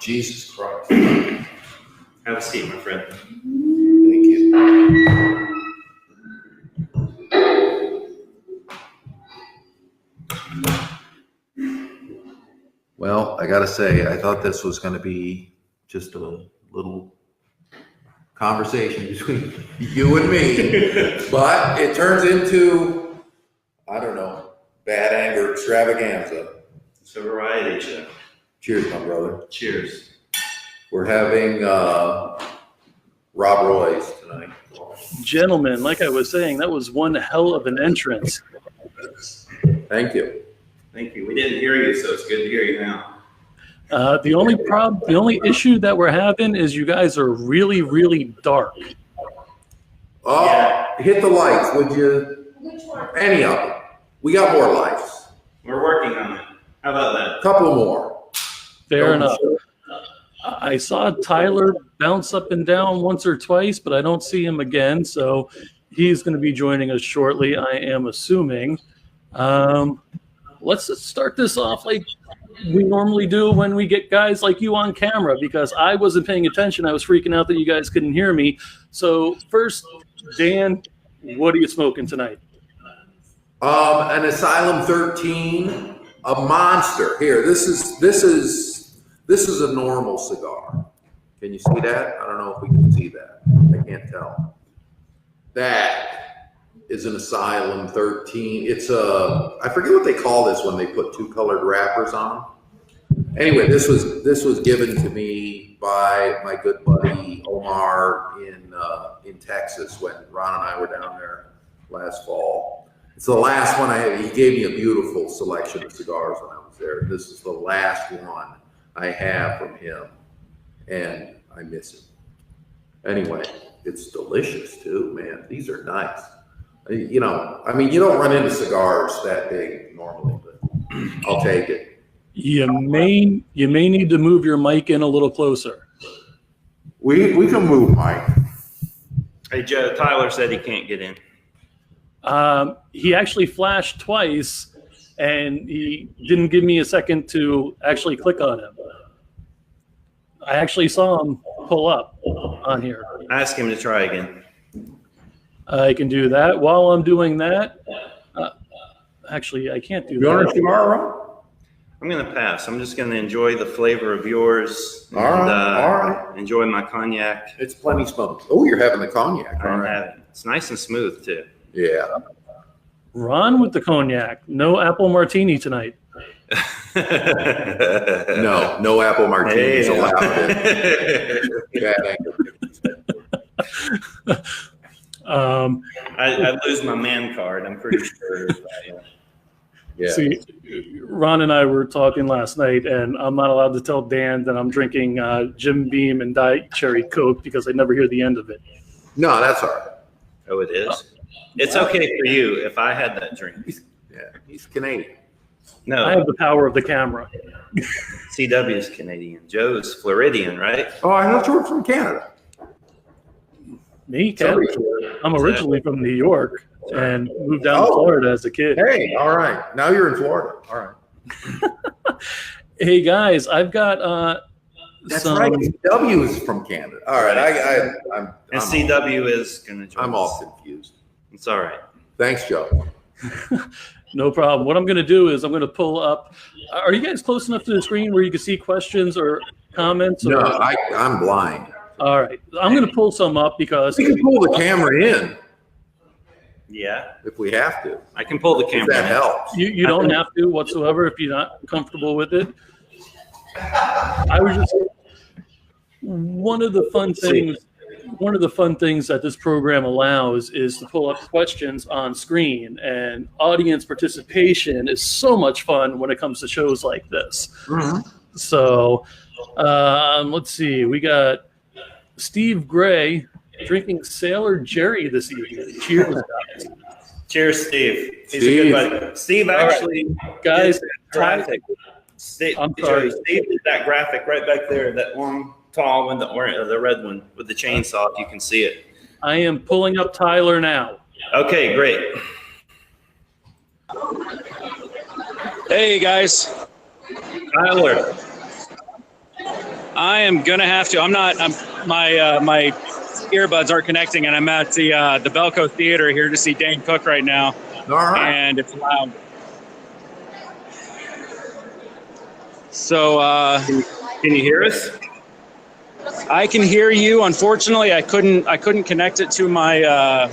Jesus Christ. Have a seat, my friend. Thank you. Well, I got to say, I thought this was going to be just a little conversation between you and me, but it turns into, I don't know, bad anger extravaganza. It's a variety show. Cheers, my brother. Cheers. We're having Rob Roy's tonight. Gentlemen, like I was saying, that was one hell of an entrance. Thank you. Thank you. We didn't hear you, so it's good to hear you now. The only issue that we're having is you guys are really, really dark. Oh, Yeah. hit the lights, would you? Which one? Any of them. We got more lights. We're working on it. How about that? Couple more. Fair enough. I saw Tyler bounce up and down once or twice, but I don't see him again. So he's going to be joining us shortly, I am assuming. Let's start this off like we normally do when we get guys like you on camera, because I wasn't paying attention. I was freaking out that you guys couldn't hear me. So first, Dan, what are you smoking tonight? An Asylum 13, a monster. Here, this is a normal cigar. Can you see that? I don't know if we can see that. I can't tell. That is an Asylum 13. It's I forget what they call this when they put two colored wrappers on. Anyway, this was given to me by my good buddy Omar in Texas when Ron and I were down there last fall. It's the last one I had. He gave me a beautiful selection of cigars when I was there. This is the last one I have from him, and I miss it. Anyway, it's delicious too, man. These are nice. You know, I mean, you don't run into cigars that big normally, but I'll take it. You may need to move your mic in a little closer. We can move, Mike. Hey, Joe, Tyler said he can't get in. He actually flashed twice, and he didn't give me a second to actually click on him. I actually saw him pull up on here. Ask him to try again. I can do that. While I'm doing that, actually, I can't do You want a that. cigar, Ron? I'm going to pass. I'm just going to enjoy the flavor of yours. All right. Enjoy my cognac. It's plenty smoked. Oh, you're having the cognac. All I'm right. having it. It's nice and smooth, too. Yeah. Ron with the cognac. No apple martini tonight. No apple martinis Hey. allowed. Bad anger. I lose my man card, I'm pretty sure. Yeah. See, Ron and I were talking last night, and I'm not allowed to tell Dan that I'm drinking Jim Beam and Diet Cherry Coke because I never hear the end of it. No, that's all right. Oh, it is? It's okay for you if I had that drink. Yeah, he's Canadian. I No, have the power of the camera. CW is Canadian. Joe's Floridian, right? Oh, I thought you were from Canada. Me, Canada. I'm originally from New York and moved down to Florida as a kid. Hey, all right. Now you're in Florida. All right. Hey guys, I've got That's some. right. CW is from Canada. All right. I'm And CW is going to join I'm us. all confused. It's all right. Thanks, Joe. No problem. What I'm going to do is I'm going to pull up. Are you guys close enough to the screen where you can see questions or comments? No, Or, I'm blind. all right. I'm going to pull some up because We can pull the camera in Yeah, if we have to. I can pull the If camera. that in. helps. you don't have to whatsoever if you're not comfortable with it. I was just one of the fun things that this program allows is to pull up questions on screen, and audience participation is so much fun when it comes to shows like this. Mhm. So let's see, we got Steve Gray drinking Sailor Jerry this evening. Cheers, guys. Cheers, Steve. He's Steve. a good buddy. Steve actually, Guys, did that graphic. Steve, I'm sorry. Steve did that graphic right back there, that long, tall one, the red one with the chainsaw. If you can see it. I am pulling up Tyler now. Okay, great. Hey guys, Tyler, I am gonna have to. My earbuds aren't connecting, and I'm at the Belco Theater here to see Dane Cook right now. All right. And it's loud. So Can you hear us? I can hear you. Unfortunately, I couldn't connect it to my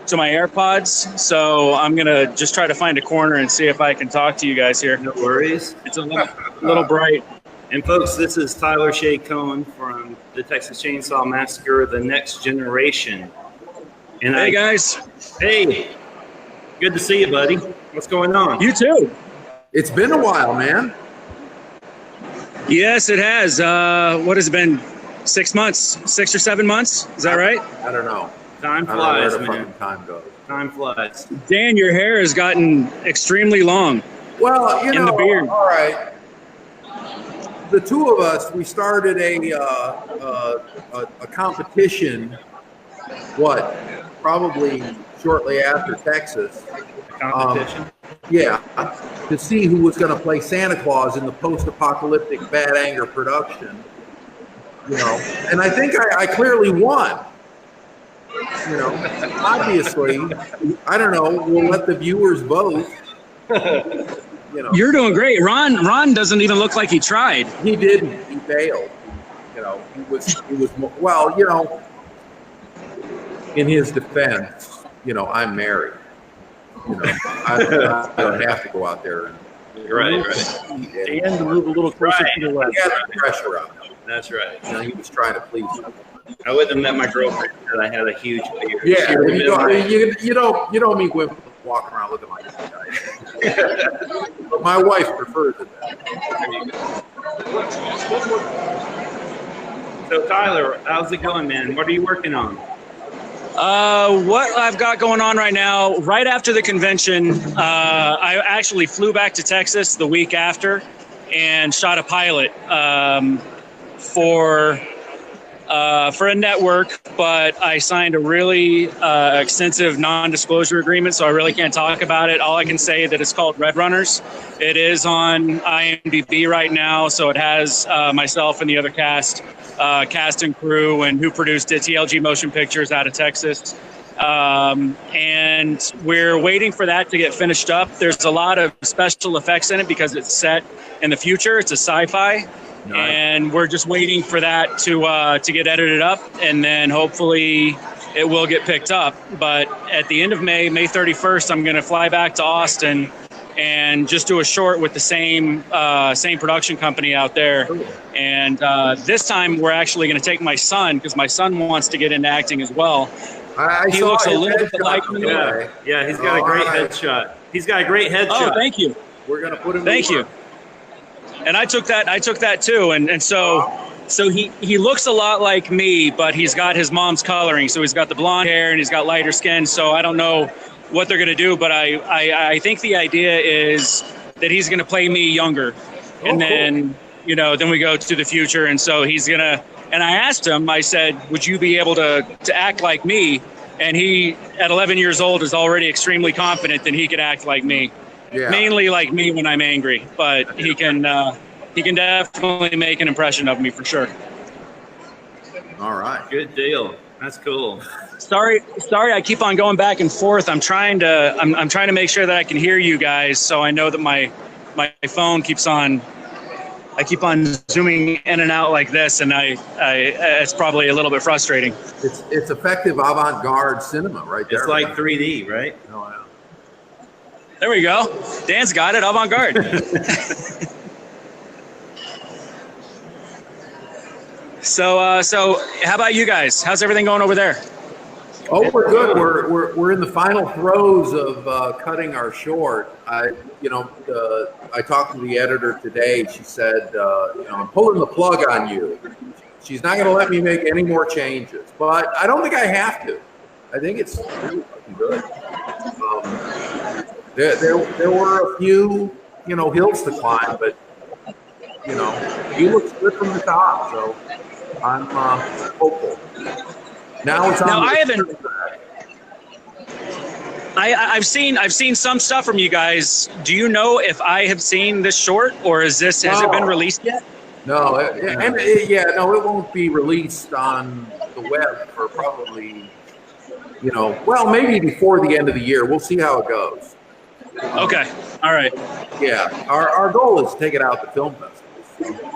AirPods. So I'm gonna just try to find a corner and see if I can talk to you guys here. No worries. It's a little bright. And folks, this is Tyler Shea Cone from the Texas Chainsaw Massacre, The Next Generation. And Hey guys, hey, good to see you, buddy. What's going on? you too. It's been a while, man. Yes, it has. What has it been? 6 months, 6 or 7 months? Is that right? I don't know. Time I don't know where flies, the man. fucking time goes. Time flies. Dan, your hair has gotten extremely long. Well, you And know, the beard. all right. The two of us, we started a competition. What? Probably shortly after Texas. Competition. Yeah, to see who was going to play Santa Claus in the post-apocalyptic Bad Anger production. You know, and I think I clearly won. You know, obviously, I don't know. We'll let the viewers vote. You know, You're doing great. Ron doesn't even look like he tried. he didn't. He failed. You know, he was. Well, you know, in his defense, you know, I'm married. You know, I don't have to go out there. Right. And to move a little closer to the left. He had the pressure on him. That's right. You know, he was trying to please me. I wouldn't have met my girlfriend if I had a huge beard. Yeah, She would've been you don't meet women walking around looking like this guy. But my wife prefers it. So Tyler, how's it going, man? What are you working on? What I've got going on right now, right after the convention, I actually flew back to Texas the week after and shot a pilot for a network, but I signed a really extensive non-disclosure agreement, so I really can't talk about it. All I can say is that it's called Red Runners. It is on IMDb right now, so it has myself and the other cast and crew, and who produced it, TLG Motion Pictures out of Texas. And we're waiting for that to get finished up. There's a lot of special effects in it because it's set in the future. It's a sci-fi. Nice. And we're just waiting for that to get edited up, and then hopefully it will get picked up. But at the end of May 31st, I'm going to fly back to Austin and just do a short with the same production company out there. And this time we're actually going to take my son, because my son wants to get into acting as well. He saw looks a his little bit headshot like me. today. Yeah, he's got a great All right. headshot. He's got a great headshot. Oh, thank you. We're gonna put him. Thank to you. work. And I took that too. And so he looks a lot like me, but he's got his mom's coloring. So he's got the blonde hair and he's got lighter skin. So I don't know what they're going to do, but I think the idea is that he's going to play me younger. And then, then we go to the future. And so he's going to, and I asked him, I said, would you be able to act like me? And he, at 11 years old, is already extremely confident that he could act like me. Yeah. Mainly like me when I'm angry, but he can definitely make an impression of me for sure. All right. Good deal. That's cool. Sorry, I keep on going back and forth. I'm trying to make sure that I can hear you guys, so I know that my phone keeps on. I keep on zooming in and out like this, and it's probably a little bit frustrating. It's effective avant-garde cinema right there. It's like 3D, right? Oh, yeah. There we go. Dan's got it. Avant-garde. So how about you guys? How's everything going over there? Oh, we're good. We're in the final throes of cutting our short. I talked to the editor today. She said, I'm pulling the plug on you. She's not going to let me make any more changes, but I don't think I have to. I think it's really fucking good. There were a few, hills to climb, but he looks good from the top, so I'm hopeful. Now it's on. Now I've seen some stuff from you guys. Do you know if I have seen this short, or has it been released yet? No, it won't be released on the web for probably, well, maybe before the end of the year. We'll see how it goes. Okay. All right. Yeah, our goal is to take it out to film festivals.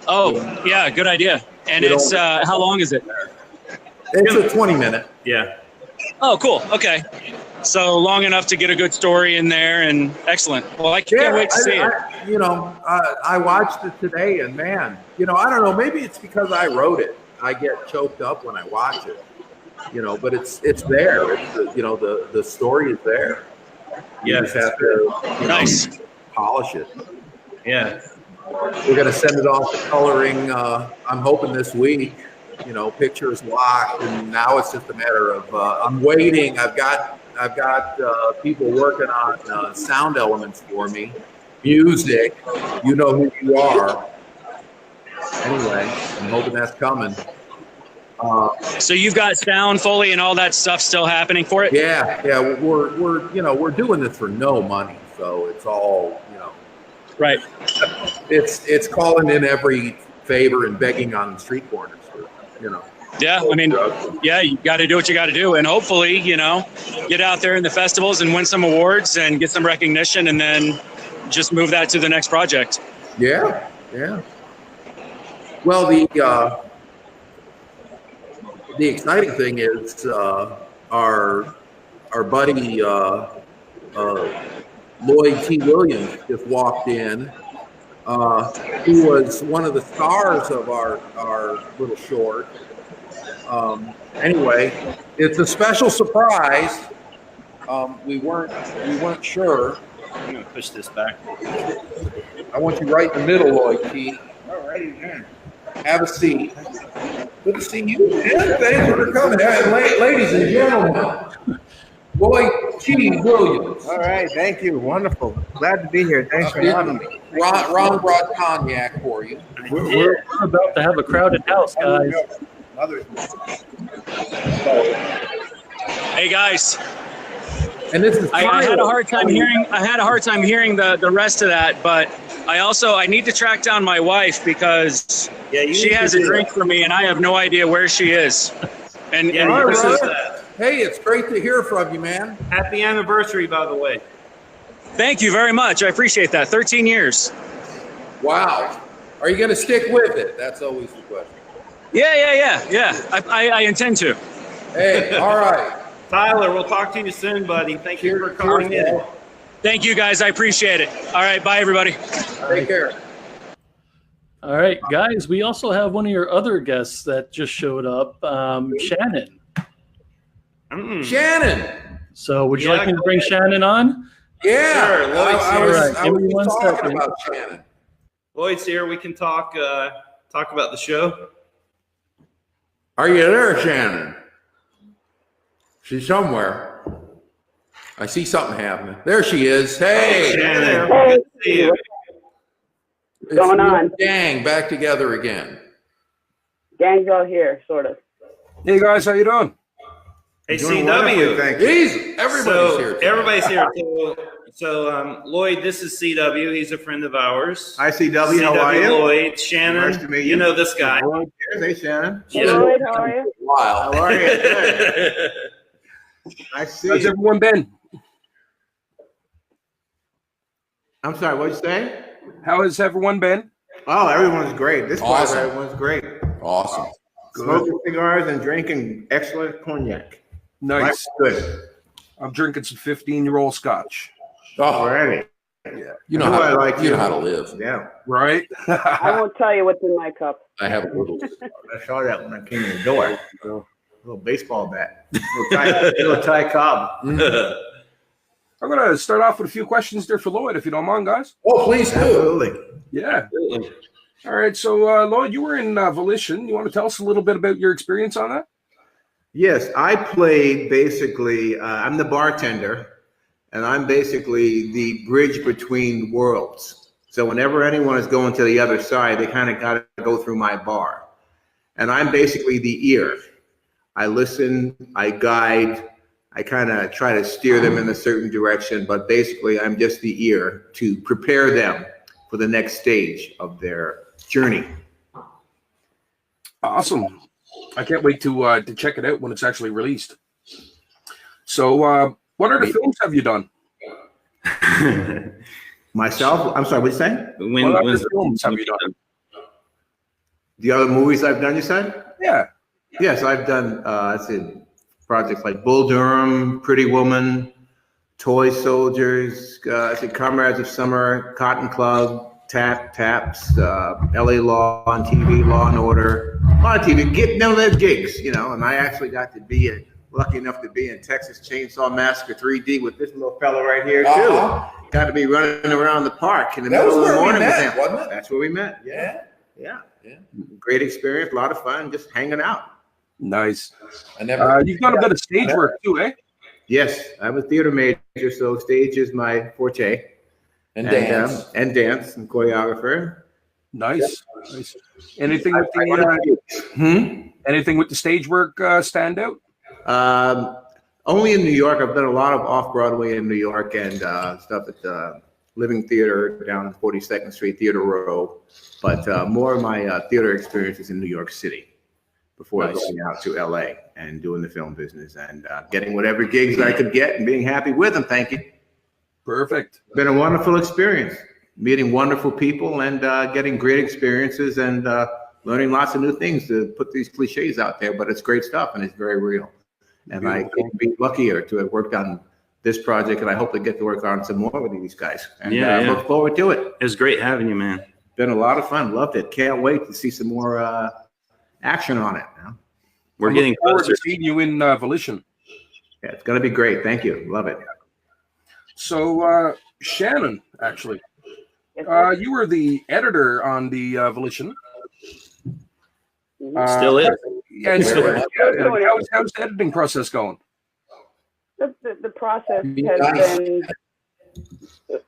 Oh, yeah, good idea. And it's how long is it? It's a 20-minute. Yeah. Oh, cool. Okay. So long enough to get a good story in there, and excellent. Well, I can't wait to see it. I watched it today, and man, I don't know. Maybe it's because I wrote it. I get choked up when I watch it. But it's there. It's the story is there. You just have to Nice. polish it. Yeah. We're gonna send it off to coloring. I'm hoping this week. Pictures locked, and now it's just a matter of I'm waiting. I've got people working on sound elements for me, music. You know who you are. Anyway, I'm hoping that's coming. So you've got sound, Foley, and all that stuff still happening for it? Yeah. We're doing this for no money, so it's all Right. It's calling in every favor and begging on street corners for Yeah, I mean, yeah, you got to do what you got to do, and hopefully, get out there in the festivals and win some awards and get some recognition, and then just move that to the next project. Yeah. Well, the exciting thing is our buddy Lloyd T. Williams just walked in. He was one of the stars of our little short. Anyway, it's a special surprise. We weren't sure. I'm gonna push this back. I want you right in the middle, Lloyd T. All righty, man. Have a seat. Good to see you. Yeah, thanks for coming. Ladies and gentlemen, Lloyd T. Williams. All right, thank you. Wonderful. Glad to be here. Thanks for having me. Ron brought cognac for you. We're about to have a crowded house, guys. Hey guys, And this is I had a hard time hearing the rest of that, but I need to track down my wife because she has a drink for me and I have no idea where she is. And this is hey, it's great to hear from you, man. Happy anniversary, by the way. Thank you very much. I appreciate that. 13 years. Wow. Are you going to stick with it? That's always the question. Yeah. I intend to. Hey, all right. Tyler, we'll talk to you soon, buddy. Thank you for calling in. Thank you, guys. I appreciate it. All right. Bye, everybody. Take care. All right, guys. We also have one of your other guests that just showed up, Shannon. Shannon. So would you like me to bring Shannon on? Yeah. Sure, Lloyd's I here. was, All right, I give was me 1 talking second. about Shannon. Lloyd's here. We can talk about the show. Are you there, Shannon? She's somewhere. I see something happening. There she is. Hey, Shannon. Hey. Good to see you. it's going on? Gang back together again. Gang's all here, sort of. Hey guys, how you doing? Hey, Doing wonderfully, CW. thank you. Jeez, everybody's here. today. Everybody's here. So Lloyd, this is CW. He's a friend of ours. Hi, CW. How are you? Lloyd, Shannon. Nice to meet You you. know this guy. Hey, Shannon. Lloyd, how are you? Wow. How are you? Good. Nice to see How's you. everyone been? I'm sorry, what'd you say? How has everyone been? Oh, everyone's great. This Awesome. weather, everyone's great. Awesome. Smoking cigars and drinking excellent cognac. Nice. Life's good. I'm drinking some 15-year-old scotch. Oh, Already. you know That's how why I like you you. know how to live. Yeah. Right? I won't tell you what's in my cup. I have a little. I saw that when I came in the door. A little baseball bat. Little Ty Cobb. I'm going to start off with a few questions there for Lloyd, if you don't mind, guys. Oh, please do. Absolutely. Yeah. All right. So, Lloyd, you were in Volition. You want to tell us a little bit about your experience on that? Yes, I played basically, I'm the bartender, and I'm basically the bridge between worlds. So whenever anyone is going to the other side, they kind of got to go through my bar. And I'm basically the ear. I listen, I guide, I kind of try to steer them in a certain direction, but basically I'm just the ear to prepare them for the next stage of their journey. Awesome. I can't wait to check it out when it's actually released. So, what other films have you done? Myself, I'm sorry, what did you say? What other films have you done? The other movies I've done, you said? Yeah. Yes, I've done, let's see, projects like Bull Durham, Pretty Woman, Toy Soldiers, Comrades of Summer, Cotton Club, Taps, LA Law on TV, Law and Order, a lot of TV, getting them their gigs, you know, and I actually got to be lucky enough to be in Texas Chainsaw Massacre 3D with this little fellow right here too. Got to be running around the park in the middle of the morning with him. Wasn't it? That's where we met. Yeah. Great experience, a lot of fun, just hanging out. Nice. I You've done a bit of stage work too, eh? Yes, I'm a theater major, so stage is my forte. And dance. And dance and choreographer. Nice. Nice. Anything with the anything with the stage work stand out? Only in New York. I've done a lot of off-Broadway in New York and stuff at the Living Theater down on 42nd Street, Theater Row. But more of my theater experience is in New York City before going out to LA and doing the film business and getting whatever gigs I could get and being happy with them. Thank you. Perfect. Been a wonderful experience, meeting wonderful people and getting great experiences and learning lots of new things to put these cliches out there, but it's great stuff and it's very real. And I couldn't be luckier to have worked on this project, and I hope to get to work on some more with these guys. And look forward to it. It was great having you, man. Been a lot of fun. Loved it. Can't wait to see some more action on it. You know? We're getting forward closer. to seeing you in Volition. Yeah, it's going to be great. Thank you. Love it. So, Shannon, actually, you were the editor on the Volition. Still is. Yeah, and still is. How's the editing process going? The process has been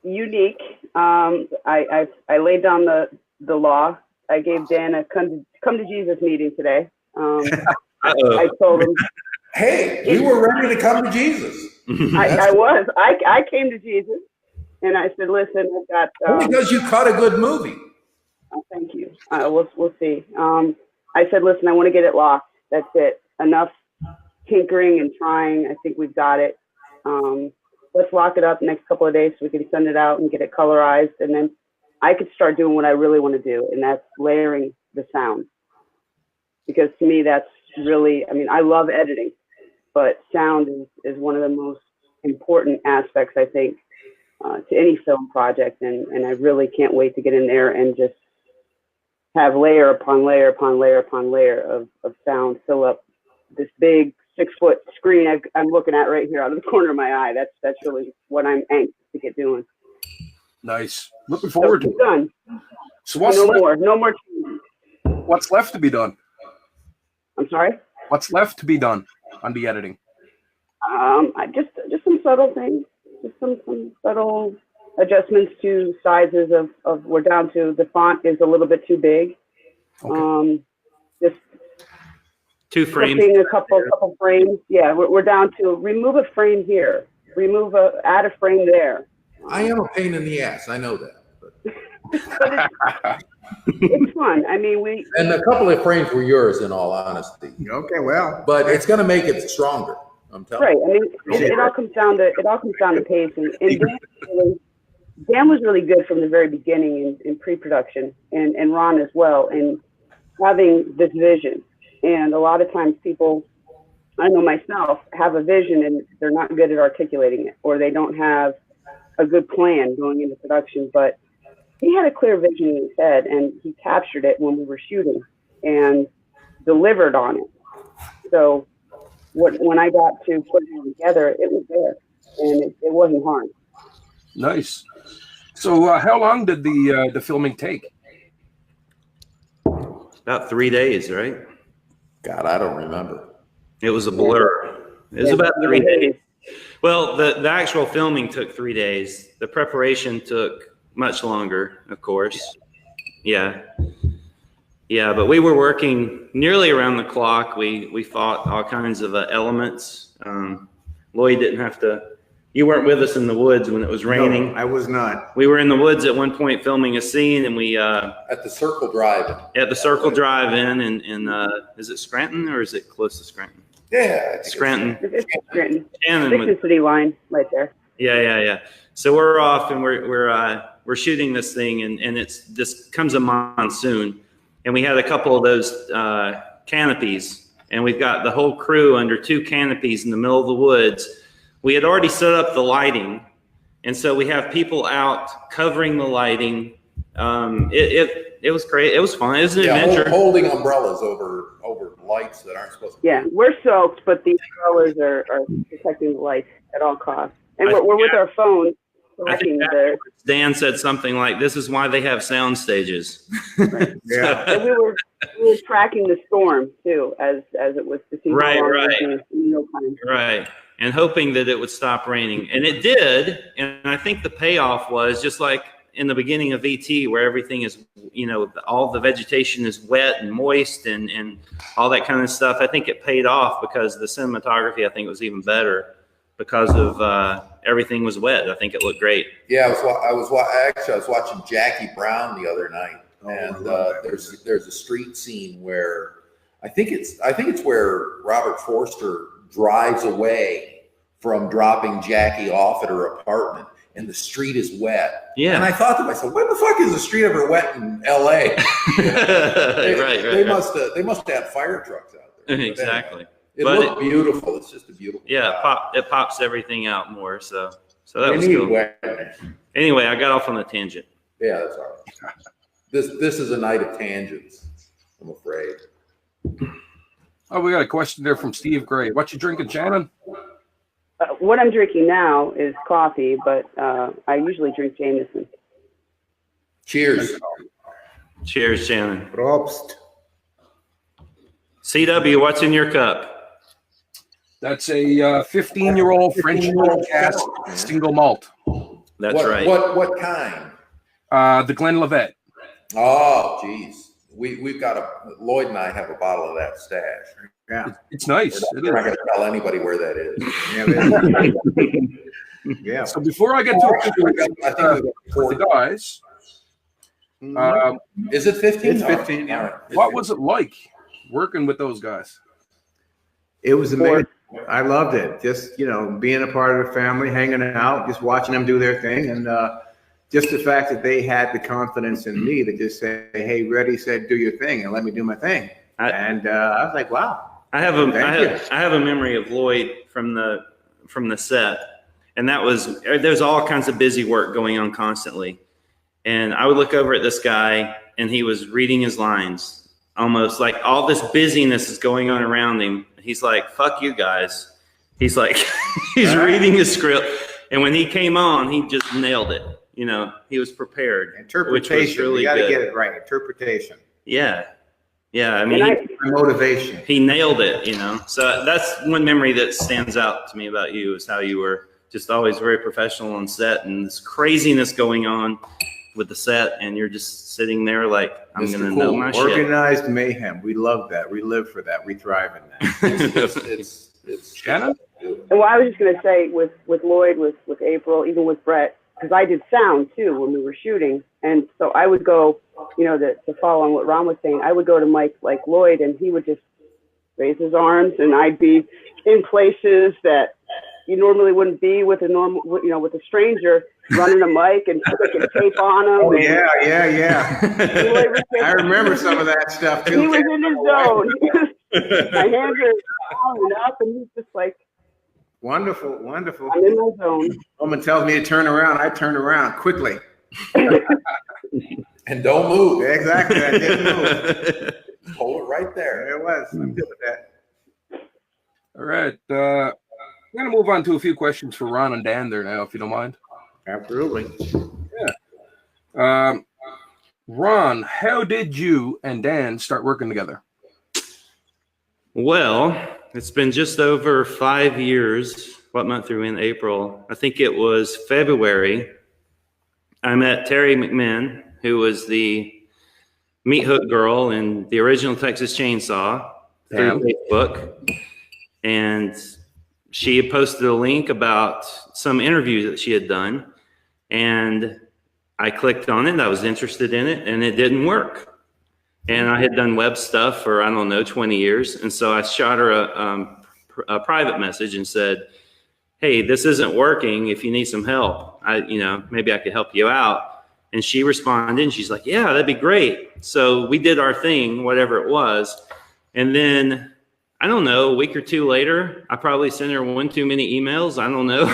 unique. I laid down the law. I gave Dan a come to Jesus meeting today. I told him, Hey, you were ready to come to Jesus. I was. I came to Jesus, and I said, "Listen, I've got." Only because you cut a good movie. Thank you. We'll see. I said, "Listen, I want to get it locked. That's it. Enough tinkering and trying. I think we've got it. Let's lock it up next couple of days so we can send it out and get it colorized, and then I could start doing what I really want to do, and that's layering the sound. Because to me, that's really. I mean, I love editing. But sound is one of the most important aspects, I think, to any film project. And I really can't wait to get in there and just have layer upon layer upon layer upon layer of sound fill up this big 6-foot screen I'm looking at right here out of the corner of my eye. That's really what I'm anxious to get doing. Nice. Looking forward to it. Done. So what's no left? more. What's left to be done? I'm sorry? What's left to be done on the editing? I just some subtle things, just some subtle adjustments to sizes of we're down to the font is a little bit too big. Okay. Just 2 frames. a couple frames. Yeah, we're down to remove a frame here, add a frame there. I am a pain in the ass. I know that. But it's fun. I mean, and a couple of frames were yours, in all honesty. Okay, well. But it's going to make it stronger. I'm telling right. you. I mean, it all comes down to pace. And Dan was really good from the very beginning in pre-production, and Ron as well, and having this vision. And a lot of times people, I know myself, have a vision and they're not good at articulating it, or they don't have a good plan going into production. But he had a clear vision in his head, and he captured it when we were shooting and delivered on it. So when I got to put it together, it was there, and it wasn't hard. Nice. So how long did the filming take? About 3 days, right? God, I don't remember. It was a blur. It was about 3 days. Well, the actual filming took 3 days. The preparation took much longer, of course. Yeah, but we were working nearly around the clock. We fought all kinds of elements. Lloyd didn't have to You weren't with us in the woods when it was raining. No, I was not. We were in the woods at one point filming a scene, and we At the Circle Drive-In. at the Circle Drive-In in is it Scranton or is it close to Scranton? Yeah. Scranton. It's Scranton. Shannon Dixon City line right there. Yeah. So we're off and we're shooting this thing, and it's this comes a monsoon, and we had a couple of those canopies, and we've got the whole crew under 2 canopies in the middle of the woods. We had already set up the lighting, and so we have people out covering the lighting. It was great. It was fun. It was an adventure. Holding umbrellas over lights that aren't supposed to. Yeah, we're soaked, but the umbrellas are protecting the lights at all costs. And we're with our phones I tracking think the. Dan said something like, "This is why they have sound stages." Right. Yeah. And we were tracking the storm too, as it was to see how Right, long it right. was in real time. Right. And hoping that it would stop raining. And it did. And I think the payoff was just like in the beginning of ET, where everything is, all the vegetation is wet and moist and all that kind of stuff. I think it paid off because the cinematography, I think, was even better because of everything was wet. I think it looked great. Yeah, I was watching Jackie Brown the other night, and there's a street scene where I think it's where Robert Forster drives away from dropping Jackie off at her apartment, and the street is wet. Yeah. And I thought to myself, when the fuck is the street ever wet in L.A.? Right. They must have fire trucks out there. Exactly. It But looked beautiful. It's just a beautiful. Yeah, job. it pops everything out more. So that They was need cool. wetness. Anyway, I got off on a tangent. Yeah, that's all right. This is a night of tangents, I'm afraid. Oh, we got a question there from Steve Gray. What you drinking, Shannon? What I'm drinking now is coffee, but I usually drink Jameson. Cheers. Cheers, Shannon. Probst. CW, what's in your cup? That's a 15-year-old French cask single malt. That's right. What kind? The Glenlivet. Oh, geez. We've got Lloyd and I have a bottle of that stash. Yeah. It's nice. We're not going to tell anybody where that is. Yeah. So before I get to I think we got the guys, Is it 15? It's 15, yeah. All right. what was it like working with those guys? It was amazing. I loved it. Just, being a part of the family, hanging out, just watching them do their thing. And just the fact that they had the confidence in me to just say, hey, Reddy said, do your thing and let me do my thing. I was like, wow. I have a memory of Lloyd from the set, and there's all kinds of busy work going on constantly. And I would look over at this guy, and he was reading his lines, almost like all this busyness is going on around him. He's like, fuck you guys. He's like, he's reading his script. And when he came on, he just nailed it. He was prepared. Interpretation. Which was really you got to good. get it right. Interpretation. Yeah. I mean, Motivation. he nailed it, So that's one memory that stands out to me about you is how you were just always very professional on set, and this craziness going on with the set, and you're just sitting there like, I'm going to know my shit. Organized mayhem. We love that. We live for that. We thrive in that. It's Shannon? Well, I was just going to say with Lloyd, with April, even with Brett, because I did sound too when we were shooting. And so I would go, to follow on what Ron was saying, I would go to Mike like Lloyd, and he would just raise his arms, and I'd be in places that you normally wouldn't be with with a stranger, running a mic and sticking tape on him. Oh, yeah. I remember some of that stuff too. He was in his zone. My hands are falling up, and he's just like, Wonderful. I'm in my zone. Woman tells me to turn around. I turn around quickly. And don't move. Exactly. I didn't move. Hold it right there. There it was. I'm good with that. All right. I'm going to move on to a few questions for Ron and Dan there now, if you don't mind. Absolutely. Yeah. Ron, how did you and Dan start working together? Well, it's been just over 5 years. What month are we in? April. I think it was February. I met Terry McMahon, who was the meat hook girl in the original Texas Chainsaw through Facebook. And she had posted a link about some interview that she had done, and I clicked on it. I was interested in it, and it didn't work. And I had done web stuff for, I don't know, 20 years. And so I shot her a private message and said, hey, this isn't working. If you need some help, maybe I could help you out. And she responded, and she's like, yeah, that'd be great. So we did our thing, whatever it was. And then, I don't know, a week or two later, I probably sent her one too many emails. I don't know.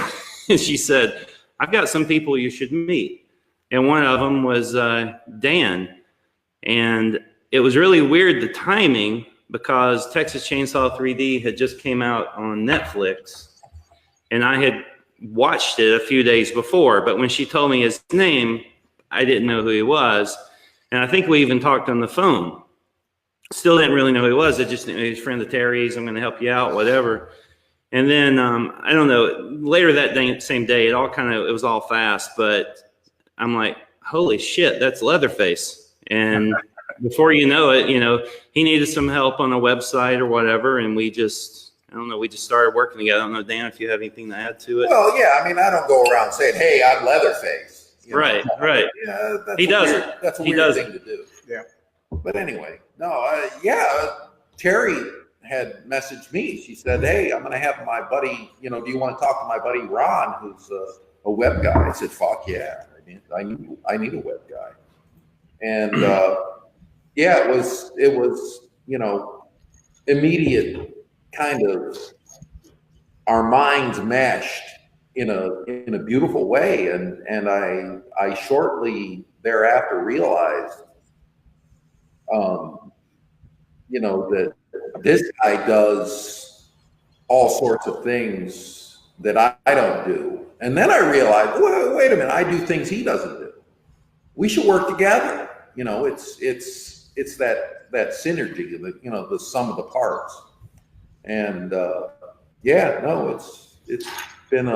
And she said, I've got some people you should meet. And one of them was Dan. And it was really weird, the timing, because Texas Chainsaw 3D had just came out on Netflix. And I had watched it a few days before. But when she told me his name, I didn't know who he was. And I think we even talked on the phone. Still didn't really know who he was. I just knew he was a friend of Terry's. I'm going to help you out, whatever. And then, I don't know, later that day, same day, it was all fast. But I'm like, holy shit, that's Leatherface. And before you know it, he needed some help on a website or whatever. And we just started working together. I don't know, Dan, if you have anything to add to it. Well, yeah, I mean, I don't go around saying, hey, I'm Leatherface. Right. Yeah, He doesn't. That's a weird thing to do. Yeah. But anyway, no, Terry had messaged me. She said, hey, I'm going to have my buddy, do you want to talk to my buddy Ron, who's a web guy? I said, fuck yeah. I need a web guy. And it was immediate kind of our minds meshed in a beautiful way. And I shortly thereafter realized, that this guy does all sorts of things that I don't do. And then I realized, wait a minute, I do things he doesn't do. We should work together. It's that synergy, the sum of the parts. And it's been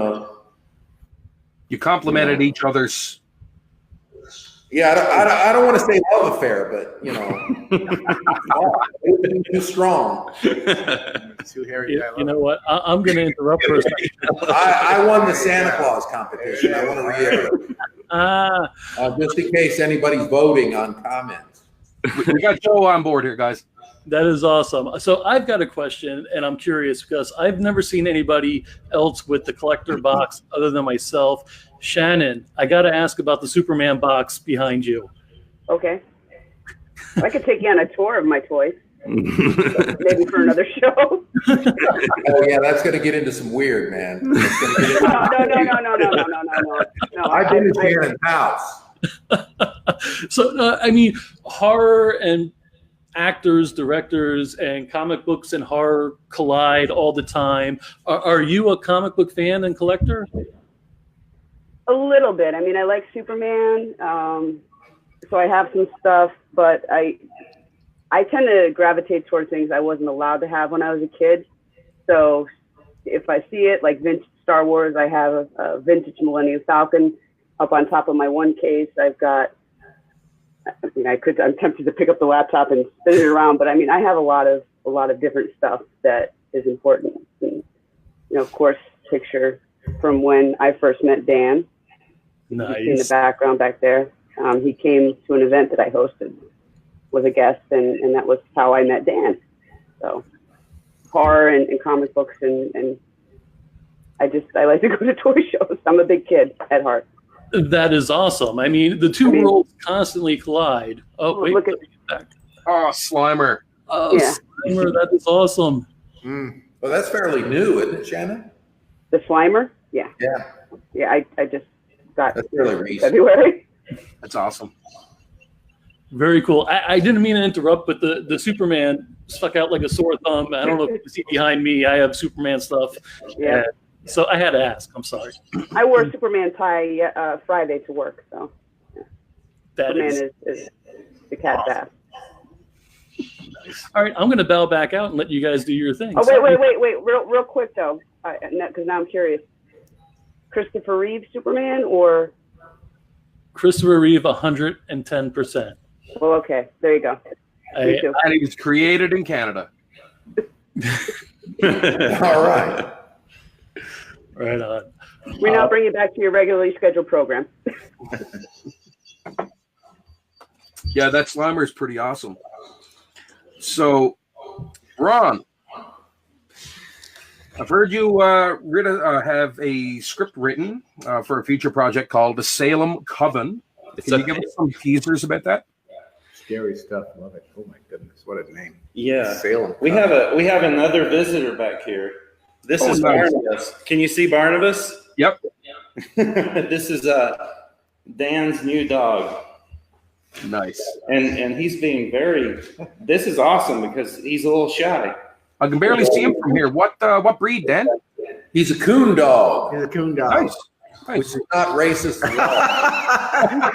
You complemented each other's. Yeah, I don't want to say love affair, but it's too strong. Too hairy. You know what? I'm going to interrupt for a second. I won the Santa Claus competition. I want to reiterate. Just in case anybody's voting on comments. We got Joe on board here, guys. That is awesome. So I've got a question, and I'm curious because I've never seen anybody else with the collector box other than myself. Shannon, I got to ask about the Superman box behind you. Okay. I could take you on a tour of my toys. Maybe for another show. Oh yeah, that's going to get into some weird, man. No. I've been to Shannon's house. So, horror and actors, directors, and comic books and horror collide all the time. Are you a comic book fan and collector? A little bit. I like Superman, so I have some stuff, but I tend to gravitate towards things I wasn't allowed to have when I was a kid. So if I see it, like vintage Star Wars, I have a vintage Millennium Falcon up on top of my one case. I've got, I'm tempted to pick up the laptop and spin it around, but I have a lot of different stuff that is important. And, of course, picture from when I first met Dan. Nice. In the background back there. He came to an event that I hosted, was a guest, and that was how I met Dan. So horror and comic books, and I like to go to toy shows. I'm a big kid at heart. That is awesome. The two worlds constantly collide. Oh, wait. Look at back. Oh, Slimer. Oh, yeah. Slimer, that is awesome. Well, that's fairly new, isn't it, Shannon? The Slimer? Yeah. Yeah. Yeah, I just got that's fairly recent. February. That's awesome. Very cool. I didn't mean to interrupt, but the Superman stuck out like a sore thumb. I don't know if you can see behind me. I have Superman stuff. Yeah. So I had to ask. I'm sorry. I wore a Superman tie Friday to work. So that Superman is the cat bath. Nice. All right, I'm going to bow back out and let you guys do your thing. Oh, wait. Real quick, though, because now I'm curious. Christopher Reeve Superman or? Christopher Reeve, 110%. Well, okay. There you go. And he was created in Canada. All right. Right on. We now bring you back to your regularly scheduled program. Yeah, that Slimer is pretty awesome. So, Ron, I've heard you have a script written for a future project called The Salem Coven. Can you give us some teasers about that? Scary stuff. Love it. Oh my goodness, what a name. Yeah. Salem. We have another visitor back here. This is nice. Barnabas. Can you see Barnabas? Yep. This is Dan's new dog. Nice. And he's being this is awesome because he's a little shy. I can barely see him from here. What breed, Dan? He's a coon dog, He's a coon dog. Nice. which is not racist at all.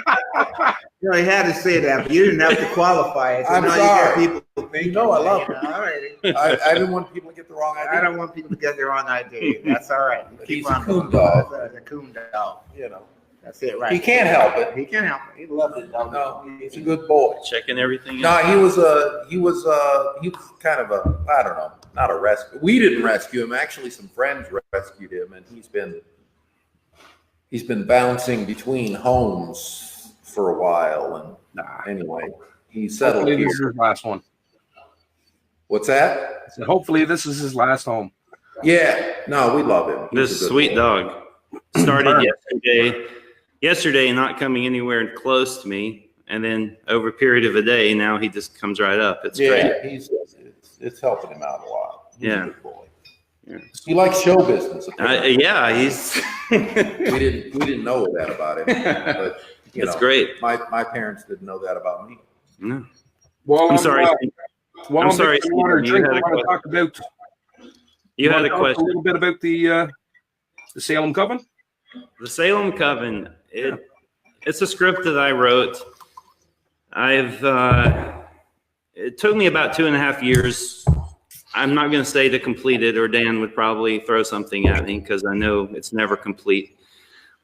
You know, he had to say that, but you didn't have to qualify it. So I'm now sorry. You get people thinking. No, I love it. All right. I didn't want people to get the wrong idea. I don't want people to get their wrong idea. That's all right. He's Keep a on coon going. dog. That's a coon dog. You know, That's it, right? he can't help it. He can't help it. He loves it. No, he's a good boy. Checking everything No, out. he was kind of a, I don't know, not a rescue. We didn't rescue him. Actually, some friends rescued him, and he's been bouncing between homes for a while. And anyway, he settled Hopefully here. this is his last one. What's that? So hopefully this is his last home. Yeah, no, we love him. He's This a good sweet boy. dog started yesterday not coming anywhere close to me. And then over a period of a day, now he just comes right up. It's great. Yeah, it's helping him out a lot. He's Yeah. a good boy. Yeah. He likes show business. apparently. Yeah, he's we didn't know that about him, but you it's know, great. My parents didn't know that about me. No. Well, I'm sorry. While I'm sorry, Mixing water and Stephen, drink, you had a I want to talk about. You had wanna a talk question. A little bit about the Salem Coven. The Salem Coven. It's a script that I wrote. It took me about 2.5 years. I'm not going to say to complete it, or Dan would probably throw something at me because I know it's never complete.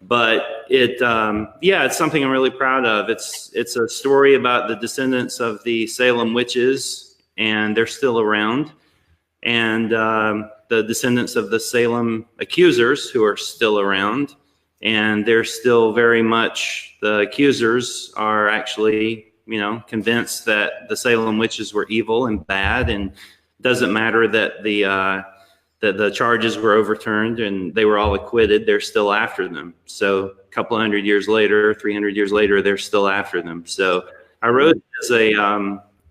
But it's something I'm really proud of. It's a story about the descendants of the Salem witches, and they're still around, and the descendants of the Salem accusers, who are still around, and they're still very much, the accusers are actually, convinced that the Salem witches were evil and bad, and doesn't matter that the charges were overturned and they were all acquitted. They're still after them. So a couple 100 years later, 300 years later, they're still after them. So I wrote it as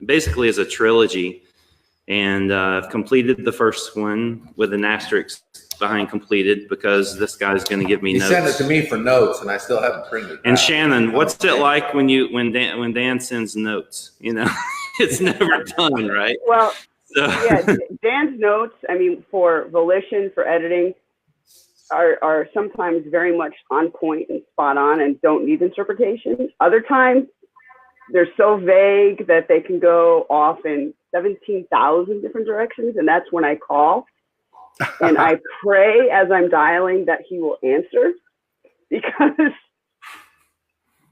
basically as a trilogy, and I've completed the first one with an asterisk behind completed because this guy's going to give me He notes. sent it to me for notes, and I still haven't printed it And out. Shannon, what's it like when Dan sends notes? It's never done, right? Well, So, yeah, Dan's notes, for Volition, for editing, are sometimes very much on point and spot on and don't need interpretation. Other times, they're so vague that they can go off in 17,000 different directions, and that's when I call. And I pray as I'm dialing that he will answer, because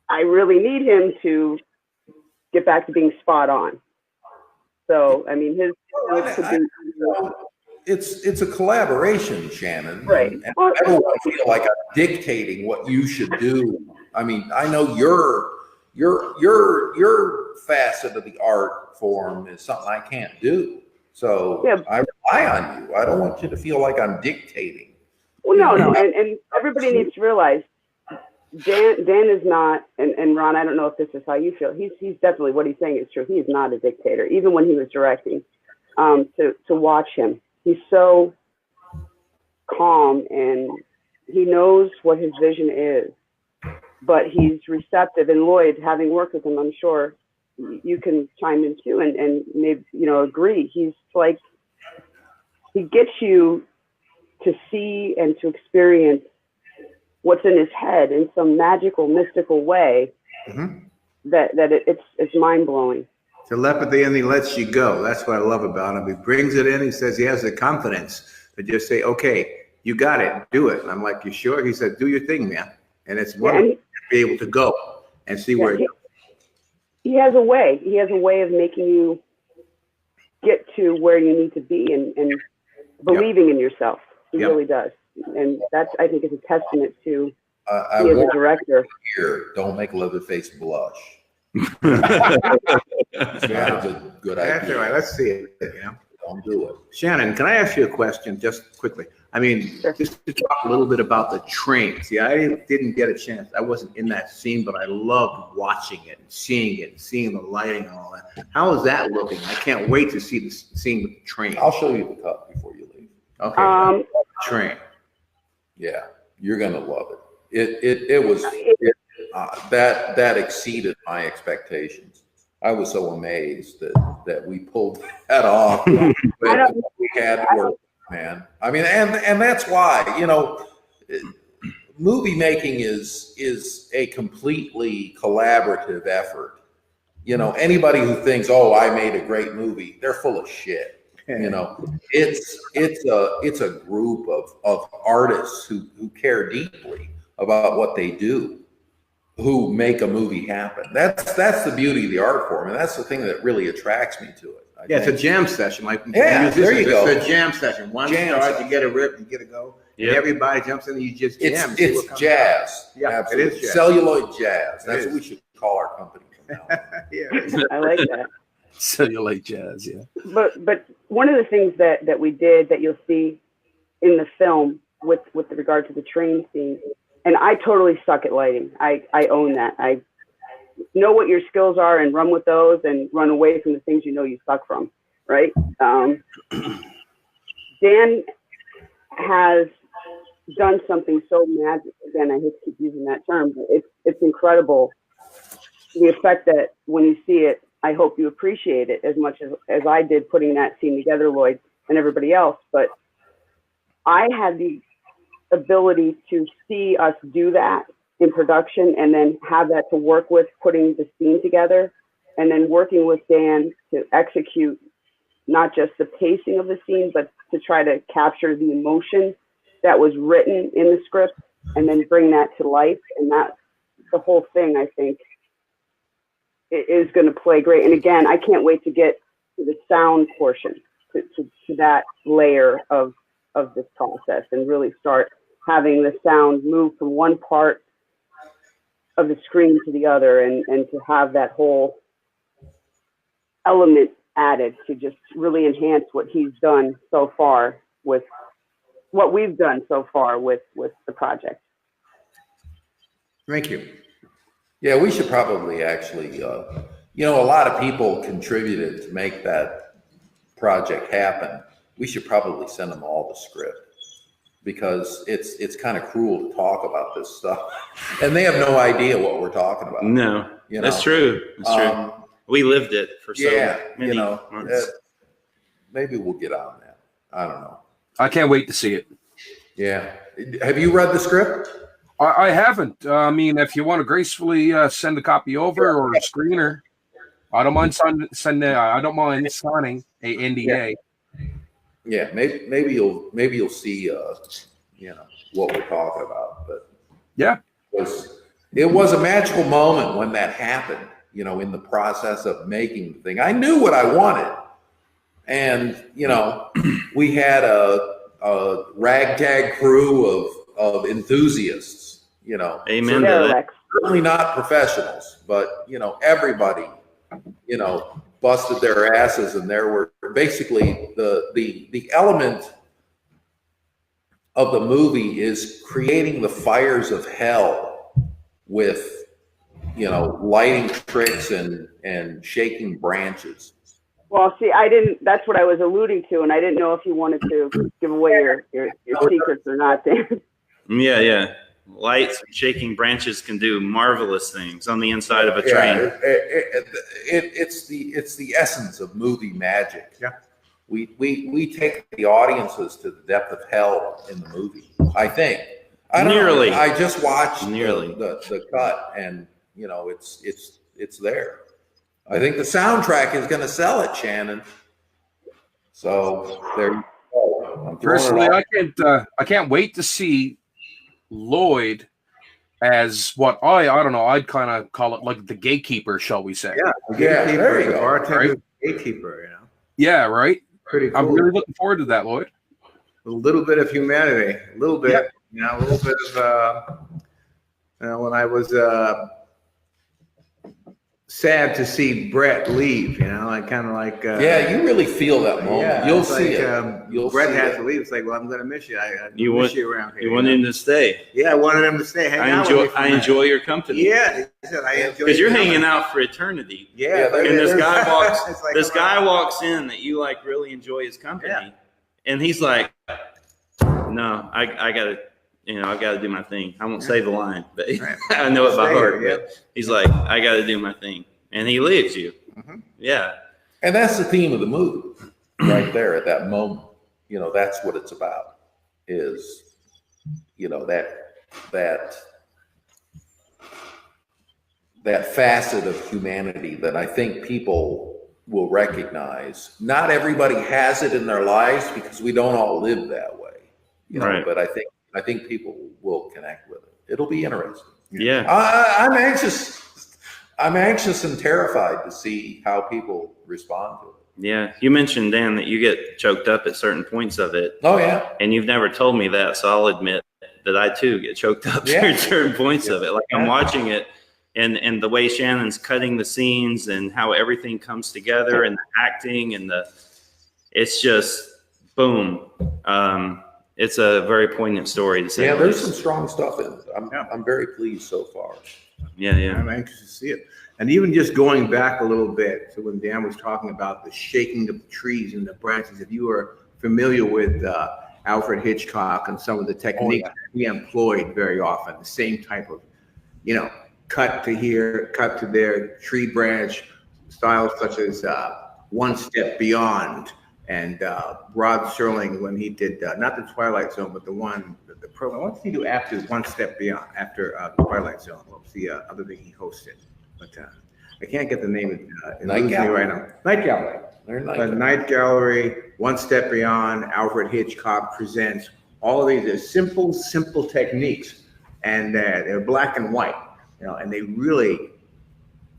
I really need him to get back to being spot on. So, his notes could be. It's a collaboration, Shannon. Right. And I don't want to feel like I'm dictating what you should do. I know your facet of the art form is something I can't do. So Yeah. I rely on you. I don't want you to feel like I'm dictating. Well, no. And everybody needs to realize Dan is not, and Ron, I don't know if this is how you feel. He's definitely, what he's saying is true. He is not a dictator. Even when he was directing, to watch him, he's so calm and he knows what his vision is, but he's receptive. And Lloyd, having worked with him, I'm sure you can chime in too and maybe, agree. He's like, he gets you to see and to experience what's in his head in some magical, mystical way. Mm-hmm. that it's mind-blowing. Telepathy, and he lets you go. That's what I love about him. He brings it in. He says he has the confidence to just say, okay, you got it, do it. And I'm like, you sure? He said, do your thing, man. And it's wonderful to be able to go and see where it goes. He has a way. He has a way of making you get to where you need to be and believing in yourself. He really does. And that's, I think, is a testament to I he as a warn director. you here, don't make Leatherface blush. It's not a good That's idea. all right. Let's see it. You know? Don't do it. Shannon, can I ask you a question just quickly? I mean, Sure. just to talk a little bit about the train. See, I didn't get a chance. I wasn't in that scene, but I loved watching it and seeing the lighting and all that. How is that looking? I can't wait to see the scene with the train. I'll show you the cut before you leave. Okay. Train. Yeah, you're gonna love it. It was that exceeded my expectations. I was so amazed that we pulled that off. We had to work, man. I mean, and that's why, you know, movie making is a completely collaborative effort. You know, anybody who thinks, "Oh, I made a great movie," they're full of shit. You know, it's a group of artists who care deeply about what they do, who make a movie happen. That's the beauty of the art form, and that's the thing that really attracts me to it. I It's think. a jam session. Like There you go. It's a jam session. One Jam starts, session. you get a rip, you get a go, and Yep. everybody jumps in and you just jam. and see what It's comes jazz. Yeah, it absolutely. is jazz. Celluloid jazz. It That's is. what we should call our company from now on. out. Yeah. I like that. Cellulite jazz, yeah. But one of the things that we did that you'll see in the film with regard to the train scene, and I totally suck at lighting. I own that. I know what your skills are and run with those and run away from the things you know you suck from, right? Dan has done something so magic. Again, I hate to keep using that term, but it's incredible. The effect that when you see it, I hope you appreciate it as much as I did putting that scene together, Lloyd, and everybody else. But I had the ability to see us do that in production and then have that to work with putting the scene together and then working with Dan to execute not just the pacing of the scene, but to try to capture the emotion that was written in the script and then bring that to life. And that the whole thing, I think, is going to play great. And again, I can't wait to get to the sound portion, to that layer of this process and really start having the sound move from one part of the screen to the other and to have that whole element added to just really enhance what he's done so far with what we've done so far with the project. Thank you. Yeah, we should probably actually, you know, a lot of people contributed to make that project happen. We should probably send them all the script because it's kind of cruel to talk about this stuff, and they have no idea what we're talking about. No, You that's know? true. That's true. We lived it for so many you know, months. maybe we'll get on that. I don't know. I can't wait to see it. Yeah, have you read the script? I haven't. I mean, if you want to gracefully send a copy over or a screener, I don't mind I don't mind signing a NDA. Yeah, maybe you'll see, you know, what we're talking about. But Yeah. it was a magical moment when that happened. You know, in the process of making the thing, I knew what I wanted, and you know, we had a ragtag crew of enthusiasts. You know, Amen. Yeah, to that. Lex. certainly not professionals, but you know, everybody, you know, busted their asses, and there were basically the element of the movie is creating the fires of hell with, you know, lighting tricks and shaking branches. Well, see, that's what I was alluding to, and I didn't know if you wanted to give away your secrets or not, Dan. Yeah. Lights and shaking branches can do marvelous things on the inside of a train. Yeah, it's the essence of movie magic. Yeah. We take the audiences to the depth of hell in the movie. I think. I don't Nearly. know. I just watched Nearly. the cut, and you know, it's there. I think the soundtrack is going to sell it, Shannon. So there you go. I'm throwing it Personally, out. I can't wait to see Lloyd as what I don't know. I'd kind of call it like the gatekeeper, shall we say? Yeah. Yeah, there you the go. bartender, Right. gatekeeper, you know. Yeah, right. Pretty cool. I'm really looking forward to that, Lloyd. little bit of humanity, a little bit, you know, a little bit of, you know, when I was sad to see Brett leave, you know, I kind of like. Yeah, you really feel that moment. Yeah, You'll it's see like, it. Brett has to leave. It's like, well, I'm going to miss you. I You miss want- you around here. You want him to stay. Yeah, I wanted him to stay. Hang out with me for a I minute. enjoy your company. Yeah, he said, I enjoy. Because you're your hanging company. out for eternity. Yeah, Yeah, And this guy walks. It's like, This come on. guy walks in that you like really enjoy his company, Yeah. and he's like, "No, I gotta, I gotta do my thing. I won't say the line, but Right. I know it by Stay heart." here, But he's like, "I gotta do my thing," and he leaves you. Mhm. Yeah, And that's the theme of the movie, right there at that moment. You know, that's what it's about. Is, you know, that facet of humanity that I think people will recognize. Not everybody has it in their lives because we don't all live that way. You know, Right. but I think people will connect with it. It'll be interesting. yeah. I'm anxious and terrified to see how people respond to it. Yeah, you mentioned, Dan, that you get choked up at certain points of it, Oh yeah. and you've never told me that, so I'll admit that I too get choked up Yeah. at certain points of it. Like I'm watching it, and the way Shannon's cutting the scenes and how everything comes together and the acting and it's just boom. It's a very poignant story to say. Yeah, the there's least. some strong stuff in it. I'm very pleased so far. Yeah, yeah. I'm anxious to see it. And even just going back a little bit to when Dan was talking about the shaking of the trees and the branches, if you are familiar with Alfred Hitchcock and some of the techniques he employed very often, the same type of, you know, cut to here, cut to there, tree branch styles such as One Step Beyond and Rod Serling when he did, not the Twilight Zone, but the program. What did he do after One Step Beyond, after the Twilight Zone? What was the other thing he hosted? But I can't get the name of it. Night Gallery. Right now. Night Gallery. They're The nice. Night Gallery, One Step Beyond, Alfred Hitchcock presents. All of these are simple techniques, and they're black and white, you know, and they really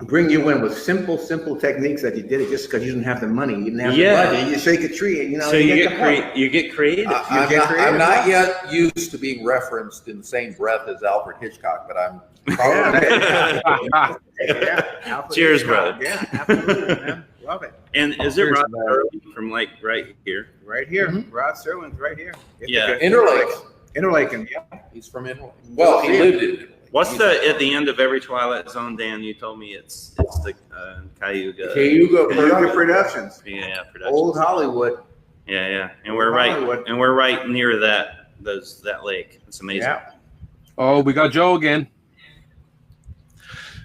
bring you in with simple techniques that you did it just because you didn't have the money, you didn't have Yeah. the budget. You shake a tree, you know. So you get the point. get creative. I'm not yet used to being referenced in the same breath as Alfred Hitchcock, but I'm probably. Yeah, Alfred Cheers, Hitchcock. brother. Yeah, absolutely, man. Love it. And is it Cheers, Rod man. Serling from like right here? Right here, Mhm. Rod Serling's right here. Yeah. Interlaken, yeah. He's from Italy. Well, he lived in Italy. What's at the end of every Twilight Zone, Dan? You told me it's the Cayuga. Cayuga Productions, Yeah, production. Old Hollywood. Yeah. And we're right near that lake. It's amazing. Yeah. Oh, we got Joe again.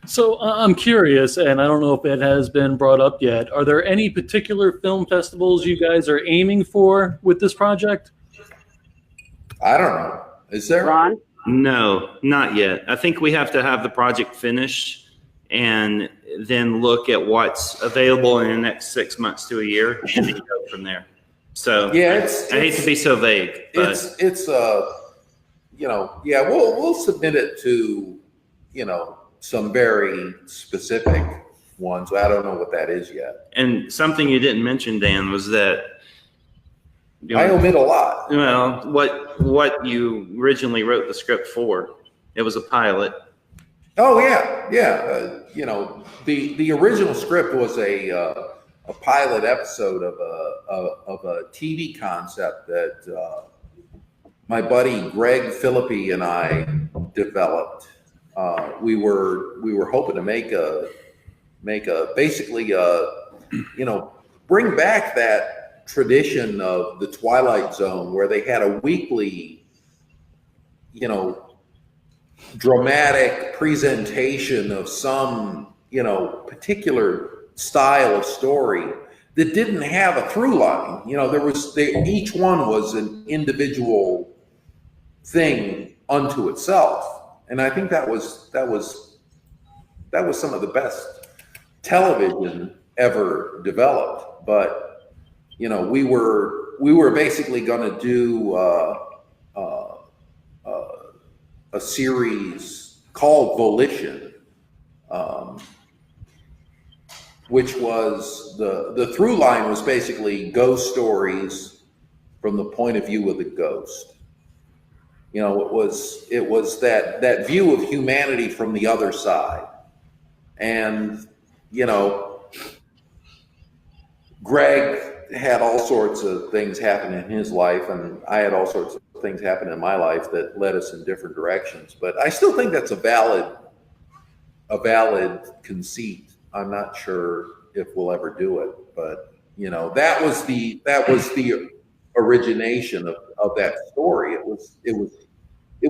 So I'm curious, and I don't know if it has been brought up yet. Are there any particular film festivals you guys are aiming for with this project? I don't know. Is there? Ron? No, not yet. I think we have to have the project finished and then look at what's available in the next 6 months to a year and then go from there. So Yeah, I hate to be so vague, but it's you know, yeah, we'll submit it to, you know, some very specific ones. I don't know what that is yet. and something you didn't mention, Dan, was that I omit a lot. well, what you originally wrote the script for. It was a pilot. Oh yeah. You know, the original script was a pilot episode of a TV concept that my buddy Greg Philippi and I developed. We were hoping to make a basically you know, bring back that tradition of the Twilight Zone where they had a weekly, you know, dramatic presentation of some, you know, particular style of story that didn't have a through line. You know, each one was an individual thing unto itself. And I think that was some of the best television ever developed. But you know, we were basically going to do a series called Volition, which was the through line was basically ghost stories from the point of view of the ghost. You know, it was that view of humanity from the other side. And, you know, Greg had all sorts of things happen in his life, and I had all sorts of things happen in my life that led us in different directions. But I still think that's a valid conceit. I'm not sure if we'll ever do it, but you know, that was the origination of that story. It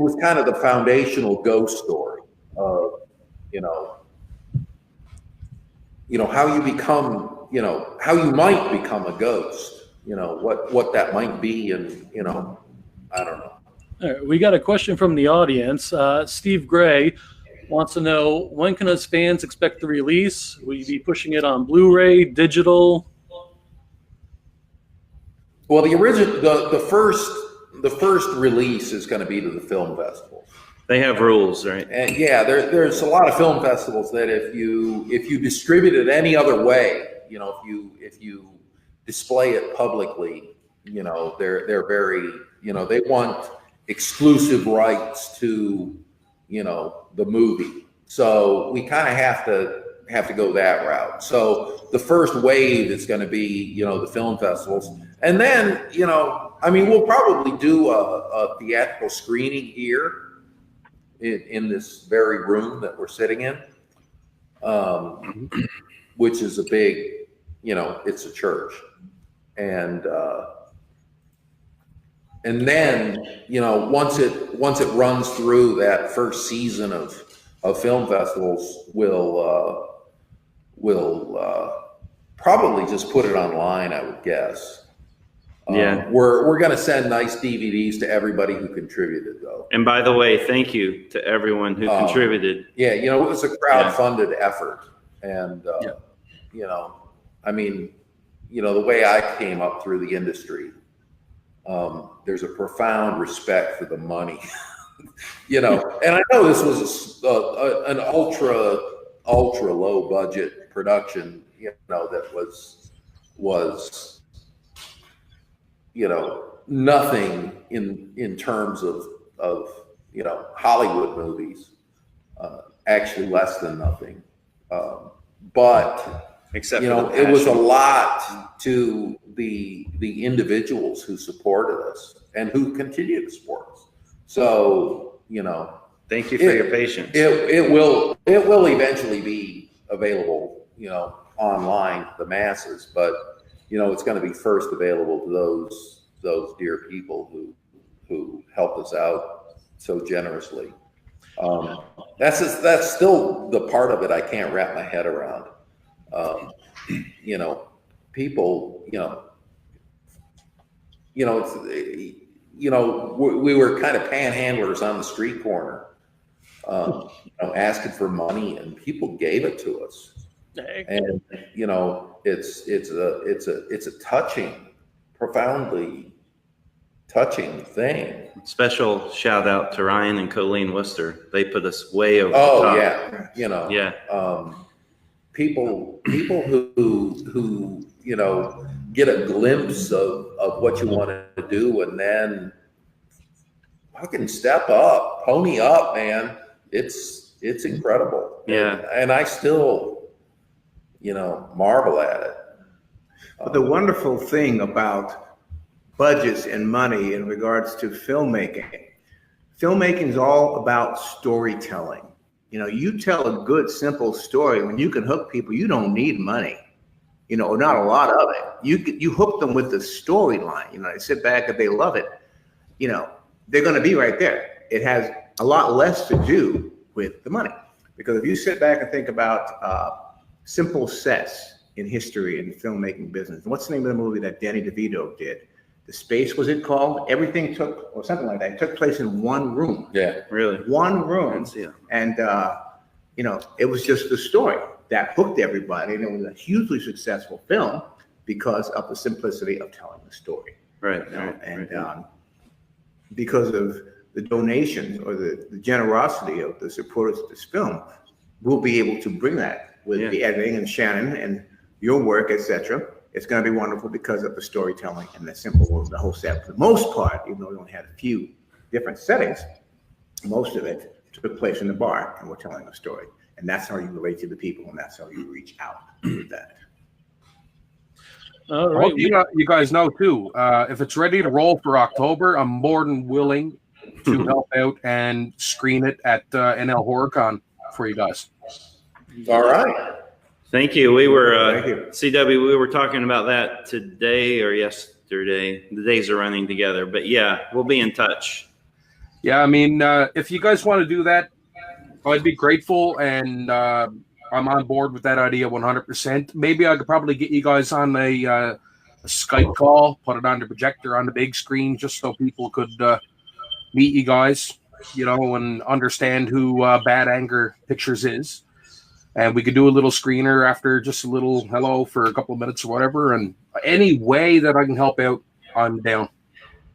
was kind of the foundational ghost story of, you know, how you become, you know, how you might become a ghost, you know, what that might be. And, you know, I don't know. All right, we got a question from the audience. Steve Gray wants to know, when can us fans expect the release? Will you be pushing it on Blu-ray, digital? Well, the first release is going to be to the film festivals. They have rules, right? And yeah, there's a lot of film festivals that if you distribute it any other way, you know, if you display it publicly, you know, they're very, you know, they want exclusive rights to, you know, the movie. So we kind of have to go that route. So the first wave is going to be, you know, the film festivals. And then, you know, I mean, we'll probably do a theatrical screening here in this very room that we're sitting in, which is a big, you know, it's a church. And then, you know, once it runs through that first season of film festivals, we'll probably just put it online, I would guess. Yeah. We're going to send nice DVDs to everybody who contributed, though. And by the way, thank you to everyone who contributed. Yeah, you know, it was a crowd-funded effort. And, you know, I mean, you know, the way I came up through the industry, there's a profound respect for the money, you know. And I know this was an ultra low budget production, you know, that was, you know, nothing in terms of you know, Hollywood movies, actually less than nothing. But Except you know, it was a lot to the individuals who supported us and who continue to support us. So, you know, thank you for your patience. It will eventually be available, you know, online to the masses, but you know, it's going to be first available to those dear people who helped us out so generously. That's still the part of it I can't wrap my head around. You know, people, you know, it's, you know, we were kind of panhandlers on the street corner, you know, asking for money, and people gave it to us. And you know, it's a touching, profoundly touching thing. Special shout out to Ryan and Colleen Worcester. They put us way over the Oh top. yeah, you know, Yeah. People who you know, get a glimpse of what you want to do, and then fucking step up, pony up, man. It's incredible. Yeah. And I still, you know, marvel at it. But the wonderful thing about budgets and money in regards to filmmaking is all about storytelling. You know, you tell a good, simple story. When you can hook people, you don't need money, you know, or not a lot of it. You hook them with the storyline. You know, they sit back and they love it. You know, they're going to be right there. It has a lot less to do with the money, because if you sit back and think about simple sets in history in the filmmaking business, what's the name of the movie that Danny DeVito did? The Space, was it called? Everything took, or something like that. It took place in one room. Yeah, Really? One room. And, you know, it was just the story that hooked everybody. And it was a hugely successful film because of the simplicity of telling the story. Right. You know? Right. And because of the donations or the generosity of the supporters of this film, we'll be able to bring that with the editing and Shannon and your work, etc. it's going to be wonderful because of the storytelling and the simple, the whole set. For the most part, even though we only had a few different settings, most of it took place in the bar, and we're telling a story. And that's how you relate to the people, and that's how you reach out with that. All I right. hope you guys know too. If it's ready to roll for October, I'm more than willing to help out and screen it at NL HorrorCon for you guys. All right. Thank you. We were Thank you. CW. We were talking about that today or yesterday. The days are running together, but yeah, we'll be in touch. Yeah, I mean, if you guys want to do that, I'd be grateful, and I'm on board with that idea 100%. Maybe I could probably get you guys on a Skype call, put it on the projector on the big screen, just so people could meet you guys, and understand who Bad Anger Pictures is. And we could do a little screener after, just a little hello for a couple of minutes or whatever. And any way that I can help out, I'm down.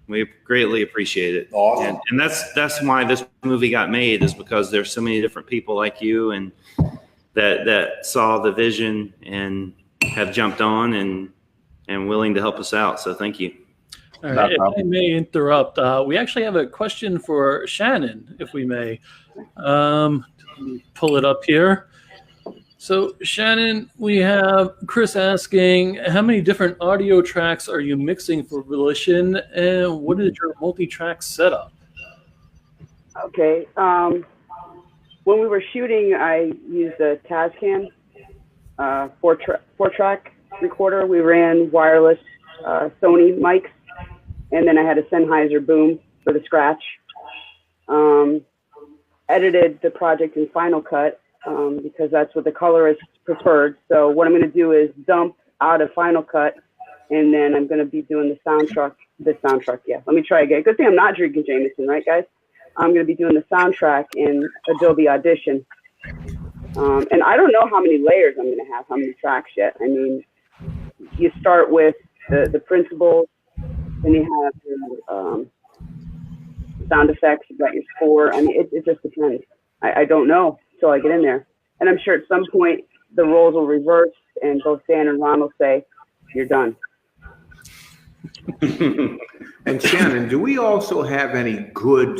We greatly appreciate it. Awesome. And that's why this movie got made, is because there's so many different people like you and that saw the vision and have jumped on and willing to help us out. So thank you. All right. If I may interrupt, we actually have a question for Shannon, if we may. Pull it up here. So, Shannon, we have Chris asking, how many different audio tracks are you mixing for Volition, and what is your multi-track setup? Okay. When we were shooting, I used a Tascam 4-track recorder. We ran wireless Sony mics, and then I had a Sennheiser boom for the scratch. Edited the project in Final Cut because that's what the colorist preferred. So what I'm going to do is dump out of Final Cut, and then I'm going to be doing the soundtrack. Yeah. Let me try again. Good thing I'm not drinking Jameson, right, guys? I'm going to be doing the soundtrack in Adobe Audition. And I don't know how many layers I'm going to have, how many tracks yet. I mean, you start with the principals, then you have your sound effects, you've got your score. I mean, it just depends. I don't know until I get in there. And I'm sure at some point the roles will reverse and both Dan and Ron will say, you're done. And Shannon, do we also have any good,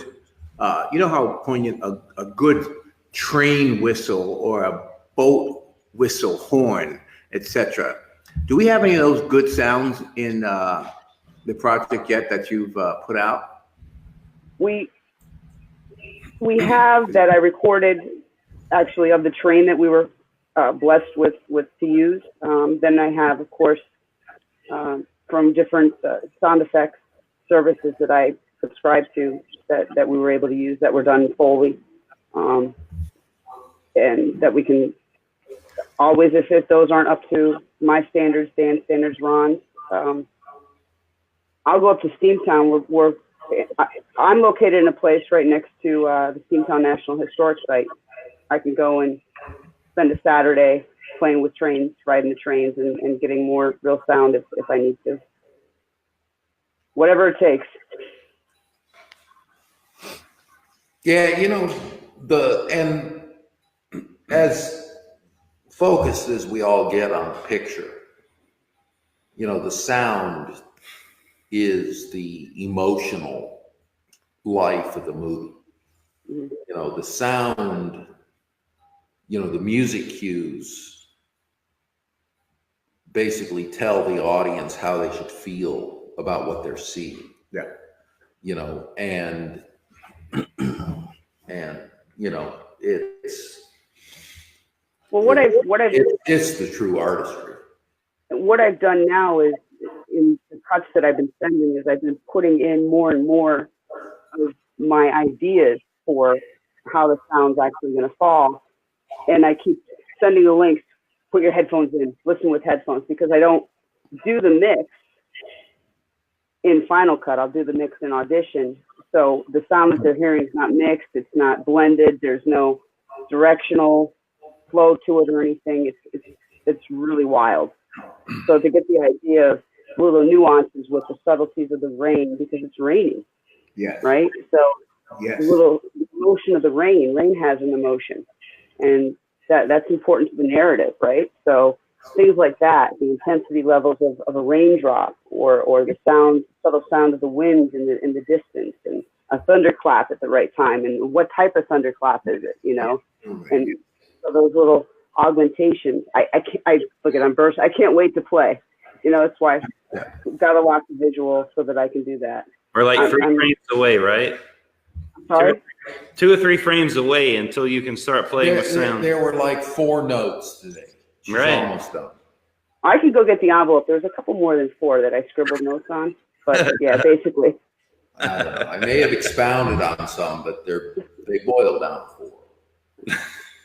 you know how poignant a good train whistle or a boat whistle, horn, etc. Do we have any of those good sounds in the project yet that you've put out? We have that I recorded actually of the train that we were blessed with to use. Then I have, of course, from different sound effects services that I subscribe to that we were able to use that were done Foley. And that we can always, if those aren't up to my standards, Dan's standards, Ron's, I'll go up to Steamtown. I'm located in a place right next to the Steamtown National Historic Site. I can go and spend a Saturday playing with trains, riding the trains, and getting more real sound if I need to. Whatever it takes. Yeah, and as focused as we all get on the picture, the sound is the emotional life of the movie. The sound, the music cues basically tell the audience how they should feel about what they're seeing. Yeah. And it's it's the true artistry. What I've done now is, in the cuts that I've been sending, is I've been putting in more and more of my ideas for how the sound's actually going to fall, and I keep sending the links. Put your headphones in, listen with headphones, because I don't do the mix in Final Cut. I'll do the mix in Audition. So the sound that they're hearing is not mixed, it's not blended, there's no directional flow to it or anything. It's really wild. So to get the idea of little nuances with the subtleties of the rain, because it's raining. Yes. Right? So Yes. the little emotion of the rain has an emotion. And that's important to the narrative, right? So things like that, the intensity levels of a raindrop or the subtle sound of the wind in the distance, and a thunderclap at the right time, and what type of thunderclap is it, and so those little augmentations. I'm burst. I can't wait to play. That's why I've got to watch the visual so that I can do that. We're like 3 frames away, right? Sorry? 2 or 3 frames away until you can start playing with sound. There were like 4 notes today. She's almost done. I could go get the envelope. There's a couple more than 4 that I scribbled notes on, but yeah, basically. I don't know. I may have expounded on some, but they boiled down to 4.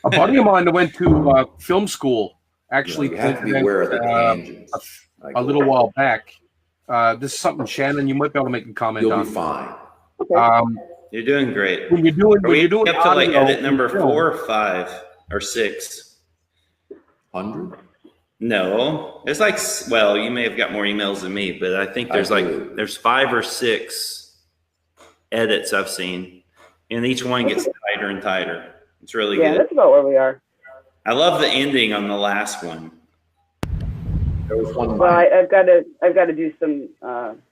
A buddy of mine that went to film school actually you have to be aware of the tangents. A little while back. This is something, Shannon, you might be able to make a comment on. You'll be fine. Okay. You're doing great. When you're doing up to like audio, edit number 4 or 5 or 6? 100? No, it's like, well, you may have got more emails than me, but I think there's 5 or 6 edits I've seen, and each one gets tighter and tighter. It's really good. Yeah, that's about where we are. I love the ending on the last one. There was one. Well, I've got to do some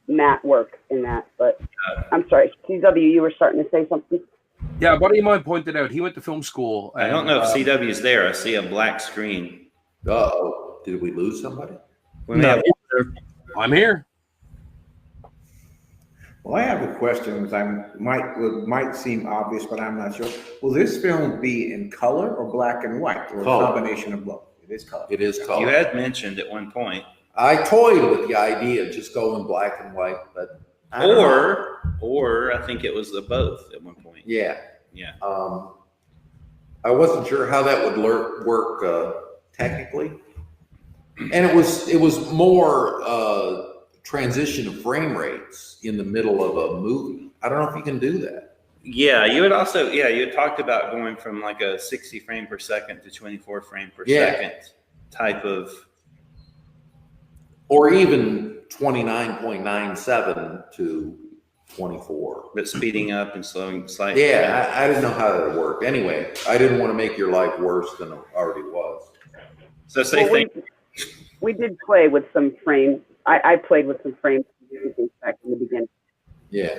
matte work in that, but I'm sorry, CW, you were starting to say something. Yeah, a buddy of mine pointed out he went to film school. I don't know if CW's there. I see a black screen. Uh-oh. Did we lose somebody? No, I'm here. Well, I have a question that might seem obvious, but I'm not sure. Will this film be in color or black and white, or Color. a combination of both? It is color. It is color. You had mentioned at one point. I toyed with the idea of just going black and white, but I don't know. Or I think it was the both at one point. Yeah. Yeah. I wasn't sure how that would work technically, and it was more transition of frame rates in the middle of a movie. I don't know if you can do that. Yeah, you had talked about going from like a 60 frame per second to 24 frame per second type of, or even 29.97 to 24. but speeding up and slowing slightly. Yeah, I didn't know how that would work. Anyway, I didn't want to make your life worse than it already was. So say We did play with some frames. I played with some frames back in the beginning. Yeah.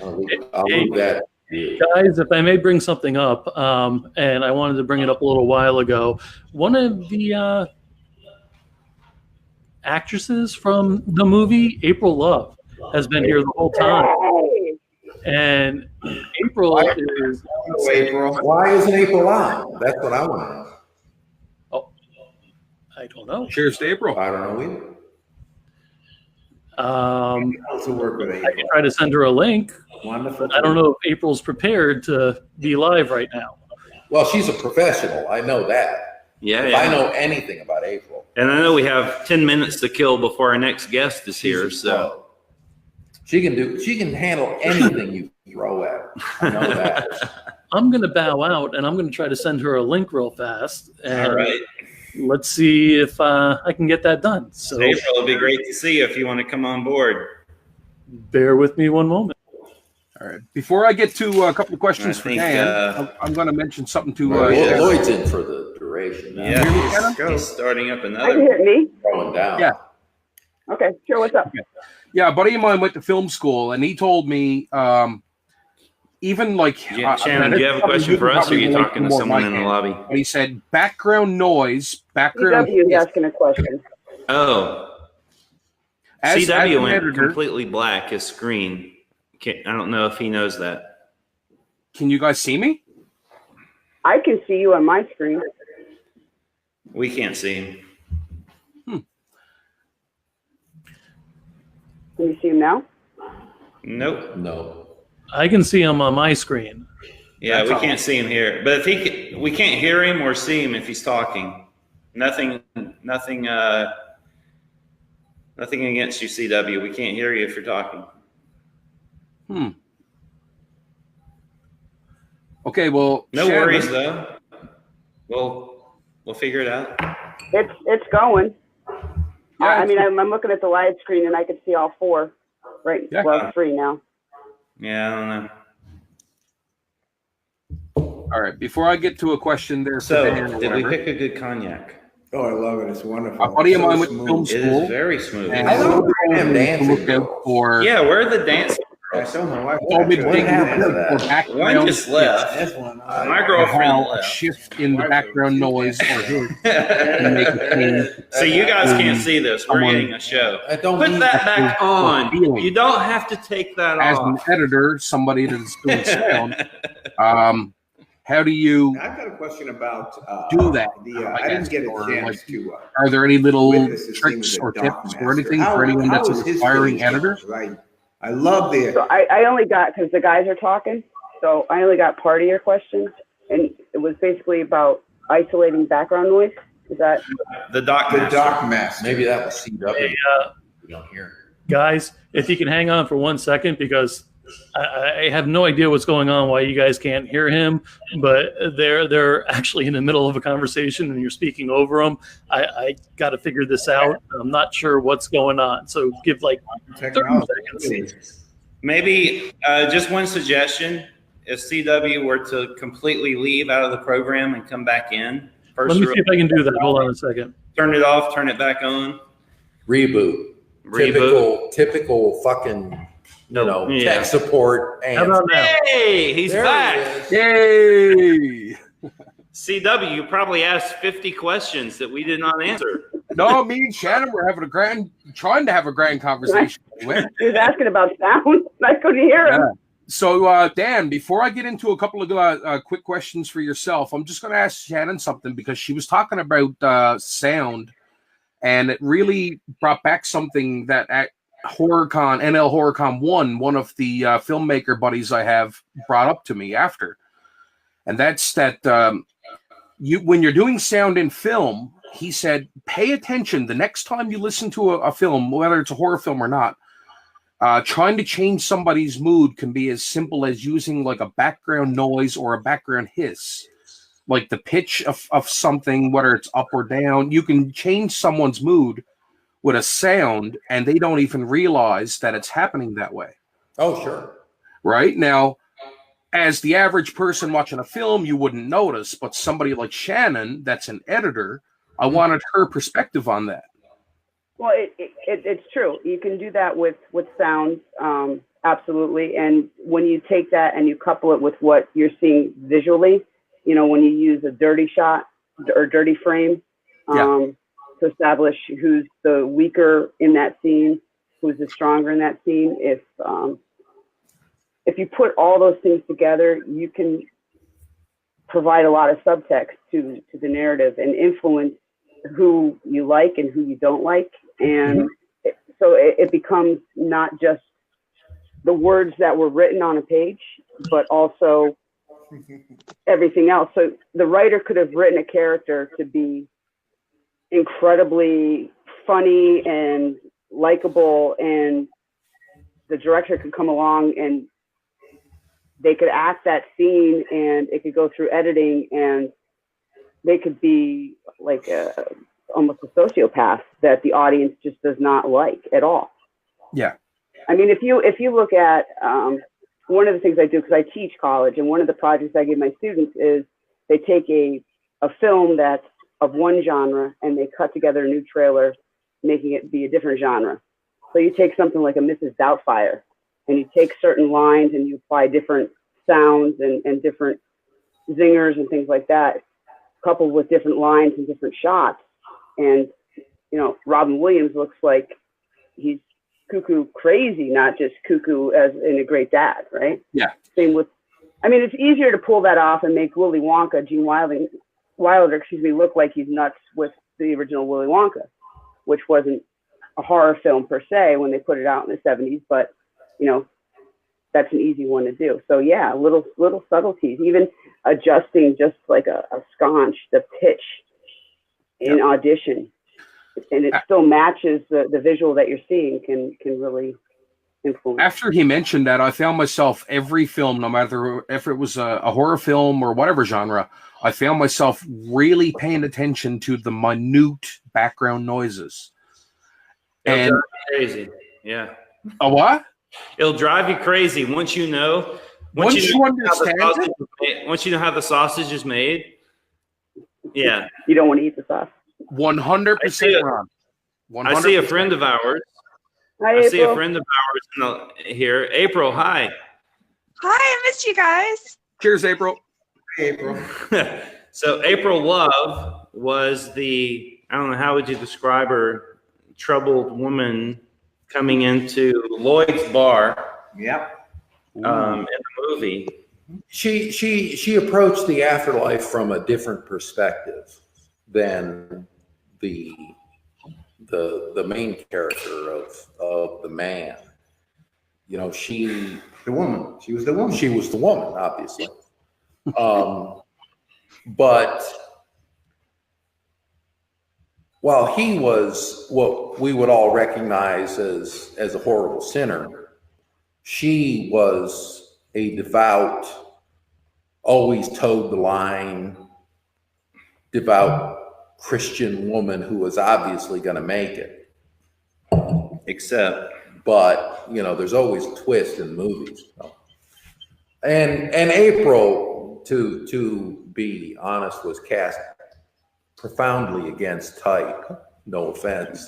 I'll leave that. Guys, if I may bring something up, and I wanted to bring it up a little while ago, one of the actresses from the movie, April Love, has been here the whole time. And April is... Why isn't April on? That's what I want to know. Oh, I don't know. Cheers to April. I don't know either. Also work with I April. can try to send her a link. Wonderful. I don't know if April's prepared to be live right now. Well, she's a professional. I know that. Yeah, If yeah. I know anything about April. And I know we have 10 minutes to kill before our next guest is here. So She can handle anything you throw at her. I know that. I'm going to bow out, and I'm going to try to send her a link real fast. And all right. let's see if I can get that done. So April, it'll be great to see you if you want to come on board. bear with me one moment. All right. Before I get to a couple of questions I for think, Dan, I'm going to mention something to Lloyd's in for the duration. Now. Yeah, he's starting up I can another. hear me. Going down. Yeah. Okay, sure. What's up? Yeah, a buddy of mine went to film school, and he told me even like Yeah, Shannon, do you have a question for us, or are you talking to someone in the lobby? And he said background noise, background. CW is asking a question. Oh, As CW an went editor, completely black, his screen. I don't know if he knows that. Can you guys see me? I can see you on my screen. We can't see him. Can you see him now? Nope. No. I can see him on my screen. Yeah, we can't see him here. But if we can't hear him or see him if he's talking. Nothing against you, CW. We can't hear you if you're talking. Okay, well, No Shannon, worries though. We'll figure it out. It's going. Yeah, I mean, I'm looking at the live screen and I can see all 4. Right. Yeah. Well, 3 now. Yeah, I don't know. all right. Before I get to a question there, for So, Dan or did we whatever, pick a good cognac? Oh, I love it. It's wonderful. A buddy of So mine went to smooth. film It is school. very smooth. And I love he damn told me to dancing look out girls. for. Yeah, where are the dancing? I told my wife. He told me to that. take a look happened to out for that? background. One just left. This one. My and girlfriend how a left. shift in the background noise or hit can make a change. So you guys can't see this. We're Someone- getting a show. I don't Put need that back on. feeling. You don't have to take that As an off. editor, somebody that's doing sound, how do you I've got a question about do that? I didn't get a Or, chance like, to. Are there any little witness this thing tricks with or the Doc tips Master. or anything How- for anyone that's how an is his aspiring finish editor? going? I love the. So I only got, because the guys are talking, so I only got part of your question, and it was basically about isolating background noise. Is that? The Doc The Master. Doc Master. Maybe that was CW. Hey, We don't hear. guys, if you can hang on for 1 second, because I have no idea what's going on, why you guys can't hear him, but they're actually in the middle of a conversation and you're speaking over them. I got to figure this out. I'm not sure what's going on. So give like 30 Technology. seconds. Maybe just one suggestion: if CW were to completely leave out of the program and come back in, first Let me see if I can do that. Hold on a second. turn it off, turn it back on. Reboot. Typical fucking, Yeah. tech support. How about now? Hey, he's There back. he is. Yay! CW, you probably asked 50 questions that we did not answer. No, me and Shannon were trying to have a grand conversation. Anyway. He was asking about sound. I couldn't hear him. Yeah. So, Dan, before I get into a couple of quick questions for yourself, I'm just going to ask Shannon something because she was talking about sound, and it really brought back something that at HorrorCon, NL HorrorCon 1 of the filmmaker buddies I have brought up to me after. And that's that when you're doing sound in film, he said, pay attention the next time you listen to a film, whether it's a horror film or not. Trying to change somebody's mood can be as simple as using like a background noise or a background hiss. Like the pitch of something, whether it's up or down. You can change someone's mood with a sound and they don't even realize that it's happening that way. Oh, sure. Right? Now, as the average person watching a film, you wouldn't notice, but somebody like Shannon, that's an editor, I wanted her perspective on that. Well, it's true. You can do that with sound, absolutely. And when you take that and you couple it with what you're seeing visually, when you use a dirty shot or dirty frame to establish who's the weaker in that scene, who's the stronger in that scene, if you put all those things together, you can provide a lot of subtext to the narrative and influence who you like and who you don't like. And so it becomes not just the words that were written on a page, but also everything else. So the writer could have written a character to be incredibly funny and likable, and the director could come along and they could act that scene and it could go through editing and they could be like almost a sociopath that the audience just does not like at all. Yeah. I mean, if you look at one of the things I do, because I teach college, and one of the projects I give my students is they take a film that's of one genre and they cut together a new trailer, making it be a different genre. So you take something like a Mrs. Doubtfire, and you take certain lines and you apply different sounds and different zingers and things like that, coupled with different lines and different shots. And, Robin Williams looks like he's cuckoo crazy, not just cuckoo as in a great dad, right? Yeah. Same with, it's easier to pull that off and make Willy Wonka, Gene Wilder, look like he's nuts with the original Willy Wonka, which wasn't a horror film per se when they put it out in the 70s, but that's an easy one to do. So yeah, little subtleties, even adjusting just like a sconce, the pitch in audition, and it still matches the visual that you're seeing can really influence. After he mentioned that, I found myself every film, no matter if it was a horror film or whatever genre, I found myself really paying attention to the minute background noises. It'll And drive you crazy. Yeah. a what? It'll drive you crazy once you know. Once you understand once you know how the sausage is made. Yeah. You don't want to eat the sauce. 100% Ron. 100%. I see a friend of ours. Hi, I see a April. friend of ours here. April, hi. Hi, I missed you guys. Cheers, April. April. So April Love was the, I don't know, how would you describe her, troubled woman coming into Lloyd's bar Yep. in the movie. She approached the afterlife from a different perspective than the main character of the man. You know, The woman. She was the woman. she was the woman, obviously. But while he was what we would all recognize as a horrible sinner, she was a devout, always towed the line, devout Christian woman who was obviously going to make it. But, you know, there's always a twist in movies. And April, to be honest, was cast profoundly against type. No offense.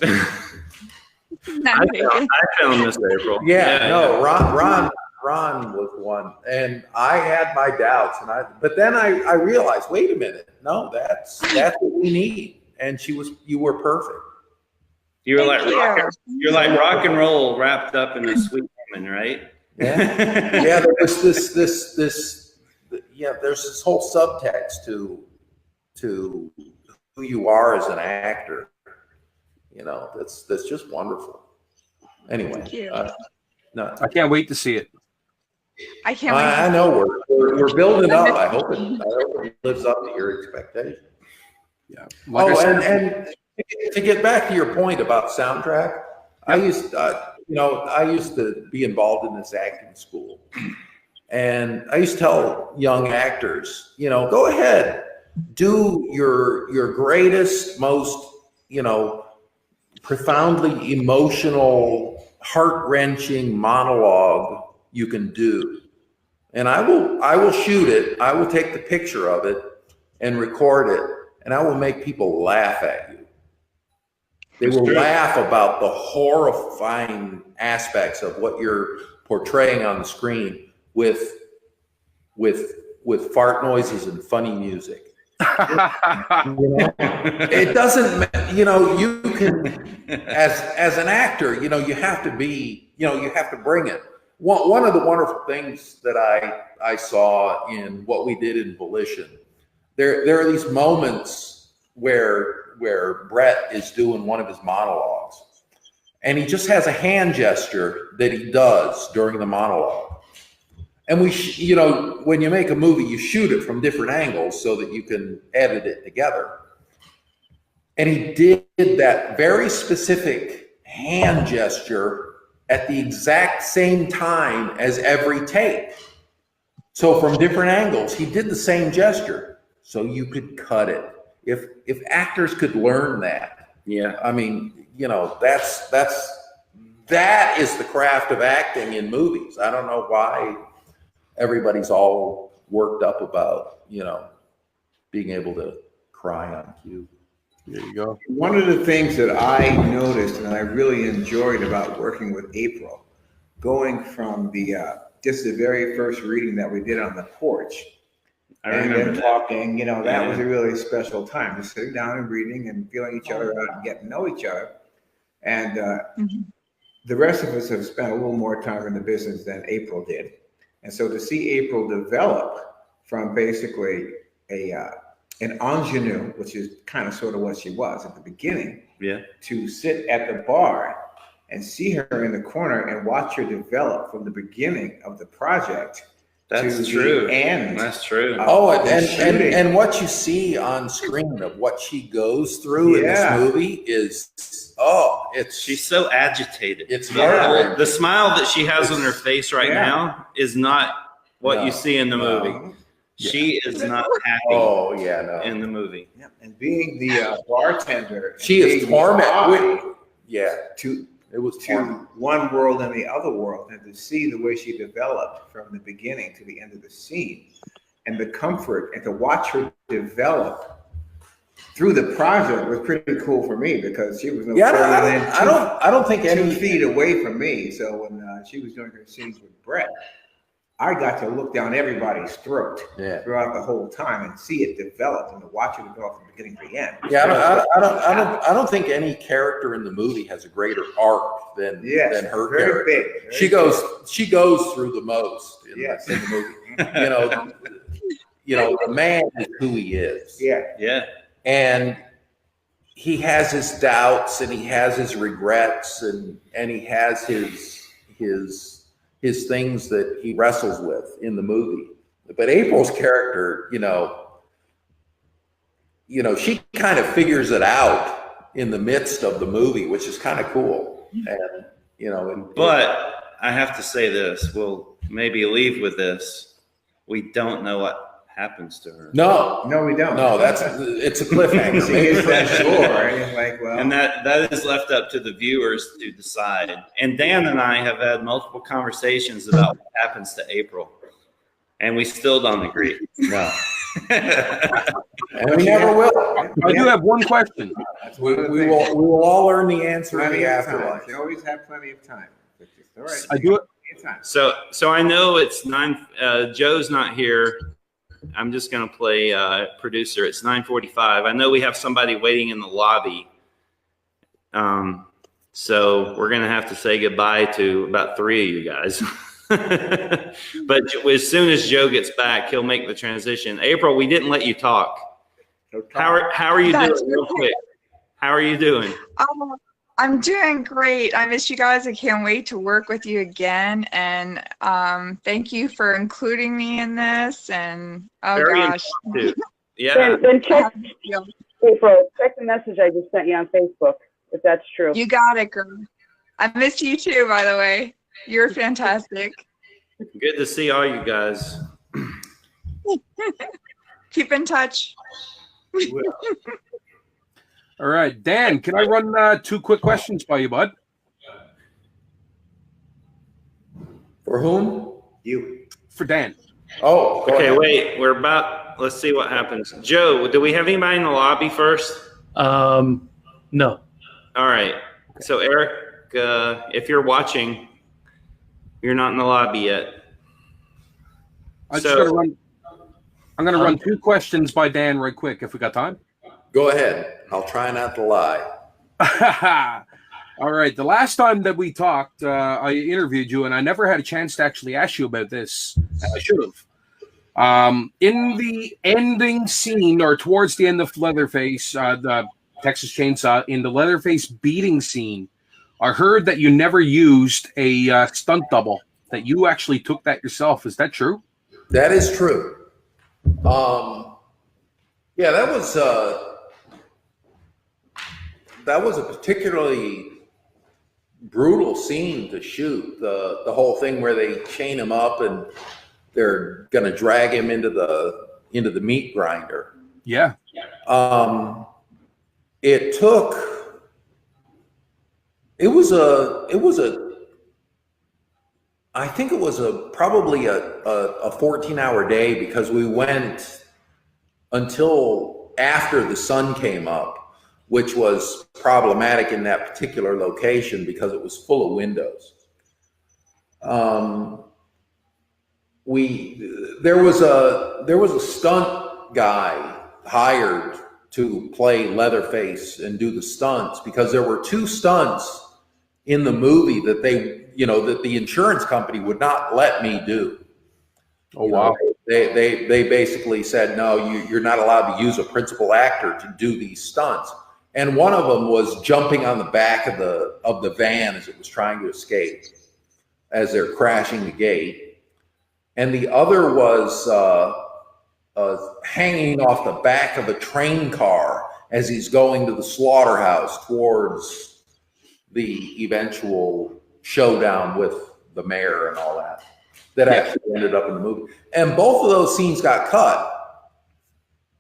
Not I found this April. Ron was one, and I had my doubts, but then I realized, wait a minute, no, that's what we need, and you were perfect. You're Thank you. like rock and roll wrapped up in a sweet woman, right? Yeah, there was this there's this whole subtext to who you are as an actor. You know, that's just wonderful. Anyway, Thank you. no, I can't wait to see it. I can't wait. I know we're building up. I hope it lives up to your expectations. Yeah. Like I said, and to get back to your point about soundtrack, I used to be involved in this acting school, and I used to tell young actors, you know, go ahead, do your greatest, most, you know, profoundly emotional, heart-wrenching monologue you can do, and I will shoot it. I will take the picture of it and record it, and I will make people laugh at you. They will laugh about the horrifying aspects of what you're portraying on the screen with fart noises and funny music. You know, it doesn't, you know, you can, as an actor, you know, you have to be, you know, you have to bring it. One of the wonderful things that I saw in what we did in Volition, there are these moments where Brett is doing one of his monologues, and he just has a hand gesture that he does during the monologue. And you know, when you make a movie, you shoot it from different angles so that you can edit it together. And he did that very specific hand gesture at the exact same time as every take. So from different angles, he did the same gesture so you could cut it. If actors could learn that, Yeah. I mean, you know, that is the craft of acting in movies. I don't know why everybody's all worked up about, you know, being able to cry on cue. there you go. One of the things that I noticed and I really enjoyed about working with April, going from just the very first reading that we did on the porch, I and remember then that. talking, you know, that Yeah. was a really special time, just sitting down and reading and feeling each other out and getting to know each other. And the rest of us have spent a little more time in the business than April did. And so to see April develop from basically an ingenue, which is kind of sort of what she was at the beginning, Yeah. to sit at the bar and see her in the corner and watch her develop from the beginning of the project That's to true. the end. That's true. And what you see on screen of what she goes through in this movie is, She's so agitated. It's the, whole- hard. the smile that she has on her face right Yeah. now is not what you see in the movie. No. She is not happy Oh yeah, no. in the movie. Yeah, and being the bartender, She is being tormented. body Yeah, to it was to one world and the other world, and to see the way she developed from the beginning to the end of the scene, and the comfort, and to watch her develop through the project was pretty cool for me because she was no Yeah, further than I don't think 2 any. feet away from me. So when she was doing her scenes with Brett, I got to look down everybody's throat throughout the whole time and see it develop and to watch it go from the beginning to the end. Yeah, I don't think any character in the movie has a greater arc than her character. Big, she goes through the most in the movie. The man is who he is. Yeah. And he has his doubts and he has his regrets and he has his things that he wrestles with in the movie. But April's character, she kind of figures it out in the midst of the movie, which is kind of cool. And but I have to say this, we'll maybe leave with this. We don't know what happens to her. No, we don't. No, it's a cliffhanger. She is that sure. And it's like, well, And that is left up to the viewers to decide. And Dan and I have had multiple conversations about what happens to April, and we still don't agree. No. And we never will. I do have one question. We will all learn the answer in the afterlife. You always have plenty of time. All right. I do it. So I know it's 9. Joe's not here. I'm just going to play producer. It's 9:45. I know we have somebody waiting in the lobby. So we're going to have to say goodbye to about 3 of you guys. But as soon as Joe gets back, he'll make the transition. April, we didn't let you talk. How are you doing real quick? How are you doing? I'm doing great. I miss you guys. I can't wait to work with you again. And thank you for including me in this. And Very gosh. Yeah. Then check, April, check the message I just sent you on Facebook, if that's true. You got it, girl. I miss you too, by the way. You're fantastic. Good to see all you guys. Keep in touch. All right, Dan, can I run 2 quick questions by you, bud? For whom? You. For Dan. Oh, go Okay, ahead. wait. Let's see what happens. Joe, do we have anybody in the lobby first? No. All right. So Eric, if you're watching, you're not in the lobby yet. I'm going to run 2 questions by Dan right quick if we got time. Go ahead. I'll try not to lie. All right. The last time that we talked, I interviewed you, and I never had a chance to actually ask you about this. I should have. In the ending scene, or towards the end of Leatherface, the Texas Chainsaw, in the Leatherface beating scene, I heard that you never used a stunt double, that you actually took that yourself. Is that true? That is true. Yeah, that was a particularly brutal scene to shoot. The whole thing where they chain him up and they're going to drag him into the meat grinder. Yeah. I think it was probably a 14-hour day, because we went until after the sun came up, which was problematic in that particular location because it was full of windows. There was a stunt guy hired to play Leatherface and do the stunts, because there were 2 stunts in the movie that that the insurance company would not let me do. Oh, wow. They basically said, no, you're not allowed to use a principal actor to do these stunts. And one of them was jumping on the back of the van as it was trying to escape, as they're crashing the gate. And the other was hanging off the back of a train car as he's going to the slaughterhouse towards the eventual showdown with the mayor and all that actually ended up in the movie. And both of those scenes got cut.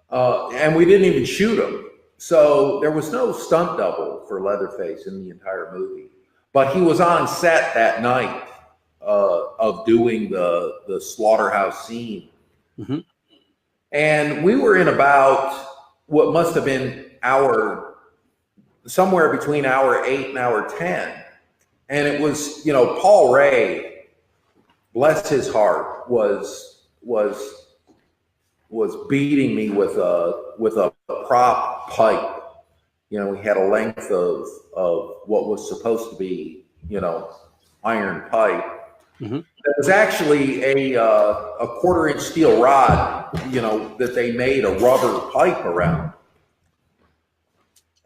And we didn't even shoot them. So there was no stunt double for Leatherface in the entire movie. But he was on set that night of doing the slaughterhouse scene. Mm-hmm. And we were in about what must have been somewhere between hour 8 and hour 10. And it was, Paul Ray, bless his heart, was beating me with a prop pipe. We had a length of what was supposed to be, iron pipe. Mm-hmm. It was actually a 1/4-inch steel rod, that they made a rubber pipe around.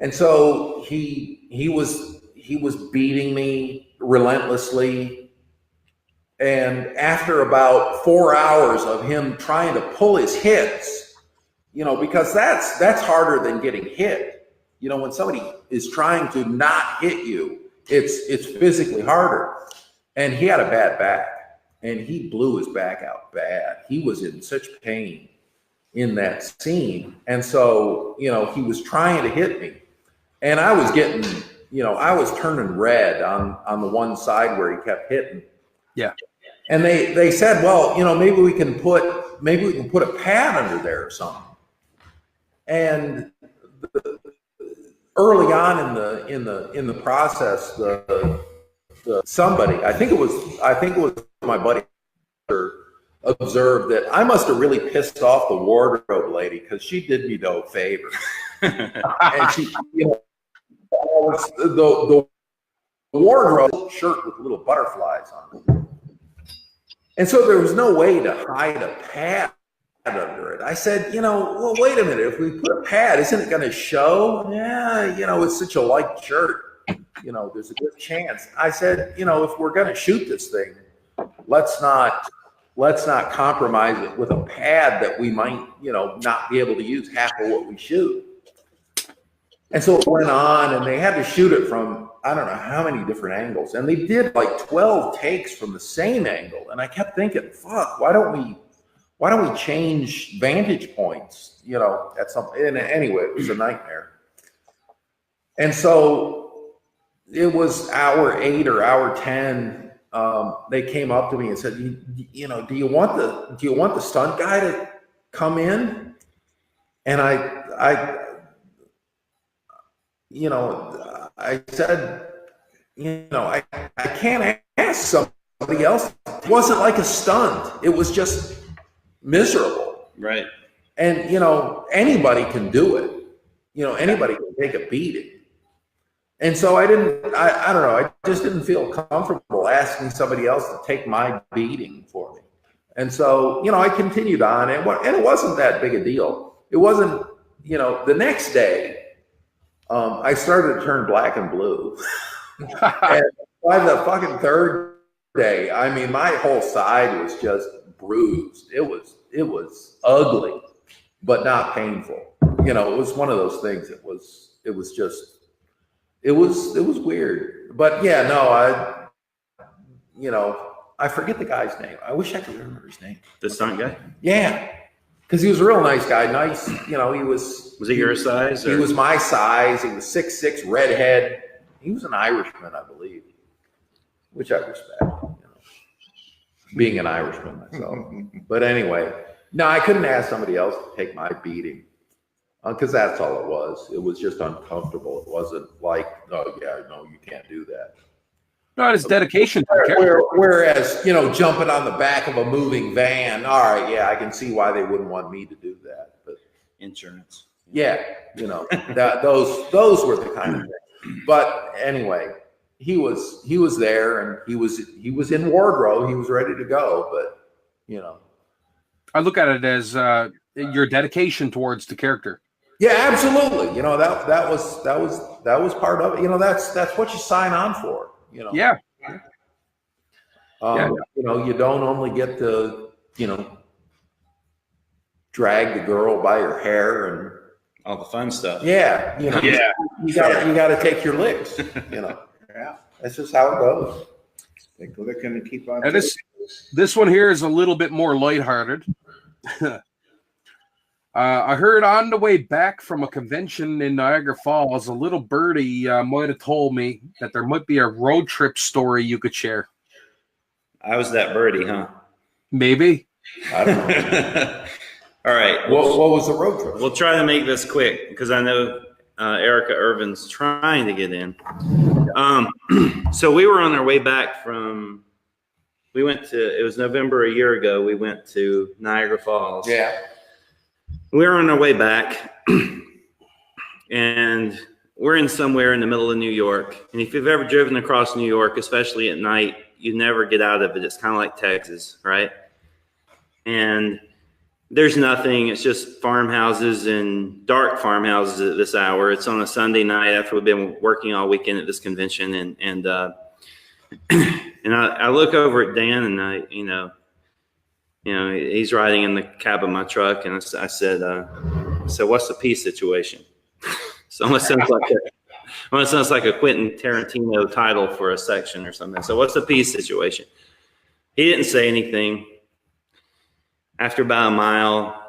And so he was beating me relentlessly. And after about 4 hours of him trying to pull his hits, because that's harder than getting hit. When somebody is trying to not hit you, it's physically harder. And he had a bad back, and he blew his back out bad. He was in such pain in that scene. And so, he was trying to hit me. And I was getting, I was turning red on the one side where he kept hitting. Yeah. And they said, well, maybe we can put a pad under there or something. And early on in the process, somebody, I think it was my buddy, observed that I must have really pissed off the wardrobe lady, because she did me no favor. And she, the wardrobe shirt with little butterflies on it. And so there was no way to hide a pad under it. I said, well, wait a minute. If we put a pad, isn't it going to show? Yeah, it's such a light shirt. There's a good chance. I said, if we're going to shoot this thing, let's not compromise it with a pad that we might, not be able to use half of what we shoot. And so it went on, and they had to shoot it from, I don't know how many different angles. And they did like 12 takes from the same angle. And I kept thinking, fuck, why don't we change vantage points, at some, and anyway, it was a nightmare. And so it was hour 8 or hour 10. They came up to me and said, do you want the stunt guy to come in? And I said, I can't ask somebody else. It wasn't like a stunt. It was just miserable. Right. And, anybody can do it. Anybody can take a beating. And so I don't know, I just didn't feel comfortable asking somebody else to take my beating for me. And so, I continued on, and it wasn't that big a deal. It wasn't, the next day, I started to turn black and blue. And by the fucking third day, I mean, my whole side was just bruised. It was ugly, but not painful. It was one of those things. It was weird. But yeah, no, I forget the guy's name. I wish I could remember his name. The stunt guy? Yeah. Because he was a real nice guy. Nice, he was. Was he your size? He was my size. He was 6'6", redhead. He was an Irishman, I believe, which I respect. Being an Irishman myself. But anyway, no, I couldn't ask somebody else to take my beating, because that's all it was. It was just uncomfortable. It wasn't like, oh yeah, no, you can't do that. No, it's dedication to the character. Whereas, jumping on the back of a moving van, all right, yeah, I can see why they wouldn't want me to do that. But insurance. Yeah, those were the kind of things. But anyway, he was there, and he was in wardrobe. He was ready to go, but I look at it as your dedication towards the character. Yeah, absolutely. That was part of it. That's what you sign on for. Yeah. You don't only get to, drag the girl by her hair and all the fun stuff. Yeah. You got to take your licks, Yeah. That's just how it goes. They're going to keep on. And this one here is a little bit more lighthearted. I heard on the way back from a convention in Niagara Falls, a little birdie might have told me that there might be a road trip story you could share. I was that birdie, huh? Maybe. I don't know. All right. What was the road trip? We'll try to make this quick because I know Erika Ervin's trying to get in. So we were on our way back it was November a year ago. We went to Niagara Falls. Yeah. We were on our way back and we're in somewhere in the middle of New York. And if you've ever driven across New York, especially at night, you never get out of it. It's kind of like Texas, right? And there's nothing. It's just farmhouses and dark farmhouses at this hour. It's on a Sunday night after we've been working all weekend at this convention. And I look over at Dan and he's riding in the cab of my truck. And I said, what's the peace situation? So almost sounds like a Quentin Tarantino title for a section or something. So what's the peace situation? He didn't say anything. After about a mile,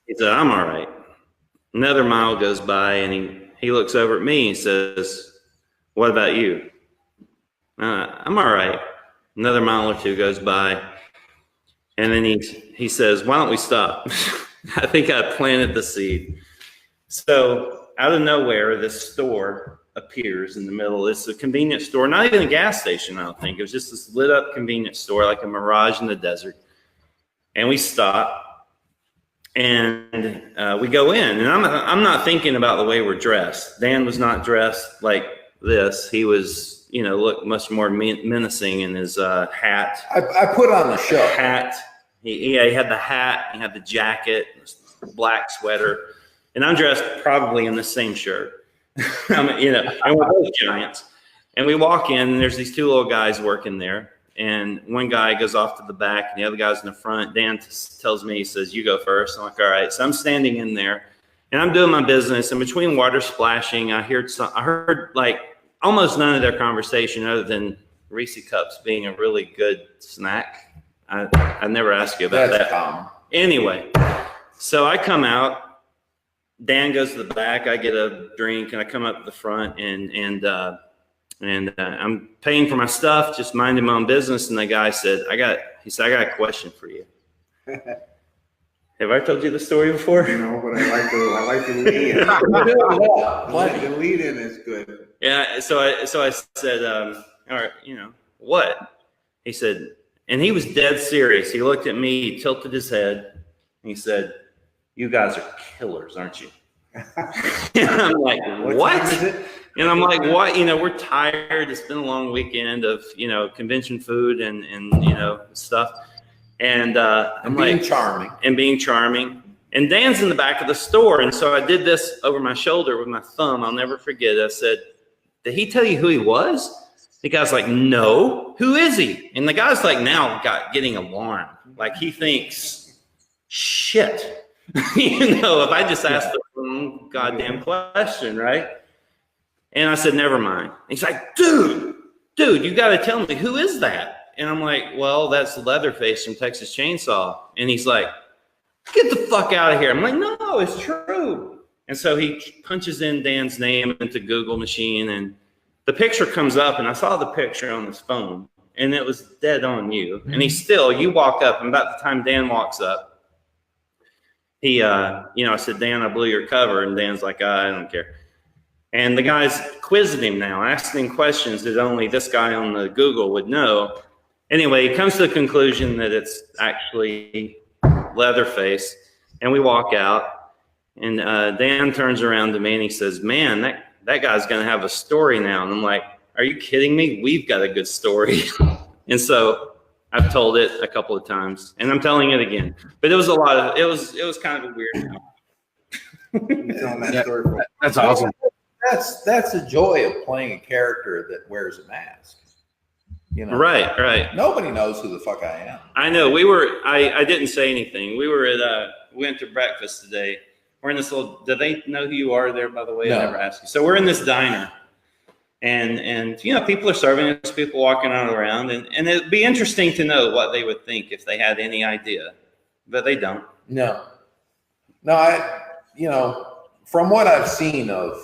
he said, I'm all right. Another mile goes by and he looks over at me and says, what about you? I'm all right. Another mile or two goes by. And then he says, why don't we stop? I think I planted the seed. So out of nowhere, this store appears in the middle. It's a convenience store, not even a gas station, I don't think. It was just this lit up convenience store, like a mirage in the desert. And we stop and we go in. And I'm not thinking about the way we're dressed. Dan was not dressed like this. He was, looked much more menacing in his hat. I put on the show. Hat. He had the hat. He had the jacket, black sweater. And I'm dressed probably in the same shirt. And we're both giants. And we walk in, and there's these two little guys working there. And one guy goes off to the back, and the other guy's in the front. Dan tells me, he says, you go first. I'm like, all right. So I'm standing in there, and I'm doing my business. And between water splashing, I heard like almost none of their conversation other than Reese cups being a really good snack. I never asked you about that. Common. Anyway, so I come out. Dan goes to the back. I get a drink, and I come up to the front, and I'm paying for my stuff, just minding my own business. And the guy said, I got a question for you. Have I told you the story before? No, but I like the lead in. The lead in is good. Yeah. So I said, all right, what? He said, and he was dead serious. He looked at me, he tilted his head, and he said, you guys are killers, aren't you? And I'm like, what? And I'm like, what? We're tired. It's been a long weekend of, convention food and stuff. And I'm like, being charming. And Dan's in the back of the store. And so I did this over my shoulder with my thumb. I'll never forget it. I said, did he tell you who he was? The guy's like, no. Who is he? And the guy's like, now getting alarmed. Like he thinks, shit. If I just asked the goddamn question, right? And I said, never mind. He's like, dude, you got to tell me, who is that? And I'm like, well, that's Leatherface from Texas Chainsaw. And he's like, get the fuck out of here. I'm like, no, it's true. And so he punches in Dan's name into Google machine, and the picture comes up, and I saw the picture on his phone, and it was dead on you. And you walk up, and about the time Dan walks up, I said, Dan, I blew your cover. And Dan's like, I don't care. And the guy's quizzing him now, asking questions that only this guy on the Google would know. Anyway, he comes to the conclusion that it's actually Leatherface. And we walk out, and Dan turns around to me and he says, man, that guy's going to have a story now. And I'm like, are you kidding me? We've got a good story. And so I've told it a couple of times, and I'm telling it again. But it was kind of a weird. That's awesome. That's the joy of playing a character that wears a mask. Right. Nobody knows who the fuck I am. I know. I didn't say anything. We went to breakfast today. We're in this little. Do they know who you are there? By the way, no. I never asked you. So we're in this diner. And people are serving us, people walking on around, and it'd be interesting to know what they would think if they had any idea, but they don't. No, from what I've seen of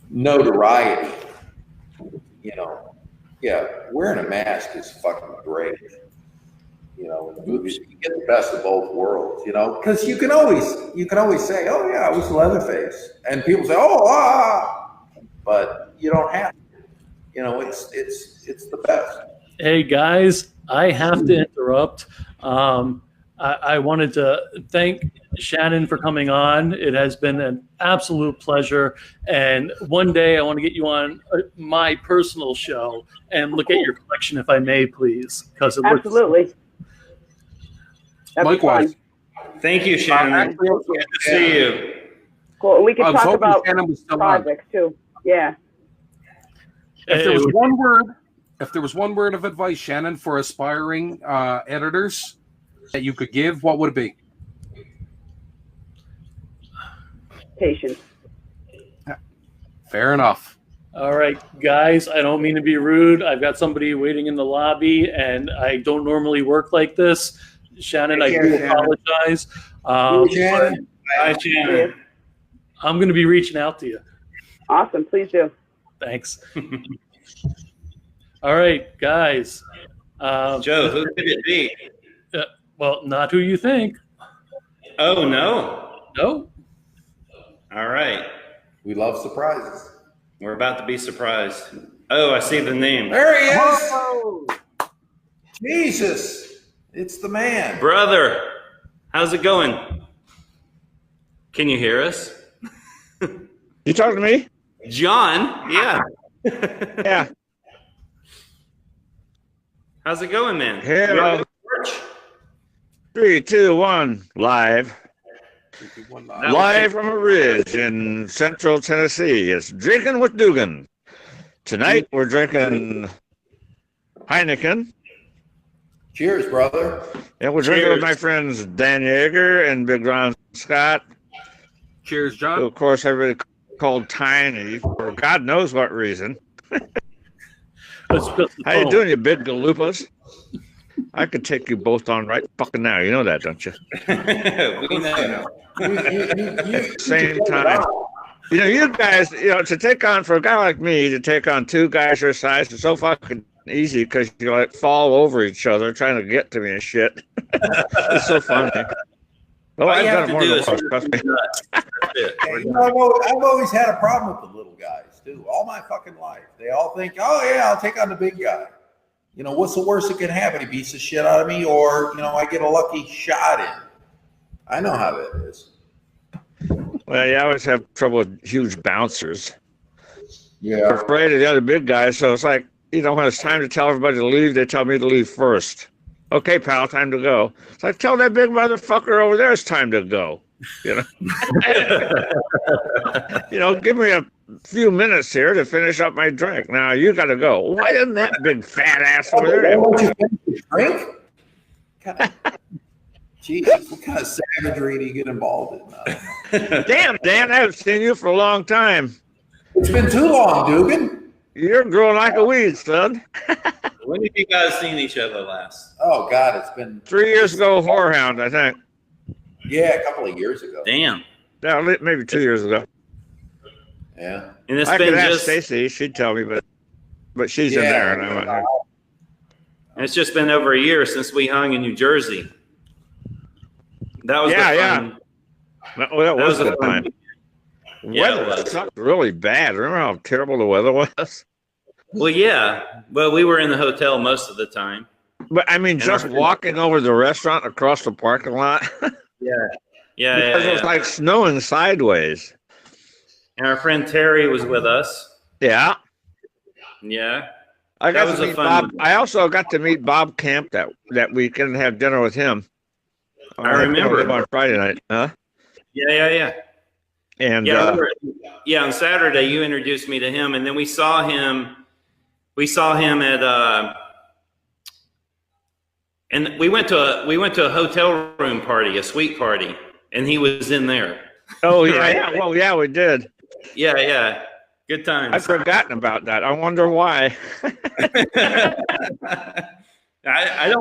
notoriety, wearing a mask is fucking great. You know, in movies, you get the best of both worlds, you know, because you can always say, oh yeah, I was Leatherface. And people say, but you don't have to. You know, it's the best. Hey guys, I have to interrupt. I wanted to thank Shannon for coming on. It has been an absolute pleasure. And one day I want to get you on my personal show and look at your collection, if I may, please. Because it Absolutely. That'd be Likewise. fun. Thank you, Shannon. Good to see you. Cool. And we can I was talk hoping about Shannon was still on. projects too. Yeah. If there was one word of advice, Shannon, for aspiring editors that you could give, what would it be? Patience. Fair enough. All right, guys, I don't mean to be rude. I've got somebody waiting in the lobby, and I don't normally work like this. Shannon, I do apologize. Shannon. Bye, Shannon. I'm going to be reaching out to you. Awesome. Please do. Thanks. All right, guys. Joe, who could it be? Well, not who you think. Oh, no. No. All right. We love surprises. We're about to be surprised. Oh, I see the name. There he is. Jesus, it's the man. Brother, how's it going? Can you hear us? You talking to me? John, yeah. Yeah. How's it going, man? Hey, You're on the porch. 3, 2, 1, live. That Live from a ridge in central Tennessee. It's Drinking with Dugan. Tonight we're drinking Heineken. Cheers, brother. And we're drinking with my friends Dan Yeager and Big Ron Scott, Cheers, who John. of course everybody called Tiny for God knows what reason. That's just the How you phone. doing, you big galupas? I could take you both on right fucking now. You know that, don't you? We know. Same time. You know, you guys, to take on, for a guy like me, to take on two guys your size is so fucking easy because you like fall over each other trying to get to me and shit. It's so funny. Well, All I've you done have it to more do than is once, trust me. That's it. Hey, I've always had a problem with the little guys, too. All my fucking life. They all think, oh, yeah, I'll take on the big guy. You know, what's the worst that can happen? He beats the shit out of me, or, I get a lucky shot in. I know how that is. Well, you always have trouble with huge bouncers. Yeah. They're afraid of the other big guys, so it's like, when it's time to tell everybody to leave, they tell me to leave first. Okay, pal, time to go. It's like, tell that big motherfucker over there it's time to go. Give me a few minutes here to finish up my drink. Now you got to go. Why isn't that big fat ass over there? Why don't you finish your drink? Jesus, what kind of savagery do you get involved in? Damn, Dan, I haven't seen you for a long time. It's been too long, Dugan. You're growing like a weed, son. When have you guys seen each other last? Oh, God, it's been 3 years ago, Whorehound, I think. Yeah, a couple of years ago. Damn. Yeah, maybe 2 years ago. Yeah. And it's I been could ask just Stacy; she'd tell me, but she's in there, and I'm not. it's just been over a year since we hung in New Jersey. That was Yeah. Well, that was a good fun- time. Yeah, it Weather was. sucked really bad. Remember how terrible the weather was? Well, yeah. Well, we were in the hotel most of the time. But I mean, just walking over the restaurant across the parking lot, Yeah, because it was like snowing sideways. And our friend Terry was with us. Yeah, Yeah. I got That was to a meet fun- Bob. I also got to meet Bob Camp that weekend and have dinner with him. I remember. him on Friday night, huh? Yeah. And Yeah, on Saturday you introduced me to him, and then we saw him. We saw him at and we went to a hotel room party, a suite party, and he was in there. oh yeah, well yeah, we did. Yeah. Good times. I've forgotten about that. I wonder why. I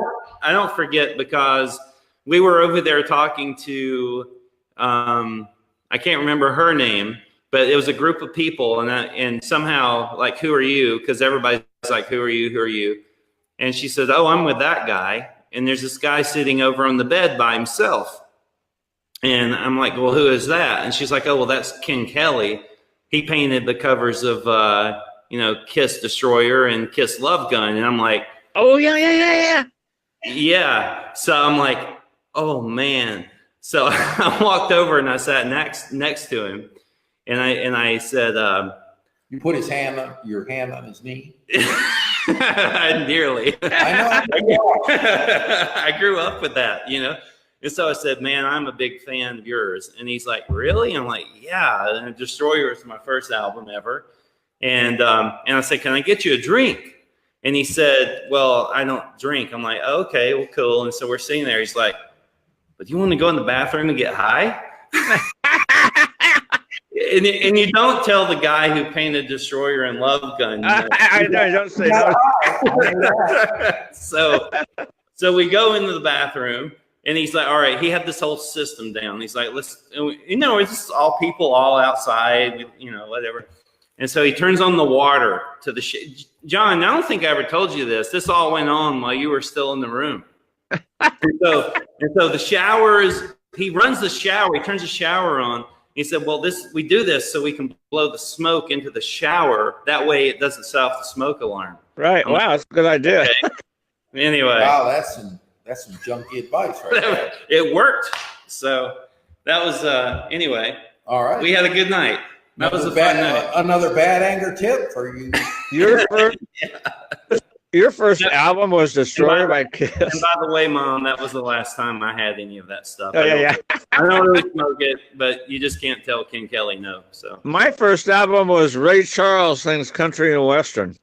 don't forget because we were over there talking to I can't remember her name, but it was a group of people, and somehow like, who are you? Because everybody's like, who are you? And she said, oh, I'm with that guy. and there's this guy sitting over on the bed by himself. And I'm like, well, who is that? And she's like, oh, well, that's Ken Kelly. He painted the covers of, Kiss Destroyer and Kiss Love Gun. And I'm like, Oh, yeah. yeah. So I'm like, oh, man. So I walked over and I sat next to him. And I said, You put your hand on his knee? nearly. I know. I grew up with that, And so I said, man, I'm a big fan of yours. And he's like, really? And I'm like, yeah. And Destroyer is my first album ever. And I said, can I get you a drink? And he said, well, I don't drink. I'm like, oh, okay, well, cool. And so we're sitting there. He's like, but you want to go in the bathroom and get high? and you don't tell the guy who painted Destroyer and Love Gun. I know, don't say no. So we go into the bathroom. And he's like, all right, he had this whole system down. He's like, it's just all people all outside, whatever. And so he turns on the water to the John, I don't think I ever told you this. This all went on while you were still in the room. and so the he runs the shower. He turns the shower on. He said, well, we do this so we can blow the smoke into the shower. That way it doesn't set off the smoke alarm. Right. Wow, that's a good idea. Okay. Anyway. Wow, that's some junky advice right there. It worked. So that was, anyway. All right. We had a good night. That was a fun night. Another bad anger tip for you. Your first album was Destroyer by Kiss. And by the way, Mom, that was the last time I had any of that stuff. Oh, yeah. I don't really smoke it, but you just can't tell Ken Kelly no. So my first album was Ray Charles sings country and western.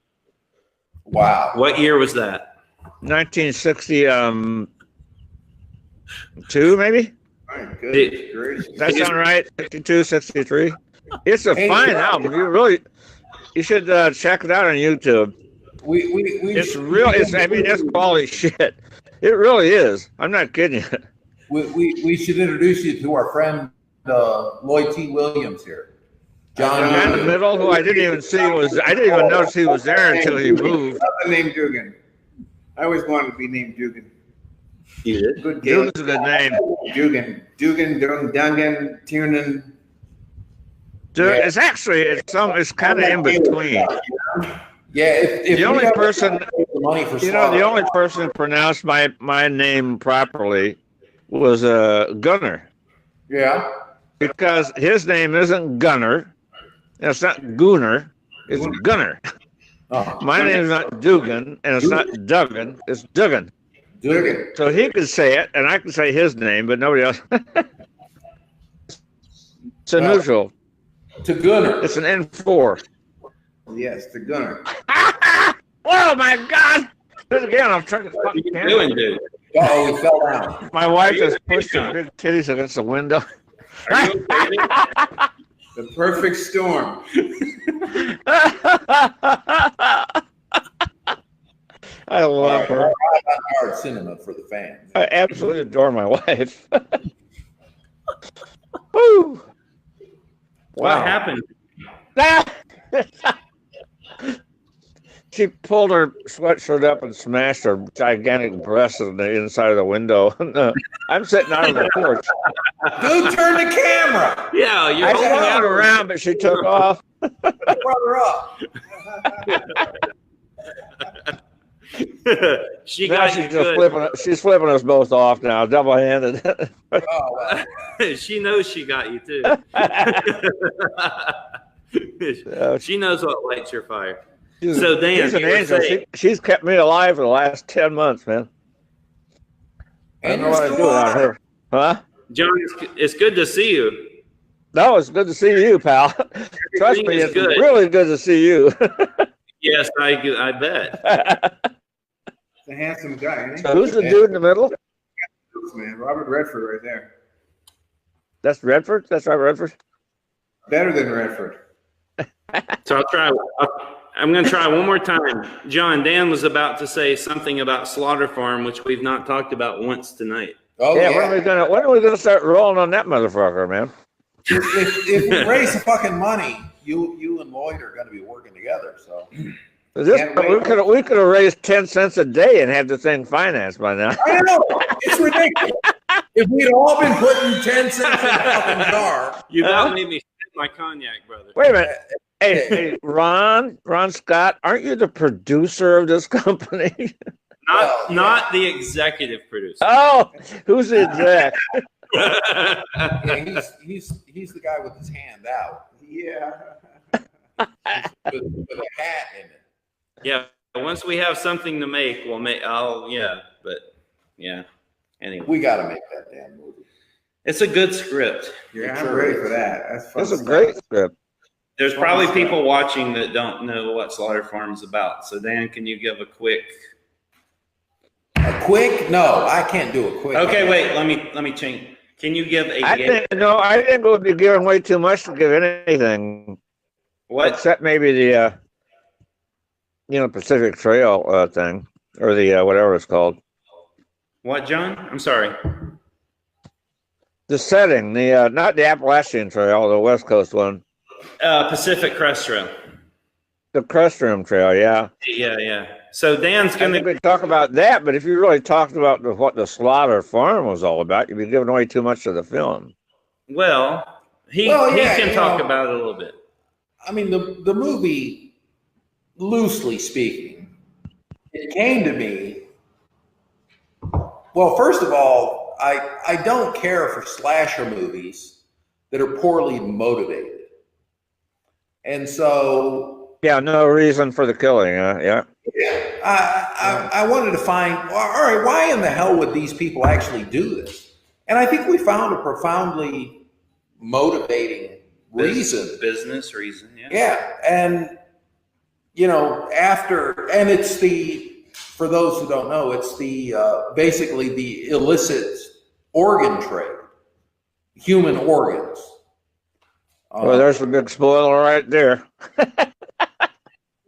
Wow. What year was that? 1962, maybe? My goodness gracious. That sound right? 62, 63? It's a fine album. You should check it out on YouTube. It's quality shit. It really is. I'm not kidding you. We should introduce you to our friend Lloyd T. Williams here. John in the middle, who I didn't even notice he was there until he moved. I'm named Dugan. I always wanted to be named Dugan. You did? Good Dugan's a good name. Dugan, Tiernan. It's kind of in between. Yeah, if the only person, the only person who pronounced my name properly was Gunner. Yeah. Because his name isn't Gunner, and it's not Gooner, it's Gunner. Oh. My name is not Dugan, and it's not Dugan, it's Dugan. Dugan. So he could say it, and I can say his name, but nobody else. It's unusual. To Gunner. It's an N4. Yes, to Gunner. Oh my God! Do it again. I'm trying to What are you doing, dude? Oh, he fell down. My wife just pushed her big titties against the window. Are you okay? The perfect storm. I love her. Hard cinema for the fans. I absolutely adore my wife. Woo! What happened? She pulled her sweatshirt up and smashed her gigantic breasts on the inside of the window. I'm sitting out on the porch. Dude, turn the camera. Yeah, you're I hung around, but she took off. Brought her up. She Now got she's you just good. she's flipping us both off now, double-handed. Oh, wow. She knows she got you too. She knows what lights your fire. So Dan, she's an angel. She's kept me alive for the last 10 months, man. I don't know what I'd do without her. Huh? John, it's good to see you. No, it's good to see you, pal. Trust me, it's really good to see you. Yes, I bet. It's a handsome guy, isn't he? So who's the dude in the middle? Man, Robert Redford right there. That's Redford? That's Robert Redford? Better than Redford. So I'm going to try one more time. John, Dan was about to say something about Slaughter Farm, which we've not talked about once tonight. Oh, yeah. When are we gonna start rolling on that motherfucker, man? If we raise the fucking money, you and Lloyd are going to be working together. So We could have raised 10 cents a day and had the thing financed by now. I know, it's ridiculous. If we'd all been putting 10 cents in a fucking jar. You about made me sip my cognac, brother. Wait a minute. Hey, Ron Scott, aren't you the producer of this company? Not the executive producer. Oh, who's the exec? Yeah, he's the guy with his hand out. Yeah. With a hat in it. Yeah. Once we have something to make, we'll make. Anyway, We got to make that damn movie. it's a good script. Yeah, I'm ready for that. That's fun. That's a great script. There's probably people watching that don't know what Slaughter Farm is about. So Dan, can you give a quick? A quick? No, I can't do a quick. Okay, wait. Let me change. Can you give a? I think it would be giving way too much to give anything. What? Except maybe the Pacific Trail thing, or the whatever it's called. What, John? I'm sorry. The setting, the not the Appalachian Trail, the West Coast one. Pacific Crest Trail. The Crest Room Trail, yeah. Yeah. So Dan's I gonna. think we talk about that, but if you really talked about what the Slaughter Farm was all about, you'd be giving away too much of the film. Well, he can talk about it a little bit. I mean, the movie, loosely speaking, it came to me. Well, first of all, I don't care for slasher movies that are poorly motivated. And so... Yeah, no reason for the killing, yeah. I wanted to find, all right, why in the hell would these people actually do this? And I think we found a profoundly motivating reason. Business reason, yeah. Yeah, and, and it's for those who don't know, it's basically the illicit organ trade, human organs. Well, there's a big spoiler right there.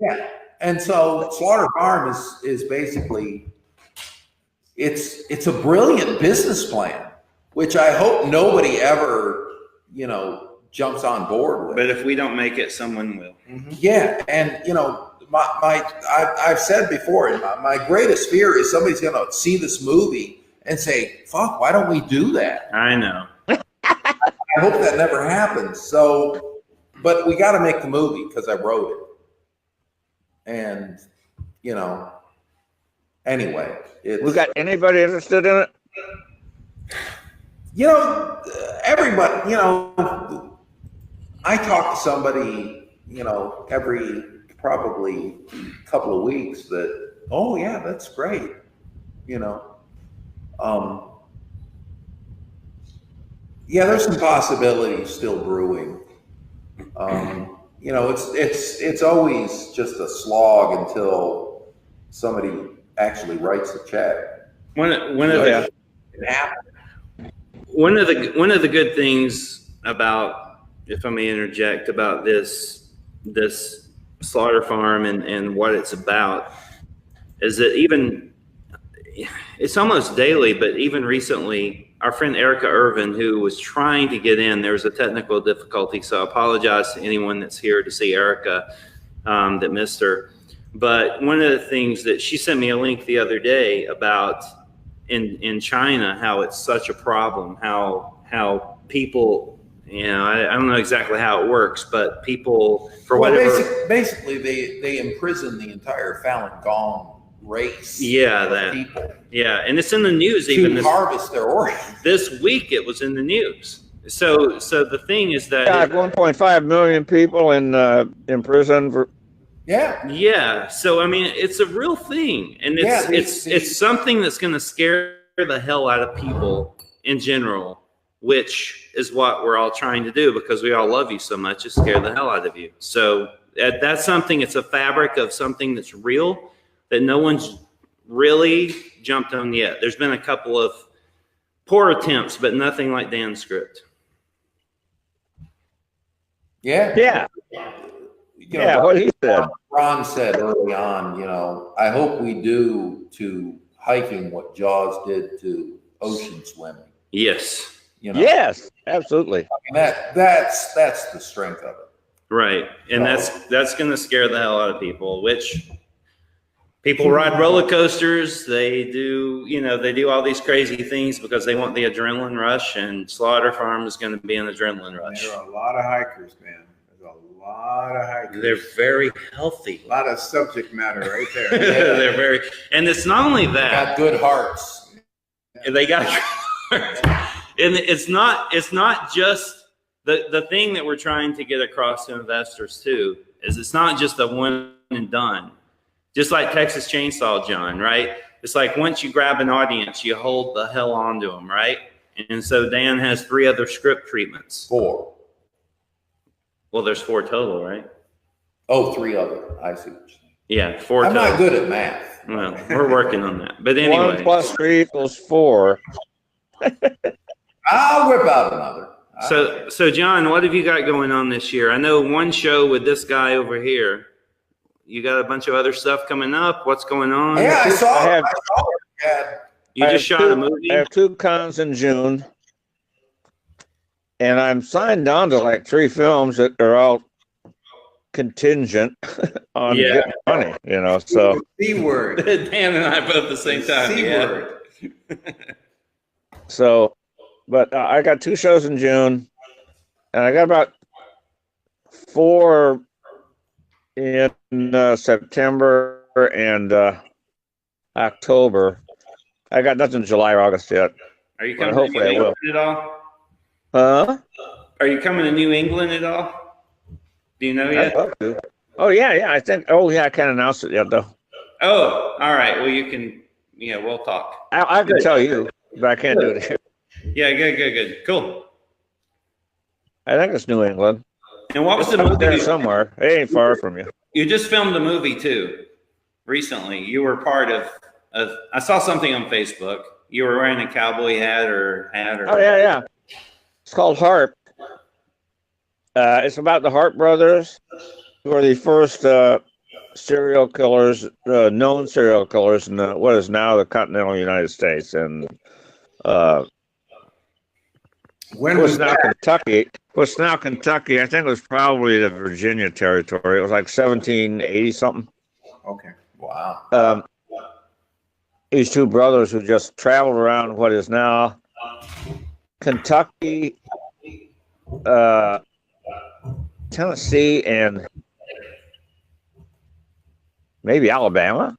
Yeah, and so Slaughter Farm is basically, it's a brilliant business plan, which I hope nobody ever, jumps on board with. But if we don't make it, someone will. Mm-hmm. Yeah, and I've said before, my greatest fear is somebody's going to see this movie and say, "Fuck, why don't we do that?" I know. I hope that never happens. So, but we got to make the movie because I wrote it. And, anyway. We got anybody interested in it? Everybody, I talk to somebody, every probably couple of weeks that, oh yeah, that's great. Yeah, there's some possibilities still brewing. It's always just a slog until somebody actually writes a check. One of the good things about, if I may interject, about this Slaughter Farm and what it's about is that even it's almost daily, but even recently, our friend Erika Ervin, who was trying to get in, there was a technical difficulty, so I apologize to anyone that's here to see Erika that missed her. But one of the things that she sent me a link the other day about in China, how it's such a problem, how people, I don't know exactly how it works, but people, for whatever. Basically, they imprison the entire Falun Gong race. Yeah, people. Yeah, and it's in the news to harvest their organs. This week it was in the news. So the thing is that 1.5 million people in prison for. Yeah. So I mean, it's a real thing, and it's something that's going to scare the hell out of people in general, which is what we're all trying to do because we all love you so much. Is scare the hell out of you. So that's something. It's a fabric of something that's real that no one's really jumped on yet. There's been a couple of poor attempts, but nothing like Dan's script. Yeah. What he said. Ron said early on, I hope we do to hiking what Jaws did to ocean swimming. Yes. Yes, absolutely. I mean, that's the strength of it. Right. And that's going to scare the hell out of people, which people ride roller coasters. They do, they do all these crazy things because they want the adrenaline rush, and Slaughter Farm is going to be an adrenaline rush. There are a lot of hikers, man. There's a lot of hikers. They're very healthy. A lot of subject matter right there. They're very, and it's not only that. Got good hearts. They got, and it's not just the thing that we're trying to get across to investors too, is it's not just a one and done. Just like Texas Chainsaw John, right? It's like once you grab an audience, you hold the hell onto them, right? And so Dan has 3 other script treatments. 4. Well, there's 4 total, right? Oh, 3 other. I see what you're saying. Yeah, 4 I'm total. not good at math. Well, we're working on that. But anyway. 1 plus 3 equals 4. I'll whip out another. So John, what have you got going on this year? I know one show with this guy over here. You got a bunch of other stuff coming up. What's going on? Yeah, I saw it. You just shot a movie? I have 2 cons in June. And I'm signed on to like 3 films that are all contingent on getting money, so. C word. Dan and I both at the same time. C word. So, but I got 2 shows in June, and I got about 4 in September and October. I got nothing in July or August yet. Are you coming hopefully to I New will. England at all? Huh? Are you coming to New England at all? Do you know yet? I'd love to. Oh yeah, I think. Oh yeah, I can't announce it yet though. Oh, all right. Well, you can. Yeah, we'll talk. I can tell you, but I can't do it here. Yeah, good. Cool. I think it's New England. And what was the Up movie? there somewhere. It ain't far from you. You just filmed a movie too, recently. You were part of. I saw something on Facebook. You were wearing a cowboy hat or. Oh yeah. It's called Harp. It's about the Harp brothers, who are the first serial killers, known serial killers in what is now the continental United States, and When was now that? Kentucky. What's now Kentucky? I think it was probably the Virginia territory. It was like 1780 something. Okay. Wow. These 2 brothers who just traveled around what is now Kentucky, Tennessee, and maybe Alabama,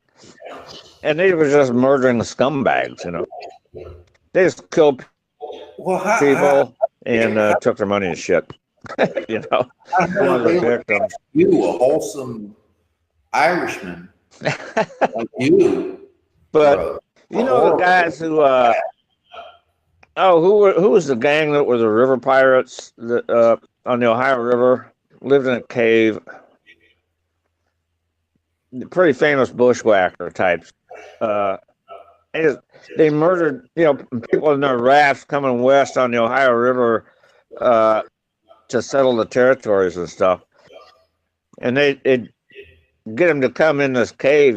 and they were just murdering scumbags. They just killed people and took their money and shit. One of the victims. You, a wholesome Irishman, like you. But the guys who who was the gang that were the river pirates that on the Ohio River, lived in a cave? Pretty famous bushwhacker types. They murdered people in their rafts coming west on the Ohio River to settle the territories and stuff. And they get them to come in this cave,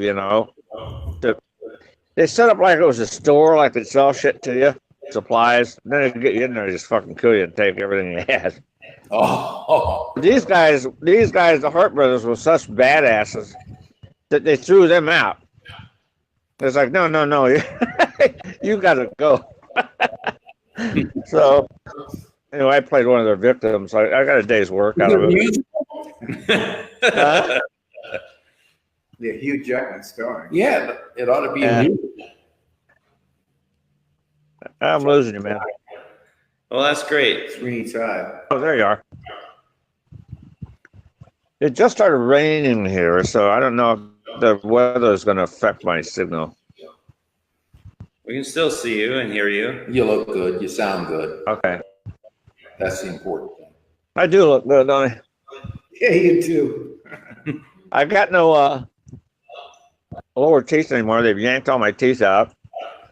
They set up like it was a store, like they sell shit to you, supplies. And then they get you in there and just fucking kill you and take everything you had. Oh. These guys, the Hart brothers, were such badasses that they threw them out. It's like, no, you gotta go. So, anyway, I played one of their victims. I got a day's work out of it. Yeah, Hugh Jackman starring. Yeah, it ought to be a movie. I'm losing you, man. Well, that's great. Sweeney Todd. Oh, there you are. It just started raining here, so I don't know if the weather is going to affect my signal. We can still see you and hear you. You look good. You sound good. Okay. That's the important thing. I do look good, don't I? Yeah, you too. I got no lower teeth anymore. They've yanked all my teeth out.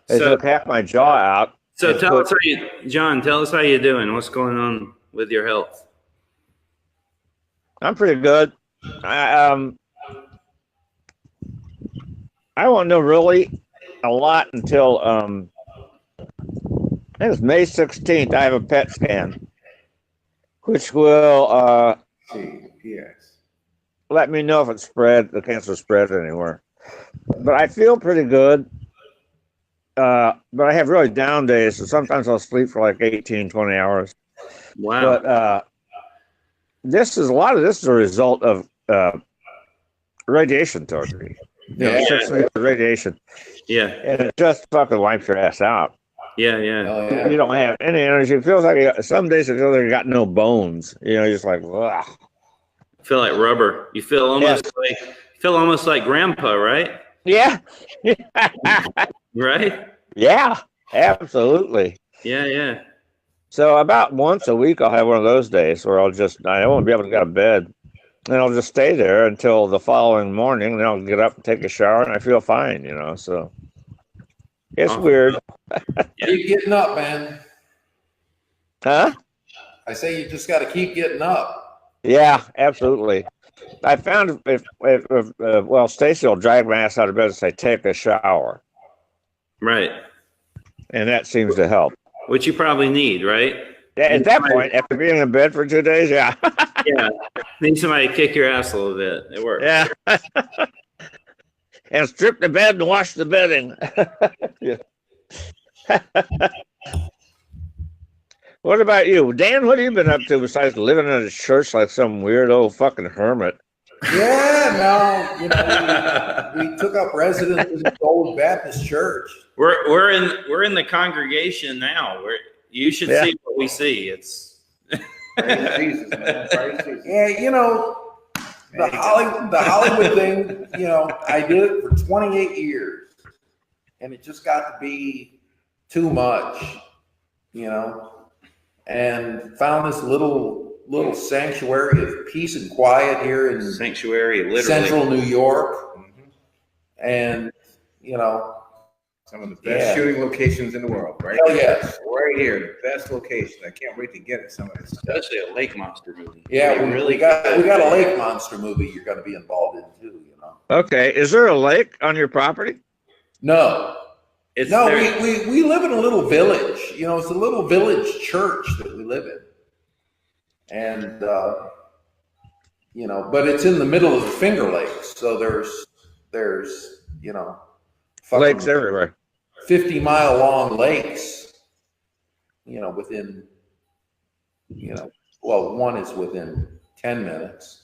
They took half my jaw out. So tell us John, tell us how you're doing. What's going on with your health? I'm pretty good. I won't know really a lot until I think it's May 16th. I have a PET scan, which will See, let me know if it's spread, the cancer spread anywhere. But I feel pretty good. But I have really down days, so sometimes I'll sleep for like 18, 20 hours. Wow. But a lot of this is a result of radiation therapy. You know, 6 weeks of radiation. Yeah. And it just fucking wipes your ass out. Yeah. Yeah. Oh, yeah. You don't have any energy. It feels like some days it feels like you got no bones. You know, you're just like, ugh. Feel like rubber. You feel almost like grandpa, right? Yeah. Right? Yeah, absolutely. Yeah, yeah. So about once a week, I'll have one of those days where I won't be able to get out of bed. And I'll just stay there until the following morning. Then I'll get up and take a shower and I feel fine, you know, so it's weird. Keep getting up, man. Huh? I say you just got to keep getting up. Yeah, absolutely. I found if Stacy will drag my ass out of bed and say, take a shower. Right. And that seems to help. Which you probably need, right? Yeah, at that point, after being in bed for 2 days, yeah. Yeah. Need somebody to kick your ass a little bit. It works. Yeah. And strip the bed and wash the bedding. Yeah. What about you, Dan? What have you been up to besides living in a church like some weird old fucking hermit? Yeah, no, you know, we took up residence in the old Baptist church. We're in the congregation now. You should see what we see. It's Praise Jesus, man. Praise Jesus. Yeah, you know, the Hollywood thing, you know, I did it for 28 years and it just got to be too much, you know, and found this little sanctuary of peace and quiet here in sanctuary, literally. Central New York. And, you know, Some of the best shooting locations in the world, right? Hell yes. Right here, the best location. I can't wait to get it. Some of this stuff. Especially a lake monster movie. Yeah, we got a lake monster movie you're going to be involved in too, you know. Okay, is there a lake on your property? No. It's No, there. we live in a little village. You know, it's a little village church that we live in. And, you know, but it's in the middle of the Finger Lakes. So there's, you know, Lakes everywhere. 50-mile long lakes, you know, within, you know, well, one is within 10 minutes.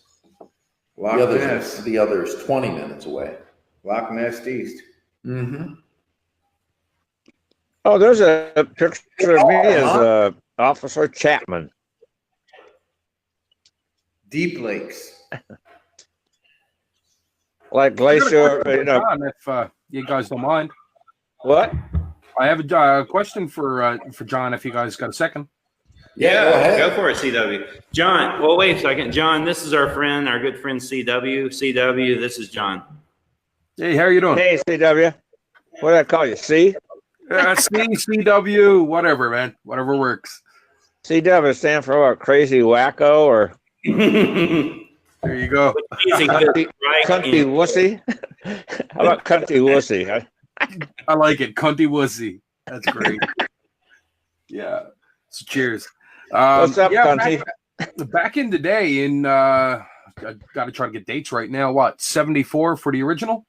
Loch Ness. The other's 20 minutes away. Loch Ness East. Mm-hmm. Oh, there's a picture of me as Officer Chapman. Deep Lakes. Like Glacier, you know. John, if you guys don't mind. What? I have a question for John, if you guys got a second. Yeah, go for it, CW. John, well, wait a second. John, this is our good friend CW. CW, this is John. Hey, how are you doing? Hey, CW. What did I call you? C? CW, whatever, man. Whatever works. CW stand for what? Crazy wacko or There you go. cunty wussy? How about cunty wussy? I like it. Cunty wussy. That's great. Yeah. So cheers. What's up, cunty? Back in the day, I got to try to get dates right now. What, 74 for the original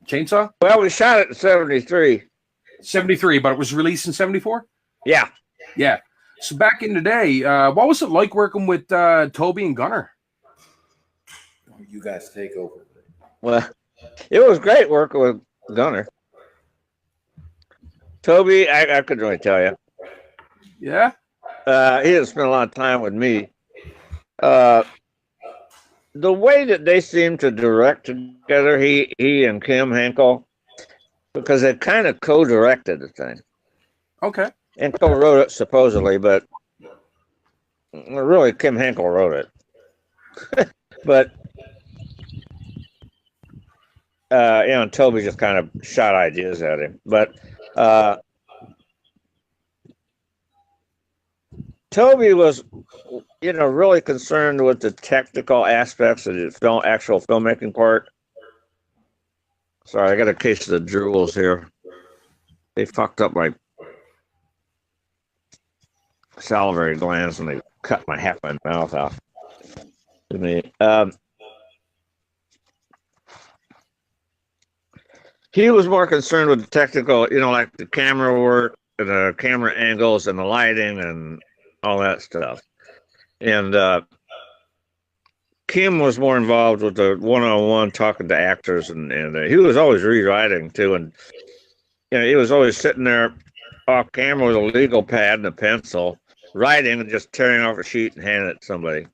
Chainsaw? Well, we shot it in 73. 73, but it was released in 74? Yeah. Yeah. So back in the day, what was it like working with Toby and Gunner? You guys take over. Well, it was great working with Gunner. Toby, I couldn't really tell you. Yeah? He didn't spend a lot of time with me. The way that they seem to direct together, he and Kim Henkel, because they kind of co-directed the thing. Okay. And co-wrote it, supposedly, but really Kim Henkel wrote it. But, you know, and Toby just kind of shot ideas at him. But Toby was, you know, really concerned with the technical aspects of the actual filmmaking part. Sorry, I got a case of the drools here. They fucked up my salivary glands and they cut half my mouth off. To me, he was more concerned with the technical, like the camera work, and the camera angles, and the lighting, and all that stuff. And Kim was more involved with the one-on-one talking to actors, and he was always rewriting too. And he was always sitting there off camera with a legal pad and a pencil, writing and just tearing off a sheet and handing it to somebody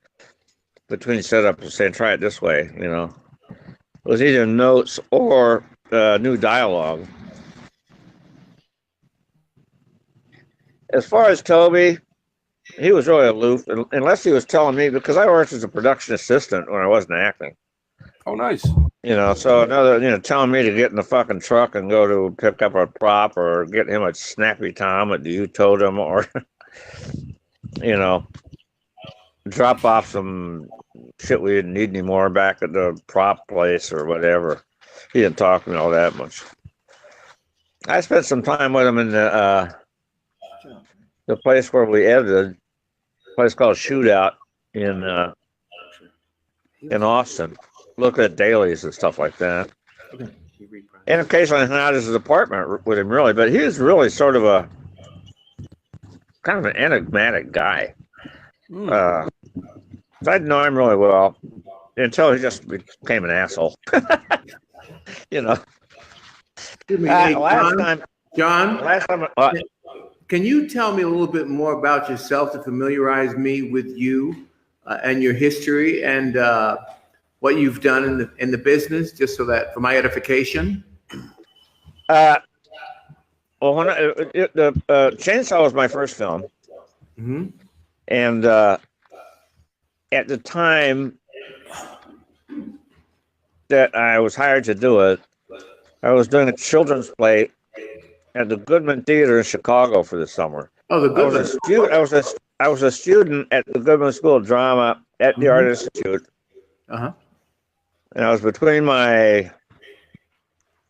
between setups and saying, "Try it this way." It was either notes or new dialogue. As far as Toby, he was really aloof, unless he was telling me, because I worked as a production assistant when I wasn't acting. Oh, nice. So another, telling me to get in the fucking truck and go to pick up a prop or get him a Snappy Tom at the You Totem, or, drop off some shit we didn't need anymore back at the prop place or whatever. He didn't talk to me all that much. I spent some time with him in the place where we edited, a place called Shootout in Austin. Look at dailies and stuff like that. And occasionally I hung out at his apartment with him, really. But he was really sort of a kind of an enigmatic guy. I didn't know him really well until he just became an asshole. John, can you tell me a little bit more about yourself to familiarize me with you and your history and what you've done in the business, just so that for my edification? When the Chainsaw was my first film, and at the time that I was hired to do it, I was doing a children's play at the Goodman Theater in Chicago for the summer. Oh, the Goodman. I was a student at the Goodman School of Drama at the Art Institute. And I was between my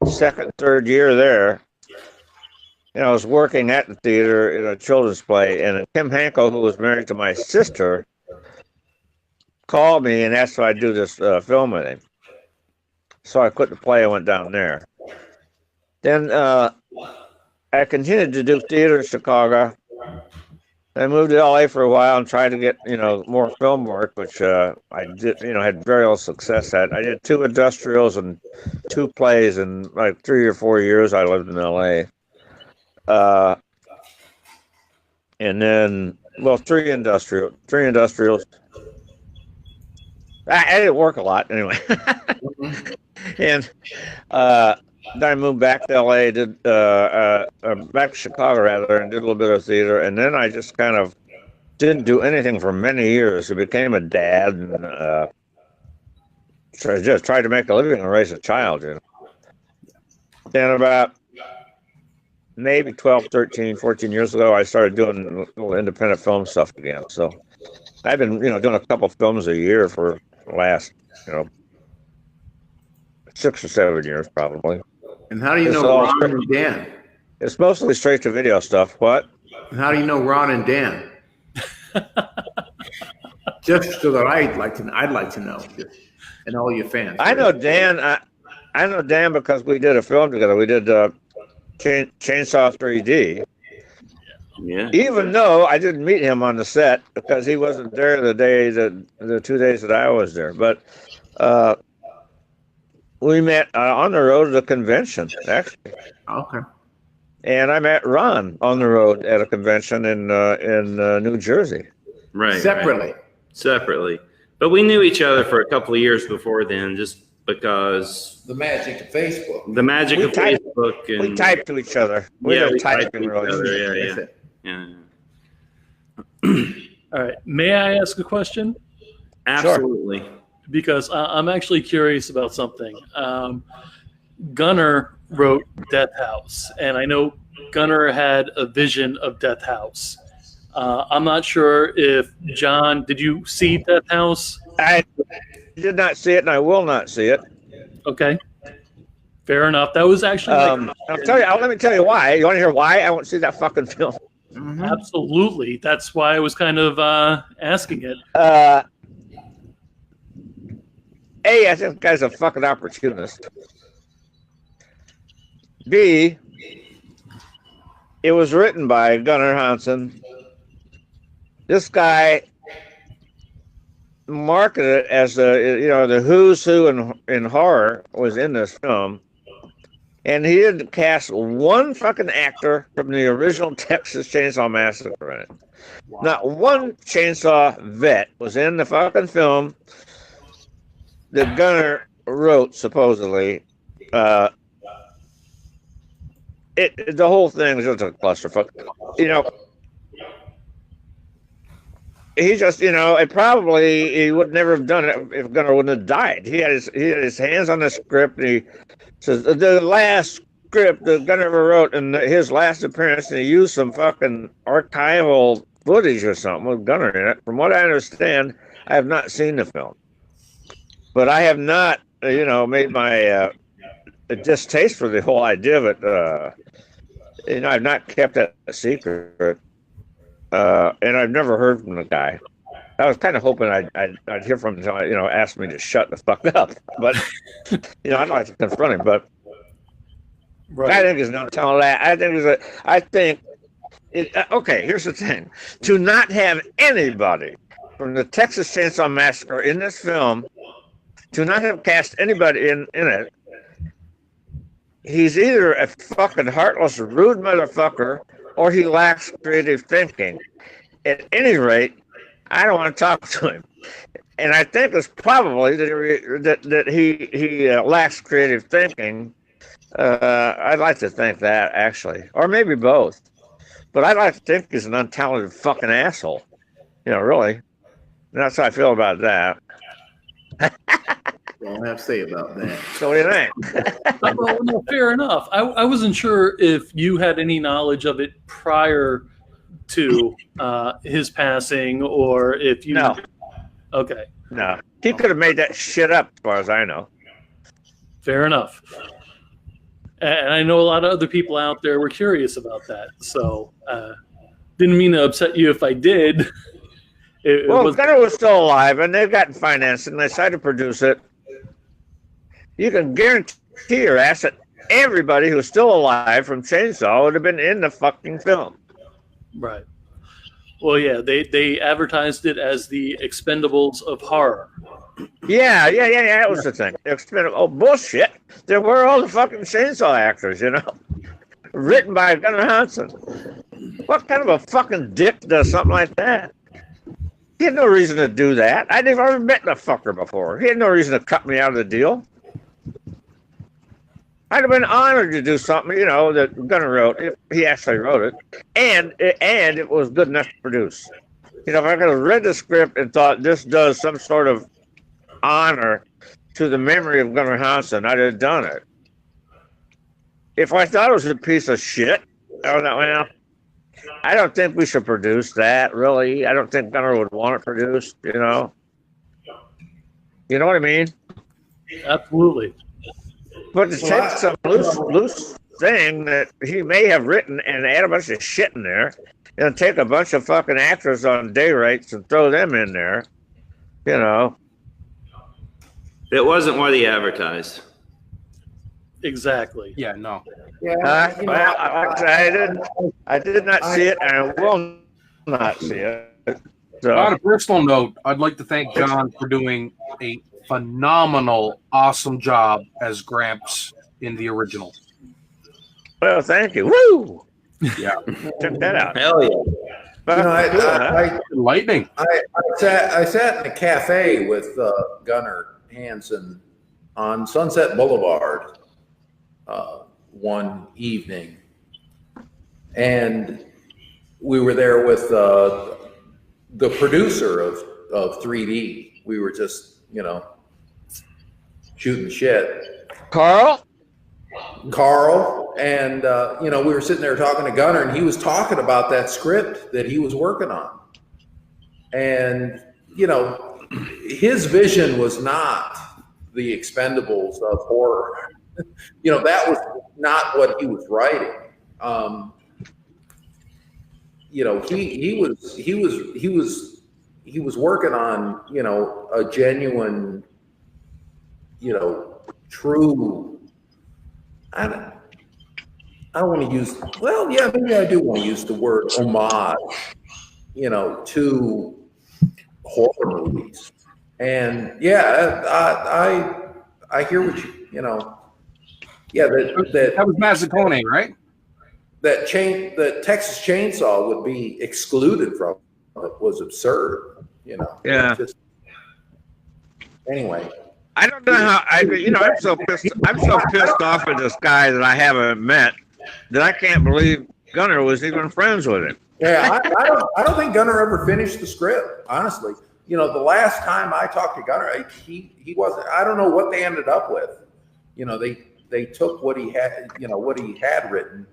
second, third year there. And I was working at the theater in a children's play. And Tim Hankel, who was married to my sister, called me and asked if I'd do this film with him. So I quit the play and went down there. Then I continued to do theater in Chicago. I moved to LA for a while and tried to get, more film work, which I did, had very little success at. I did 2 industrials and 2 plays in like 3 or 4 years I lived in LA. And then, 3 industrials. I didn't work a lot anyway. And then I moved back to LA, back to Chicago rather, and did a little bit of theater. And then I just kind of didn't do anything for many years. I became a dad and just tried to make a living and raise a child. Then about maybe 12, 13, 14 years ago, I started doing little independent film stuff again. So I've been, doing a couple films a year for the last, 6 or 7 years probably. And how do you know Ron and Dan? It's mostly straight to video stuff. What? And how do you know Ron and Dan? Just so that I'd like to know, and all your fans. I know Dan. I know Dan because we did a film together. We did Chainsaw 3D. Yeah. Even though I didn't meet him on the set because he wasn't there the 2 days that I was there, but we met on the road at a convention, actually. Okay. And I met Ron on the road at a convention in New Jersey. Right. Separately. But we knew each other for a couple of years before then, just because the magic of Facebook. We typed to each other. We typed to each other. Yeah. All right. May I ask a question? Absolutely. Sure. Because I'm actually curious about something. Gunnar wrote Death House, and I know Gunnar had a vision of Death House. I'm not sure if John, did you see Death House? I did not see it, and I will not see it. Okay, fair enough. That was actually. Let me tell you why. You want to hear why I won't see that fucking film? Mm-hmm. Absolutely. That's why I was kind of asking it. I think the guy's a fucking opportunist. B, it was written by Gunnar Hansen. This guy marketed it as the who's who in horror was in this film. And he didn't cast one fucking actor from the original Texas Chainsaw Massacre in it. Wow. Not one chainsaw vet was in the fucking film that Gunnar wrote, supposedly. The whole thing was just a clusterfuck. He just, it probably he would never have done it if Gunnar wouldn't have died. He had his hands on the script, and he says the last script that Gunnar ever wrote, and his last appearance, and he used some fucking archival footage or something with Gunnar in it. From what I understand, I have not seen the film, but I have not, made my distaste for the whole idea of it. I've not kept that a secret. And I've never heard from the guy. I was kind of hoping I'd hear from him until asked me to shut the fuck up. But I'd like to confront him. But right. I think he's not telling that. Okay, here's the thing: to not have anybody from the Texas Chainsaw Massacre in this film, to not have cast anybody in it, he's either a fucking heartless, rude motherfucker, or he lacks creative thinking. At any rate, I don't want to talk to him. And I think it's probably that he lacks creative thinking. I'd like to think that, actually. Or maybe both. But I'd like to think he's an untalented fucking asshole. Really. And that's how I feel about that. Don't have to say about that. So what do you think? Well, no, fair enough. I wasn't sure if you had any knowledge of it prior to his passing, or if you. No. Okay. No. He could have made that shit up, as far as I know. Fair enough. And I know a lot of other people out there were curious about that. So didn't mean to upset you if I did. Gunnar was still alive, and they've gotten financed, and they decided to produce it. You can guarantee your ass that everybody who's still alive from Chainsaw would have been in the fucking film. Right. Well, yeah, they advertised it as the Expendables of horror. Yeah, that was the thing. Oh, bullshit. There were all the fucking Chainsaw actors, written by Gunnar Hansen. What kind of a fucking dick does something like that? He had no reason to do that. I'd never met the fucker before. He had no reason to cut me out of the deal. I'd have been honored to do something, that Gunnar wrote, if he actually wrote it, and it was good enough to produce. If I could have read the script and thought this does some sort of honor to the memory of Gunnar Hansen, I'd have done it. If I thought it was a piece of shit, I don't think we should produce that, really. I don't think Gunnar would want it produced, You know what I mean? Absolutely. But to take some loose thing that he may have written and add a bunch of shit in there, and take a bunch of fucking actors on day rates and throw them in there, It wasn't what he advertised. Exactly. Yeah, no. Yeah. I did not see it, and I will not see it. So. On a personal note, I'd like to thank John for doing a phenomenal, awesome job as Gramps in the original. Well, thank you. Woo! Yeah. Check that out. Hell yeah. But, Lightning. I sat in a cafe with Gunnar Hansen on Sunset Boulevard one evening, and we were there with the producer of 3D. We were just shooting shit. Carl, and we were sitting there talking to Gunnar, and he was talking about that script that he was working on, and his vision was not the Expendables of horror. That was not what he was writing. He was working on a genuine, true. I don't want to use, well, yeah, maybe I do want to use the word homage, you know, to horror movies. And yeah, I hear what you know, yeah, That was Massacre, right? that Texas Chainsaw would be excluded from it was absurd, you know. Yeah. Anyway. I don't know how I'm so pissed off at this guy that I haven't met that I can't believe Gunnar was even friends with him. Yeah, I don't think Gunnar ever finished the script, honestly. You know, the last time I talked to Gunnar, he wasn't, I don't know what they ended up with. You know, they took what he had, you know, what he had written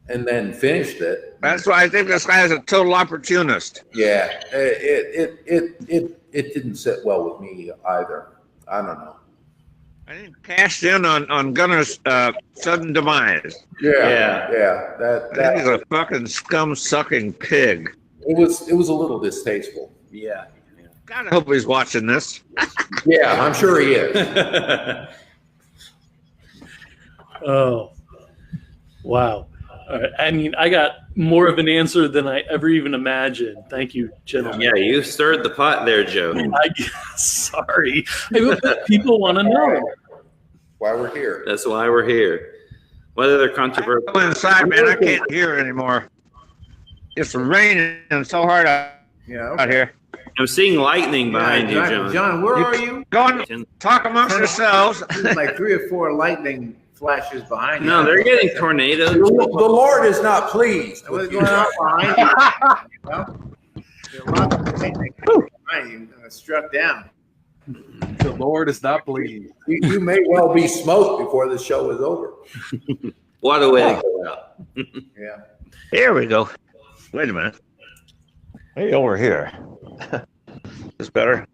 and then finished it. That's why I think this guy is a total opportunist. Yeah, it didn't sit well with me either. I don't know. I think cashed in on Gunnar's sudden demise. Yeah. I think he's a fucking scum-sucking pig. It was a little distasteful. Yeah. God, I hope he's watching this. Yeah, I'm sure he is. Oh, wow. All right. I mean, I got more of an answer than I ever even imagined. Thank you, gentlemen. Yeah, you stirred the pot there, Joe. I guess, sorry. People want to know. Why we're here. That's why we're here. Whether they're controversial. Go inside, man. I can't hear anymore. It's raining so hard out here. I'm seeing lightning behind you, John. John, where are you? Go and talk amongst yourselves. There's like 3 or 4 lightning flashes behind you. No, they're getting tornadoes. The Lord is not pleased. What's going on behind you? Well, there's a lot of lightning behind you struck down. The Lord is not pleased. You may well be smoked before the show is over. What a way to go out. Yeah. Here we go. Wait a minute. Hey, over here. Is better.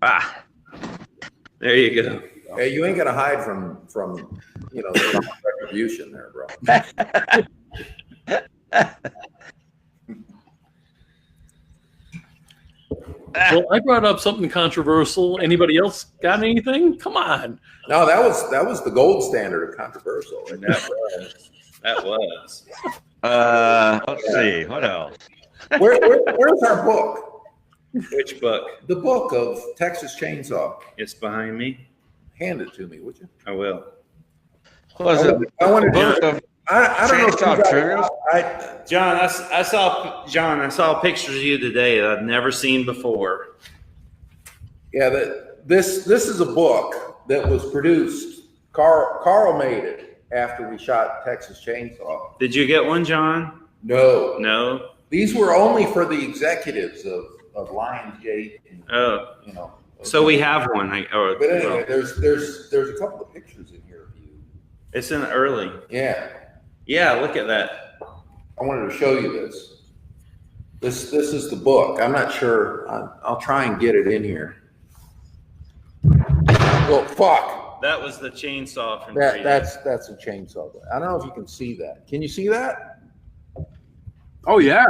There you go. Hey, you ain't gonna hide from you know, the retribution there, bro. Well, I brought up something controversial. Anybody else got anything? Come on. No, that was the gold standard of controversial. And That was. Let's see. What else? where's our book? Which book? The book of Texas Chainsaw. It's behind me. Hand it to me, would you? I will. Was it? I want to Book do. of I don't know. If Chainsaw you guys- Triggers? John, I saw pictures of you today that I've never seen before. Yeah, this is a book that was produced. Carl made it after we shot Texas Chainsaw. Did you get one, John? No, No. these were only for the executives of Lionsgate. And, Oh, you know. so we have one. But anyway, there's a couple of pictures in here of you. It's in early. Yeah, Yeah, look at that. I wanted to show you this. This is the book. I'm not sure. I'll try and get it in here. Well, fuck. That was the chainsaw from That's a chainsaw. I don't know if you can see that. Can you see that? Oh yeah.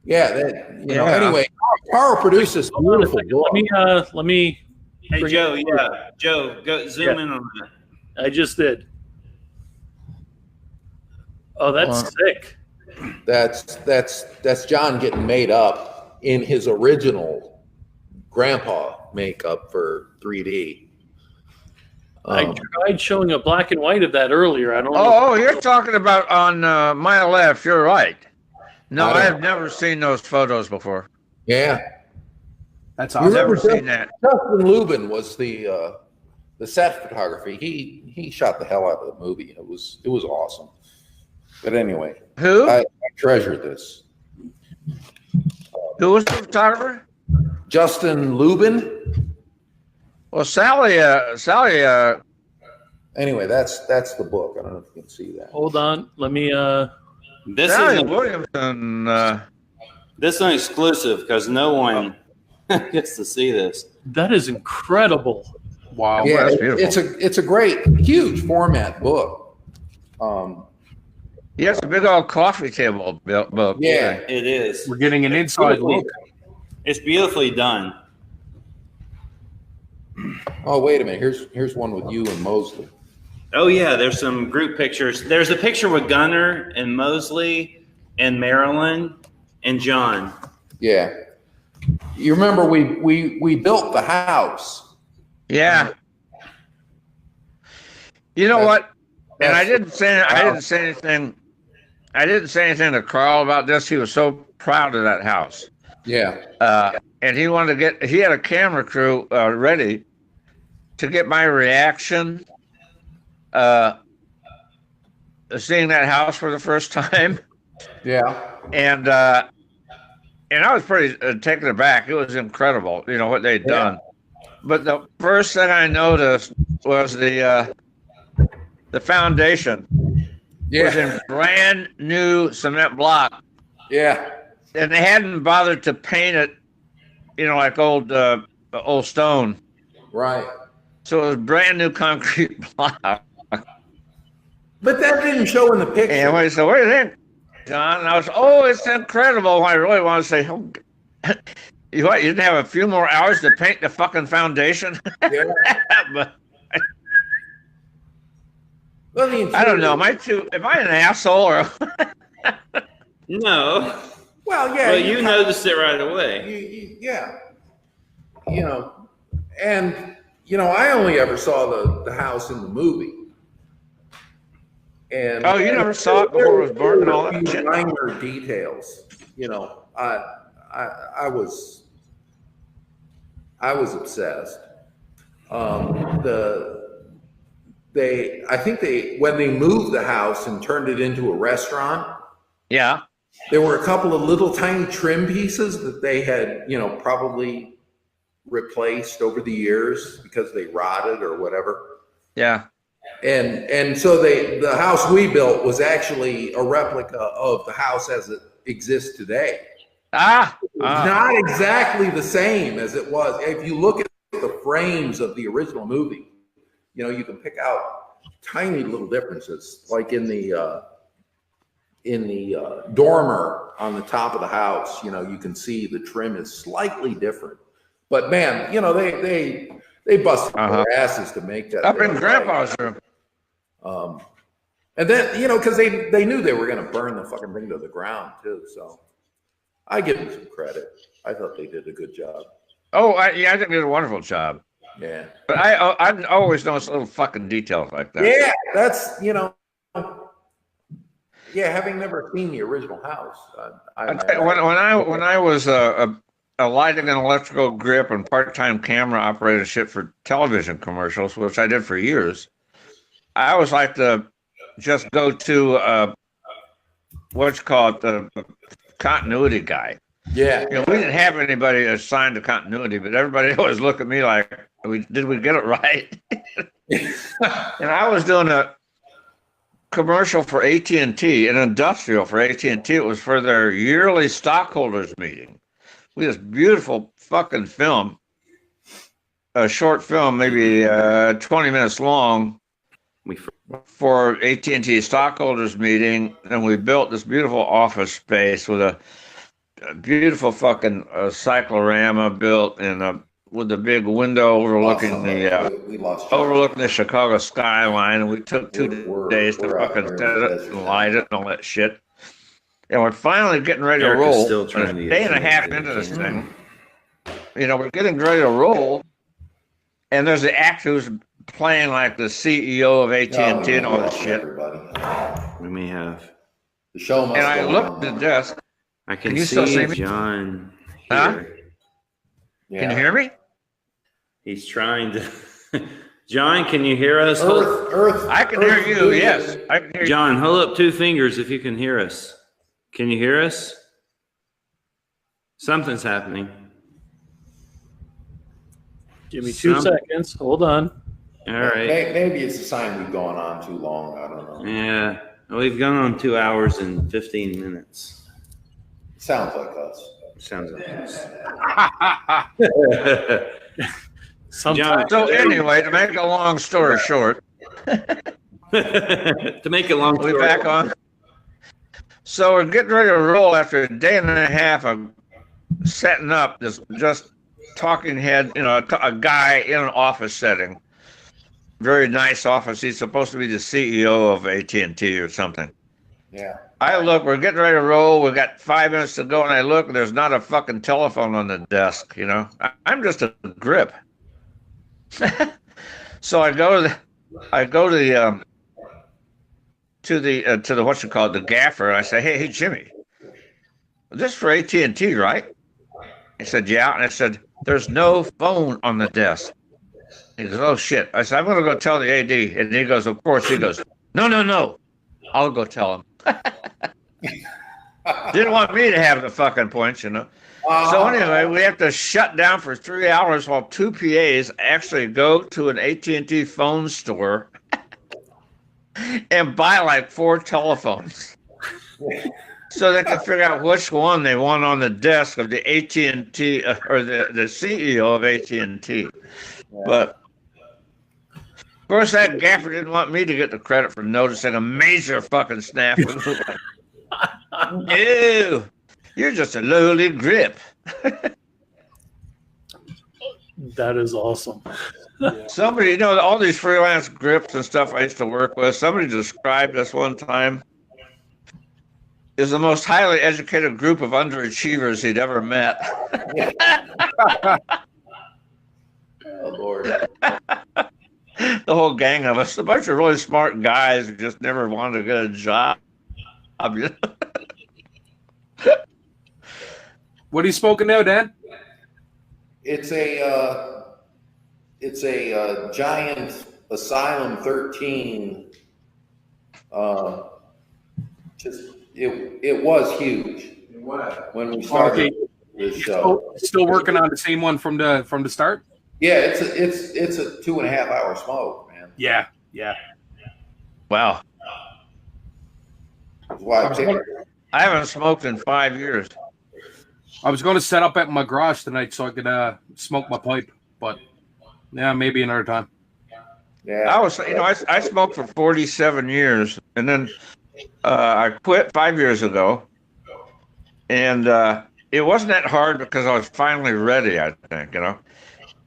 Yeah. That, you know. Anyway, Carl produced this beautiful book. Let me. Hey, Joe. Yeah, Joe. Go zoom in on that. I just did. Oh, that's sick. That's John getting made up in his original grandpa makeup for 3D. I tried showing a black and white of that earlier. I don't know. Oh, you're talking about on my left. You're right. No, I have never seen those photos before. Yeah. That's You awesome. Never remember seen that. Justin Lubin was the set photography. He shot the hell out of the movie. It was awesome. But anyway, Who? I treasure this. Who was the photographer? Justin Lubin. Well, Sally. Anyway, that's the book. I don't know if you can see that. Hold on. Let me. This Sally is Williamson. this is an exclusive because no one gets to see this. That is incredible. Wow. Yeah, that's beautiful. it's a great, huge format book. Yes, a big old coffee table book. Yeah. It is. We're getting an inside look. It's beautifully done. Oh, wait a minute. Here's one with you and Mosley. Oh yeah, there's some group pictures. There's a picture with Gunner and Mosley and Marilyn and John. Yeah. You remember we built the house. Yeah. You know what? And I didn't say anything. I didn't say anything to Carl about this. He was so proud of that house. Yeah. And he wanted to get. He had a camera crew ready to get my reaction. Seeing that house for the first time. Yeah. And I was pretty taken aback. It was incredible, you know, what they'd done. But the first thing I noticed was the foundation was in brand new cement block. Yeah. And they hadn't bothered to paint it, you know, like old stone. Right. So it was brand new concrete block. But that didn't show in the picture. And I said, "What do you think, John?" And I was, "Oh, it's incredible." I really want to say, "Oh, you what? You didn't have a few more hours to paint the fucking foundation?" Yeah. But Well, I don't know. Am I an asshole or? No. Well, yeah. Well, you noticed it right away. Yeah. You know, and you know, I only ever saw the house in the movie. And Oh, you never saw it before it was burned and all that shit? Minor details. You know, I was obsessed. I think when they moved the house and turned it into a restaurant. Yeah. There were a couple of little tiny trim pieces that they had, you know, probably replaced over the years because they rotted or whatever. Yeah. And so the house we built was actually a replica of the house as it exists today. Not exactly the same as it was. If you look at the frames of the original movie, you know, you can pick out tiny little differences, like in the dormer on the top of the house. You know, you can see the trim is slightly different. But man, you know, they busted their asses to make that up in Grandpa's room. And then, you know, because they knew they were going to burn the fucking thing to the ground too. So I give them some credit. I thought they did a good job. Oh, I think they did a wonderful job. Yeah. But I always notice little fucking details like that. Yeah, that's, you know, yeah, having never seen the original house. When I was a lighting and electrical grip and part-time camera operatorship for television commercials, which I did for years, I always like to just go to what's called the continuity guy. Yeah. You know, we didn't have anybody assigned to continuity, but everybody always looked at me like, did we get it right? And I was doing a commercial for AT&T, an industrial for AT&T. It was for their yearly stockholders meeting. We had this beautiful fucking film, a short film, maybe 20 minutes long, for AT&T stockholders meeting, and we built this beautiful office space with a beautiful fucking cyclorama built and with a big window overlooking the Chicago skyline, and we took 2 days to fucking set it and light it and all that shit. And we're finally getting ready to roll. Still trying to a day and a half into this thing, you know, we're getting ready to roll, and there's the actor who's playing like the CEO of AT&T and all that shit. We may have. The show must and I go looked at the desk. I can you still see me? John here. Huh? Yeah. Can you hear me? He's trying to. John, can you hear us? Earth. I can hear you. Yes, I can hear you. John, hold up 2 fingers if you can hear us. Can you hear us? Something's happening. Give me 2 seconds. Hold on. All right. Maybe it's a sign we've gone on too long. I don't know. Yeah. We've gone on 2 hours and 15 minutes. Sounds like us. Sounds like us. Sometimes. So anyway, to make a long story short, to make it long, we're back on. So we're getting ready to roll after a day and a half of setting up this just talking head, you know, a guy in an office setting. very nice office. He's supposed to be the CEO of AT&T or something. Yeah. I look, we're getting ready to roll. We got 5 minutes to go, and I look, and there's not a fucking telephone on the desk. You know, I'm just a grip. So I go to the what you call it, the gaffer, and I say, hey Jimmy, this is for AT&T, right? He said, yeah. And I said, there's no phone on the desk. He goes, oh shit. I said, I'm gonna go tell the AD. And he goes, of course. He goes, no, I'll go tell him. Didn't want me to have the fucking points, you know. So anyway, we have to shut down for 3 hours while 2 PAs actually go to an AT&T phone store and buy like 4 telephones so they can figure out which one they want on the desk of the AT&T or the CEO of AT&T. Yeah. But of course, that gaffer didn't want me to get the credit for noticing a major fucking snafu. Ew. You're just a lowly grip. That is awesome. Somebody, you know, all these freelance grips and stuff I used to work with, somebody described us one time as the most highly educated group of underachievers he'd ever met. Oh, Lord. The whole gang of us, a bunch of really smart guys who just never wanted to get a job. What are you smoking now, Dan? It's a giant Asylum 13. It was huge. It was when we started this show. Still working on the same one from the start. Yeah, it's a 2.5 hour smoke, man. Yeah. Wow. That's why I haven't smoked in 5 years. I was going to set up at my garage tonight so I could smoke my pipe, but yeah, maybe another time. Yeah, I smoked for 47 years, and then I quit 5 years ago, and it wasn't that hard because I was finally ready, I think, you know.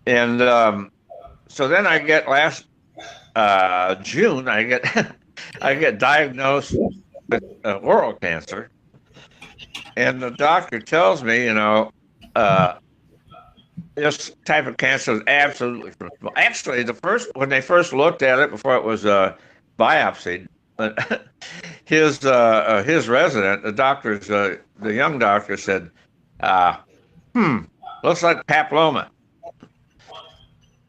And so then I get last June, I get diagnosed with oral cancer. And the doctor tells me, you know, this type of cancer is absolutely from smoke. Actually, when they first looked at it before it was biopsied, his resident, the young doctor said, looks like papilloma.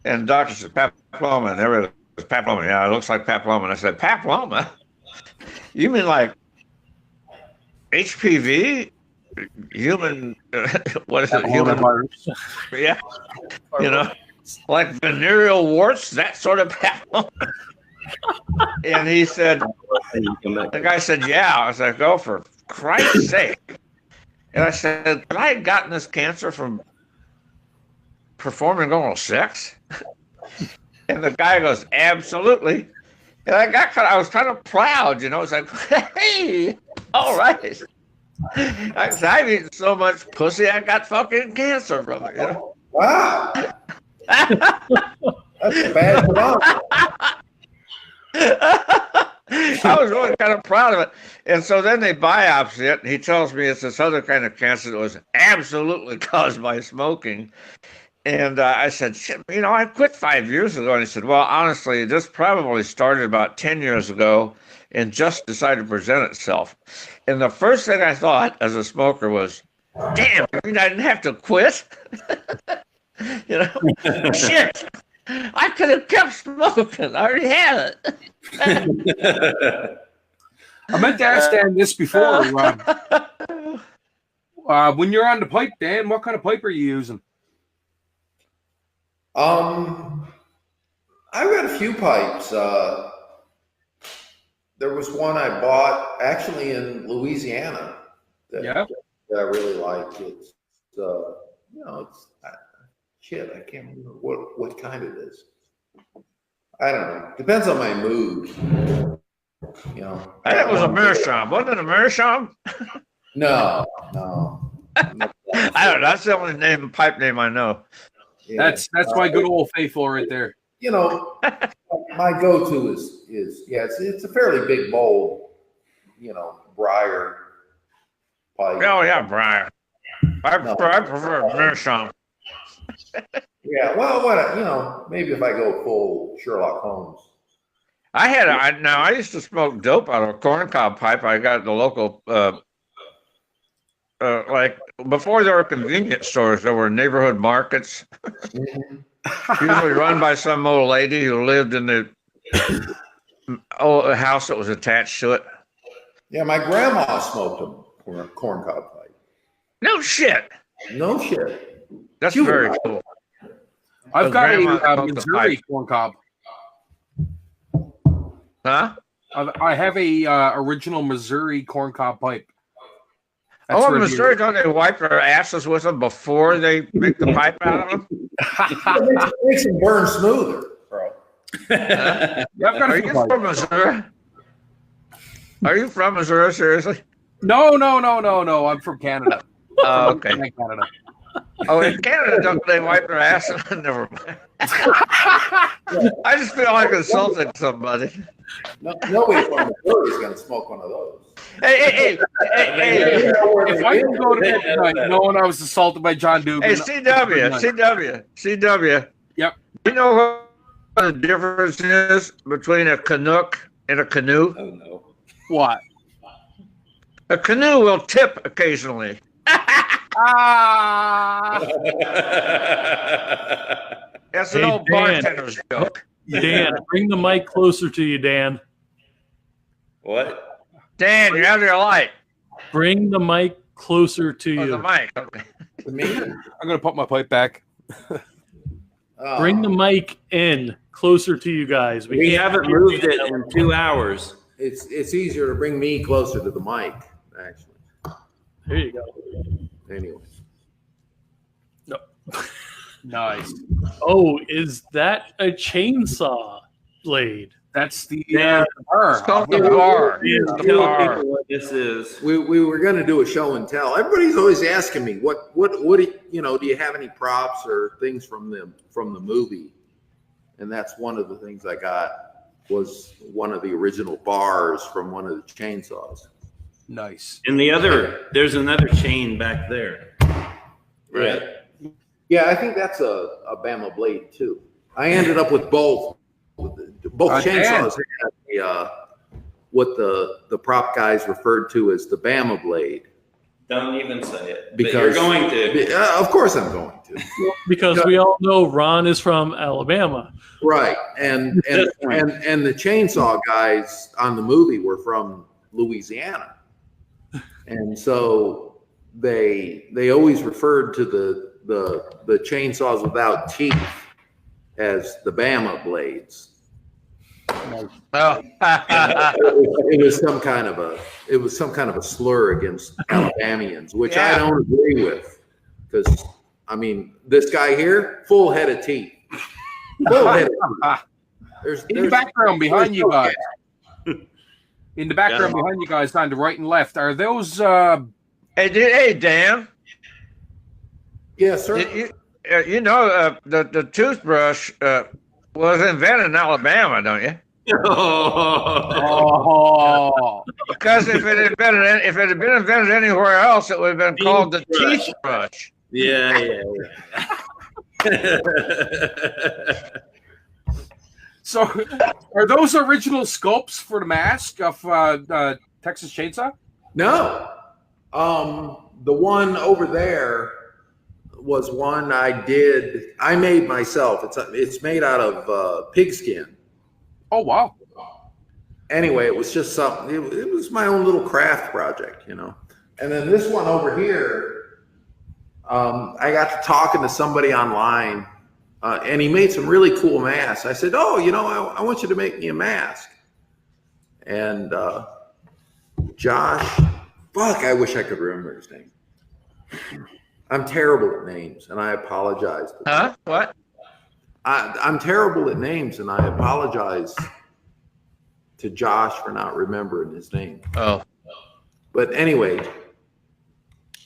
And the doctor said, papilloma, and everybody goes, papilloma. Yeah, it looks like papilloma. And I said, papilloma? You mean like HPV? Human, what is it? Human virus. Yeah. You know, like venereal warts, that sort of papilloma. And he said, the guy said, yeah. I was like, oh, for Christ's sake. And I said, could I have gotten this cancer from performing oral sex? And the guy goes, absolutely. And I was kind of proud, you know. It's like, hey, all right. I've eaten so much pussy, I got fucking cancer from it, you know. Wow. That's a bad problem. I was really kind of proud of it. And so then they biopsy it, and he tells me it's this other kind of cancer that was absolutely caused by smoking. And I said, shit, you know, I quit 5 years ago. And he said, well, honestly, this probably started about 10 years ago and just decided to present itself. And the first thing I thought as a smoker was, damn, I mean, I didn't have to quit. You know, shit, I could have kept smoking. I already had it. I meant to ask Dan this before. When you're on the pipe, Dan, what kind of pipe are you using? I've got a few pipes. There was one I bought actually in Louisiana that I really like. It's shit, I can't remember what kind it is. I don't know. Depends on my mood. You know. I think it was a Meerschaum. Wasn't it a Meerschaum? No. I don't know. That's the only pipe name I know. Yeah. That's my good old faithful right there. You know, my go-to is yeah, it's a fairly big bowl, briar pipe. Oh yeah, Brian. I prefer meerschaum. Yeah, well, maybe if I go full Sherlock Holmes. I used to smoke dope out of a corncob pipe I got at the local, like before there were convenience stores, there were neighborhood markets, usually run by some old lady who lived in the house that was attached to it. Yeah, my grandma smoked a corncob pipe. No shit. No shit. That's very cool. I've got grandma a smoked a Missouri pipe. corncob. Huh? I have a original Missouri corncob pipe. That's Oh, in where Missouri, don't they wipe their asses with them before they make the pipe out of them? It makes them burn smoother, bro. Yeah, I've got Are a you few pipes. from Missouri? Are you from Missouri, seriously? No. I'm from Canada. Oh, okay. Canada. Oh, in Canada, don't they wipe their ass? Never mind. I just feel like insulting somebody. Nobody from Missouri is going to smoke one of those. Hey. If I can go to bed tonight knowing I was assaulted by John Dugan. Hey, CW. Yep. You know what the difference is between a Canuck and a canoe? Oh no. What? A canoe will tip occasionally. That's an Hey, old Dan. bartender's joke. Dan, bring the mic closer to you, Dan. What? Dan, you're out of your light. Bring the mic closer to Oh, the you. mic. Okay. I'm going to put my pipe back. Bring the mic in closer to you guys. We haven't moved it in 2 hours. It's easier to bring me closer to the mic, actually. There you go. Anyway. No. Nice. Oh, is that a chainsaw blade? That's the Yeah. bar. It's called the bar. Yeah, The tell bar. people what this is. We were going to do a show and tell. Everybody's always asking me, what do you have any props or things from the movie? And that's one of the things I got was one of the original bars from one of the chainsaws. Nice. And there's another chain back there. Right. Yeah, I think that's a Bama blade too. I ended up with both. Both chainsaws had what the prop guys referred to as the Bama blade. Don't even say it. Because But you're going to. Of course I'm going to. Because we all know Ron is from Alabama. Right. And the chainsaw guys on the movie were from Louisiana. And so they always referred to the chainsaws without teeth as the Bama blades. Oh. It was some kind of a slur against Alabamians, which I don't agree with, because I mean this guy here, full head of teeth. Full head of teeth. In the background behind you guys. In the background behind you guys, on the right and left, are those? Hey, Dan. Yes, sir. The toothbrush was invented in Alabama, don't you? Oh, Because if it had been invented anywhere else, it would have been called the teeth brush. Yeah. so are those original sculpts for the mask of Texas Chainsaw? No. The one over there was one I made myself. It's made out of pigskin. Oh wow! Anyway, it was just something. It was my own little craft project, And then this one over here, I got to talking to somebody online, and he made some really cool masks. I said, "Oh, I want you to make me a mask." And Josh, I wish I could remember his name. I'm terrible at names, and I apologize. Huh? What? I'm terrible at names, and I apologize to Josh for not remembering his name. Oh. But anyway,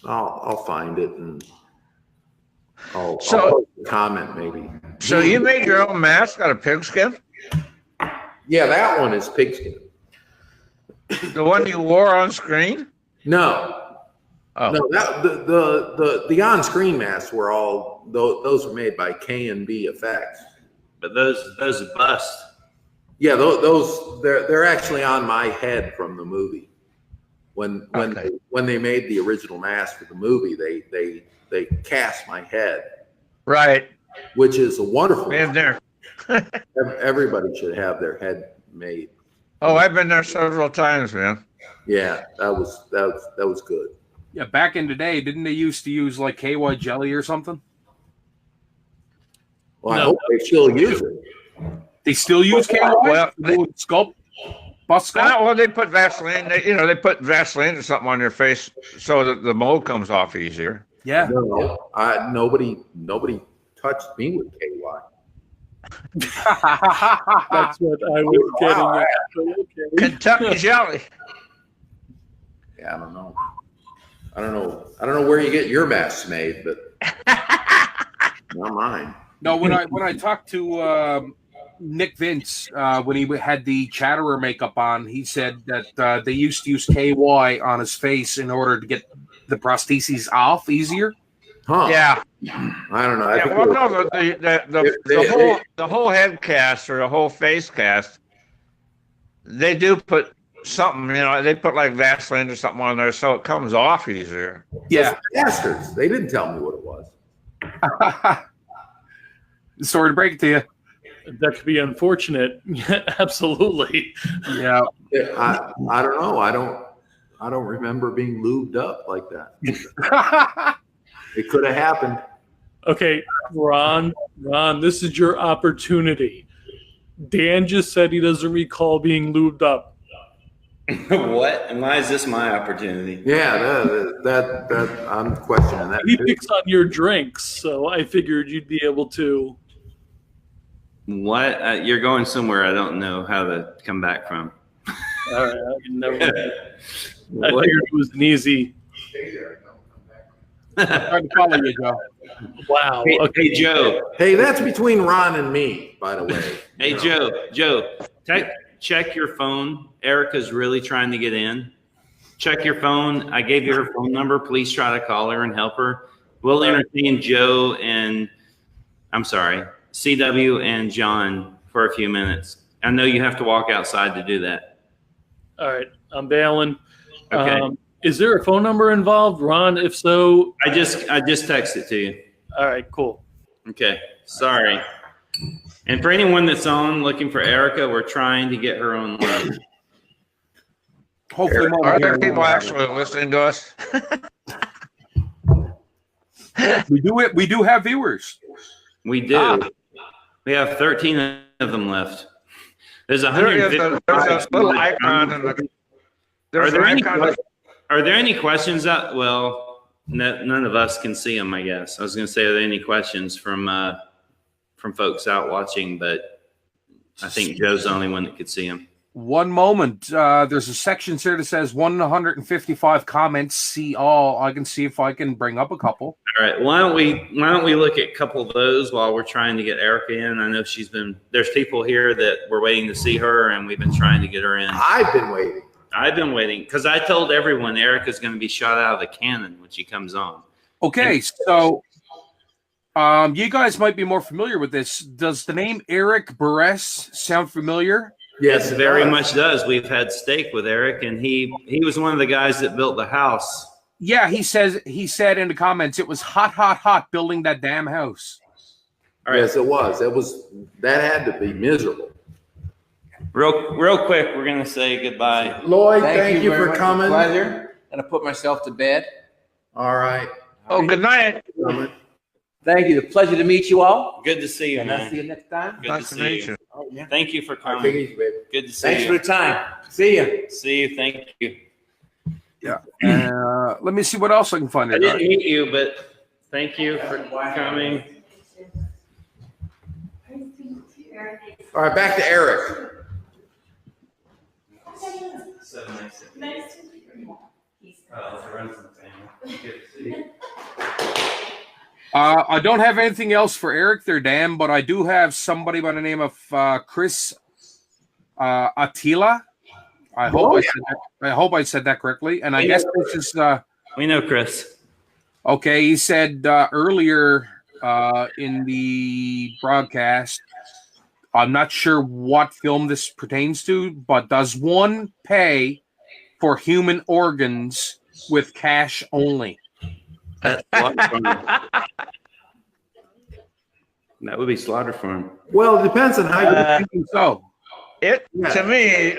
I'll find it and I'll post a comment maybe. So you made your own mask out of pigskin? Yeah, that one is pigskin. The one you wore on screen? No, Oh. no, that the on-screen masks were all those were made by K&B Effects. But those bust. Yeah, those they're actually on my head from the movie. When they made the original mask for the movie, they cast my head, Right. which is a wonderful. Been there. Everybody should have their head made. Oh, I've been there several times, man. Yeah, that was good. Yeah, back in the day, didn't they used to use like KY jelly or something? Well, I No. hope they still use it. They still use KY? Well, Sculpt? Bust sculpt? Well, they put Vaseline. They put Vaseline or something on your face so that the mold comes off easier. Yeah. No, nobody touched me with KY. That's what I was getting at. Okay. Kentucky jelly. Yeah, I don't know. I don't know where you get your masks made, but not mine. No, when I talked to Nick Vince when he had the Chatterer makeup on, he said that they used to use KY on his face in order to get the prostheses off easier. Huh? Yeah. I don't know. I Yeah, think well, it was- no, the whole head cast or the whole face cast, they do put something, they put like Vaseline or something on there so it comes off easier. Yeah. bastards. They didn't tell me what it was. Sorry to break it to you. That could be unfortunate. Absolutely. Yeah. I don't know. I don't remember being lubed up like that. It could have happened. Okay, Ron, this is your opportunity. Dan just said he doesn't recall being lubed up. What? And why is this my opportunity? Yeah, that I'm questioning that. He picks on your drinks, so I figured you'd be able to. What? You're going somewhere I don't know how to come back from. All right, I can never. I figured it was an easy. I'm trying to follow you, Joe. Wow. Hey, Okay. hey, Joe. Hey, that's between Ron and me, by the way. Hey, Joe. Check your phone. Erica's really trying to get in. Check your phone. I gave you her phone number. Please try to call her and help her. We'll entertain Joe and CW and John for a few minutes. I know you have to walk outside to do that. All right, I'm bailing. Okay. Is there a phone number involved, Ron? If so, I just texted to you. all right, cool. Okay. Sorry. And for anyone that's on looking for Erica, we're trying to get her on live. Hopefully, Are there people actually listening to us? we do have viewers. We do. We have 13 of them left. There's There's 150. a little icon in the. Are there any icon. Are there any questions that? Well, none of us can see them. I guess I was going to say, are there any questions from folks out watching? But I think Joe's the only one that could see them. One moment. There's a section here that says 155 comments. See all. I can see if I can bring up a couple. All right. Why don't we look at a couple of those while we're trying to get Erica in? I know there's people here that we're waiting to see her, and we've been trying to get her in. I've been waiting because I told everyone Erica's going to be shot out of the cannon when she comes on. Okay, so you guys might be more familiar with this. Does the name Eric Buress sound familiar? Yes, it very much does. We've had steak with Eric, and he was one of the guys that built the house. Yeah, he said in the comments it was hot building that damn house. All right. Yes, it was. That had to be miserable. Real quick, we're gonna say goodbye. Lloyd, thank you for coming. Pleasure. And I put myself to bed. All right. Oh, good night. Thank you. The pleasure to meet you all. Good to see you, And I'll man. see you next time. Good Nice to to see meet you. you. Oh, yeah. Thank you for Take coming. it easy, baby. Good to see Thanks you. for the time. See you. See you. Thank you. Yeah. Let me see what else I can find. I didn't meet you, but thank you for coming. All right, back to Eric. So nice to meet you. Friends and family. Good to see you. I don't have anything else for Eric there, Dan, but I do have somebody by the name of Chris Attila. I hope I said that correctly. And I guess this is We know Chris. okay. He said earlier in the broadcast, I'm not sure what film this pertains to, but does one pay for human organs with cash only? That's Slaughter Farm. That would be Slaughter Farm. Well, it depends on how you. Thinking so. To me,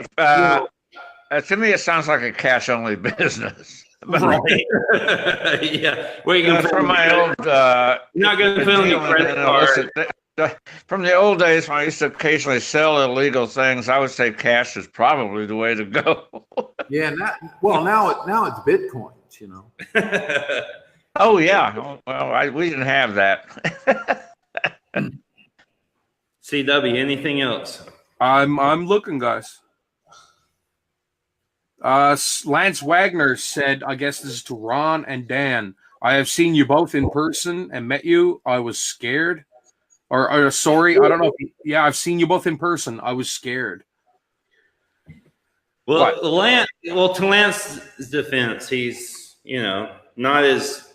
it sounds like a cash only business. Right. Yeah. Where you can From my old, you're not going to fill your credit card. From the old days when I used to occasionally sell illegal things, I would say cash is probably the way to go. Yeah. Now it's Bitcoins. You know. Oh yeah. Well, we didn't have that. CW. Anything else? I'm looking, guys. Lance Wagner said, I guess this is to Ron and Dan. I have seen you both in person and met you. I was scared. Or sorry, I don't know. I've seen you both in person. I was scared. Well, to Lance's defense, he's, not as,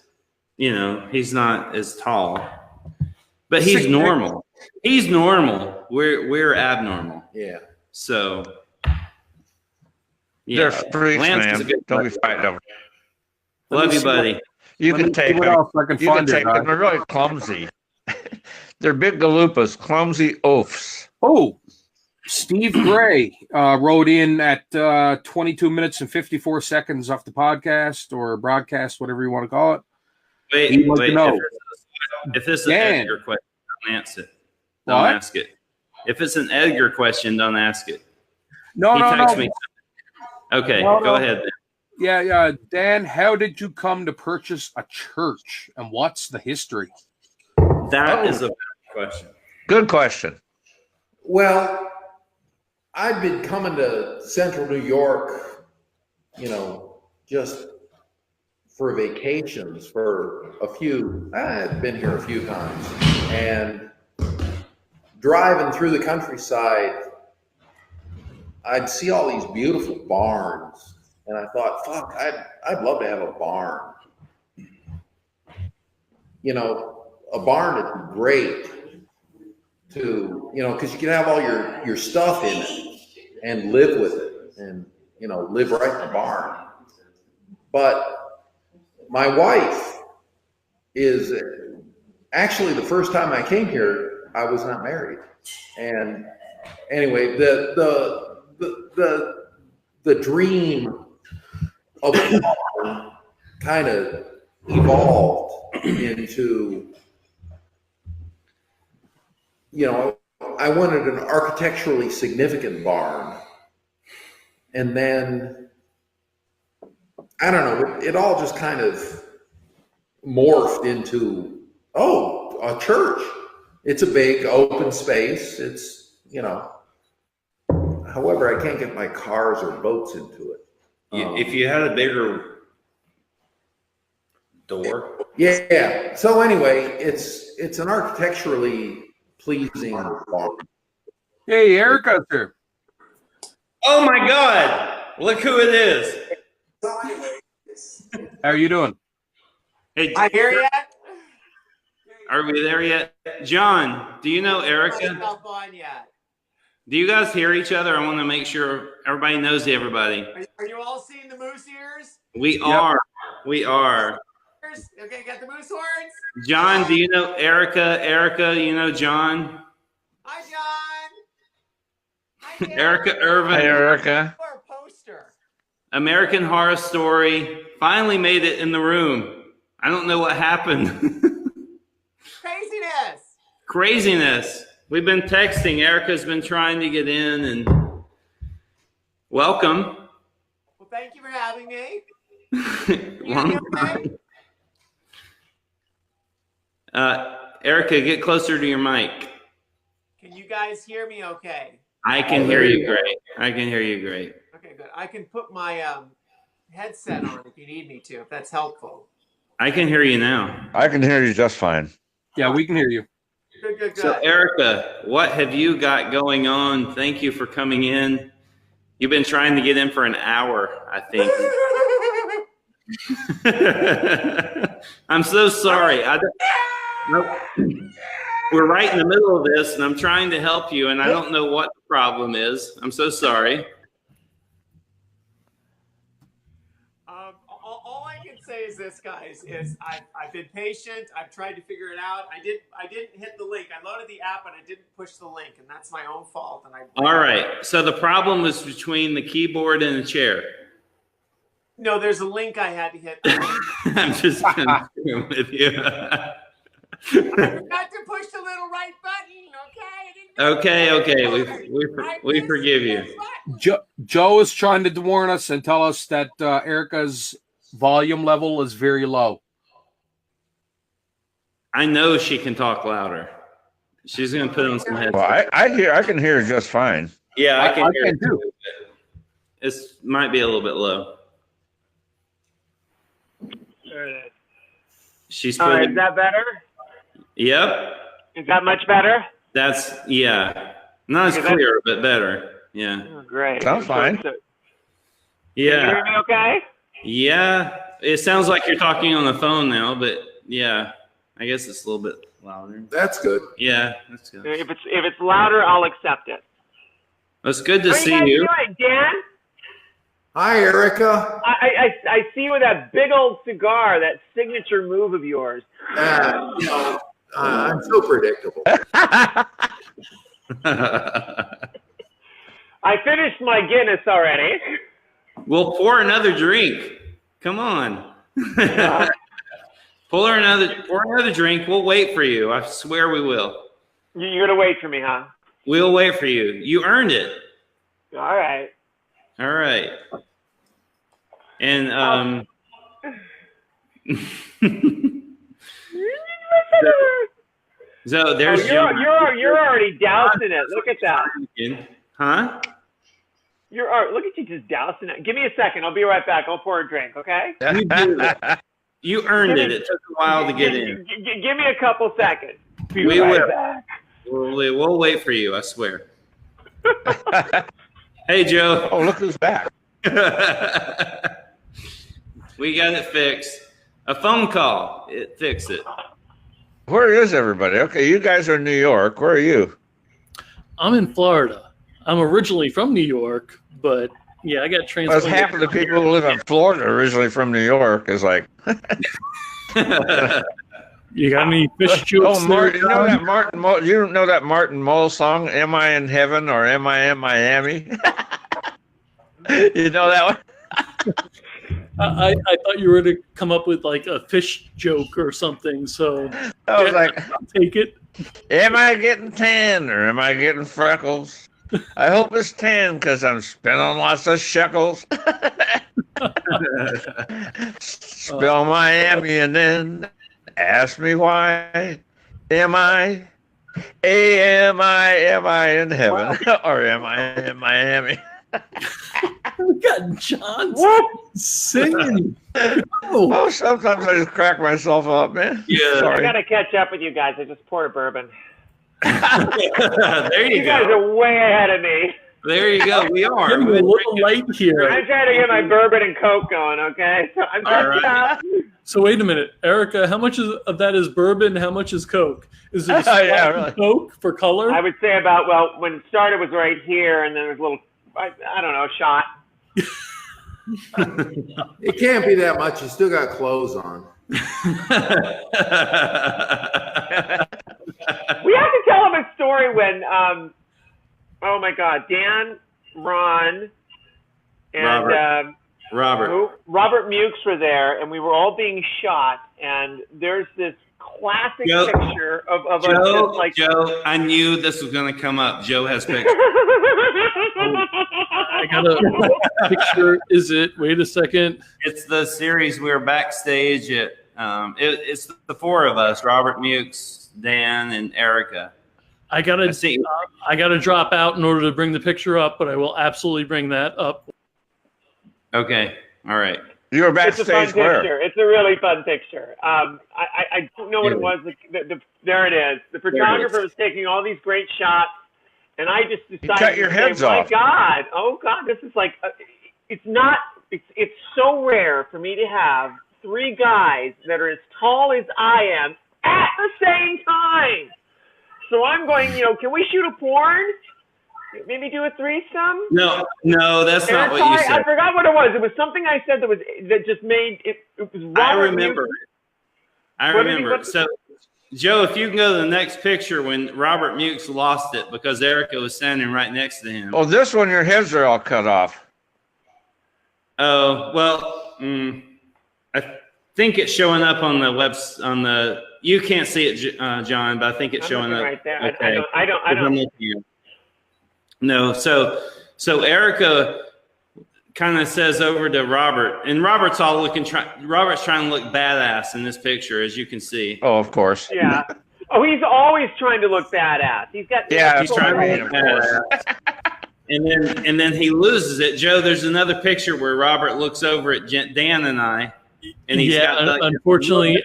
he's not as tall. But he's normal. He's normal. We're abnormal. Yeah. So They're freaks, Lance man. is a good Don't be player. fighting over. Love you, buddy. You can take them. You can take guys. them. They're really clumsy. They're big galupas, clumsy oafs. Oh, Steve Gray wrote in at 22 minutes and 54 seconds off the podcast or broadcast, whatever you want to call it. Wait. know. If this is an Dan. Edgar question, don't answer it. Don't What? ask it. If it's an Edgar question, don't ask it. No, He no, texted no. me. Okay, No, go no. ahead. Then. Yeah. Dan, how did you come to purchase a church and what's the history? That is a better question. Good question. Well, I've been coming to Central New York, just for vacations for I've been here a few times, and driving through the countryside, I'd see all these beautiful barns, and I thought, fuck, I'd love to have a barn. A barn is great to, because you can have all your stuff in it and live with it and, live right in the barn. But my wife is actually the first time I came here, I was not married. And anyway, the dream of a barn kind of evolved into, I wanted an architecturally significant barn. And then, I don't know, it all just kind of morphed into, a church. It's a big open space. It's, however, I can't get my cars or boats into it. If you had a bigger door. Yeah. So anyway, it's an architecturally pleasing barn. Hey, Erika's here. Oh my God! Look who it is. How are you doing? Hey, I hear you. are we there yet? John, do you know Erika? Not on yet. Do you guys hear each other? I want to make sure everybody knows everybody. Are you all seeing the moose ears? We are. We are. Okay, got the moose horns. John, do you know Erika? Erika, you know John? Hi, John. Hi, Dan. Erika Ervin. Hey, Erika. Or a poster. American Horror Story. Finally made it in the room. I don't know what happened. Craziness. Craziness. We've been texting. Erica's been trying to get in, and welcome. Well, thank you for having me. Long time. Erika, get closer to your mic. Can you guys hear me okay? I can hear you great. I can hear you great. Okay, good. I can put my headset on if you need me to, if that's helpful. I can hear you now. I can hear you just fine. Yeah, we can hear you. Good. So, Erika, what have you got going on? Thank you for coming in. You've been trying to get in for an hour, I think. I'm so sorry. We're right in the middle of this, and I'm trying to help you, and I don't know what the problem is. I'm so sorry. All I can say is this, guys, is I've been patient. I've tried to figure it out. I didn't hit the link. I loaded the app, and I didn't push the link, and that's my own fault. And All right. So the problem was between the keyboard and the chair. No, there's a link I had to hit. I'm just confused with you. I forgot to push the little right button. Okay. We forgive you. Joe is trying to warn us and tell us that Erika's volume level is very low. I know she can talk louder. She's going to put on some headphones. Well, I can hear just fine. Yeah, I can hear can it too. too. It might be a little bit low. There it is. She's All right, putting. is that better? Yep. Is that much better? That's not as clear, but better. Yeah. Oh, great. Sounds fine. Can you Yeah. hear me okay? Yeah. It sounds like you're talking on the phone now, but yeah, I guess it's a little bit louder. That's good. Yeah, that's good. If it's louder, I'll accept it. It's good to see How you. you doing, Dan? Hi, Erika. I see you with that big old cigar, that signature move of yours. I'm so predictable. I finished my Guinness already. We'll pour another drink. Come on. Pour another drink. We'll wait for you. I swear we will. You're going to wait for me, huh? We'll wait for you. You earned it. All right. All right. And so there's you're already dousing it. Look at that. Huh? Look at you just dousing it. Give me a second. I'll be right back. I'll pour a drink, okay? You did it. You earned it. It took a while to get in. Give me a couple seconds. We will. We'll wait for you, I swear. Hey, Joe. Oh, look who's back. We got it fixed. A phone call. It fixed it. Where is everybody? Okay, you guys are in New York. Where are you? I'm in Florida. I'm originally from New York, but yeah, I got transplanted. Well, half of the people who live in Florida originally from New York is like. You got any fish jokes? Oh, Martin, you know that Martin? You know that Martin Mull song? Am I in heaven or am I in Miami? You know that one? I thought you were to come up with like a fish joke or something. So I was like, I'll take it. Am I getting tan or am I getting freckles? I hope it's tan because I'm spending lots of shekels. Spell Miami and then ask me why. Am I in heaven or am I in Miami? We got John singing. Oh, sometimes I just crack myself up, man. Yeah. Sorry. I got to catch up with you guys. I just poured a bourbon. There you You guys go. are way ahead of me. There you go. We are. Getting a little light here. I'm trying to get my bourbon and Coke going, okay? So I'm catching up. So wait a minute, Erika, how much of that is bourbon? How much is Coke? Is it a Yeah, splash really. of Coke for color? I would say when it started was right here, and then there's a little, I don't know, shot. It can't be that much. You still got clothes on. We have to tell him a story when, oh my God, Dan, Ron, and Robert Mukes were there, and we were all being shot, and there's this classic picture of us just like Joe, I knew this was going to come up. Joe has pictures. I got a picture. Is it? Wait a second. It's the series we were backstage at. It's the four of us: Robert Mukes, Dan, and Erika. I gotta drop out in order to bring the picture up, but I will absolutely bring that up. Okay. All right. You were It's a fun backstage where? picture. It's a really fun picture. I don't know what it was. There it is. The photographer was taking all these great shots, and I just decided cut your to heads say, off. oh God, this is like, it's so rare for me to have three guys that are as tall as I am at the same time. So I'm going, can we shoot a porn? Maybe do a threesome? No, that's not what you said. I forgot what it was. It was something I said that just made it. It was Robert. I remember. So, Joe, if you can go to the next picture when Robert Mukes lost it because Erika was standing right next to him. Oh, this one, your heads are all cut off. Oh, well, I think it's showing up on the you can't see it, John, but I think it's showing up right there. Okay. I don't. No, so Erika kind of says over to Robert, and Robert's trying to look badass in this picture, as you can see. Oh, of course. Yeah. Oh, he's always trying to look badass. He's trying to look badass. And then he loses it. Joe, there's another picture where Robert looks over at Dan and I, and he's got unfortunately,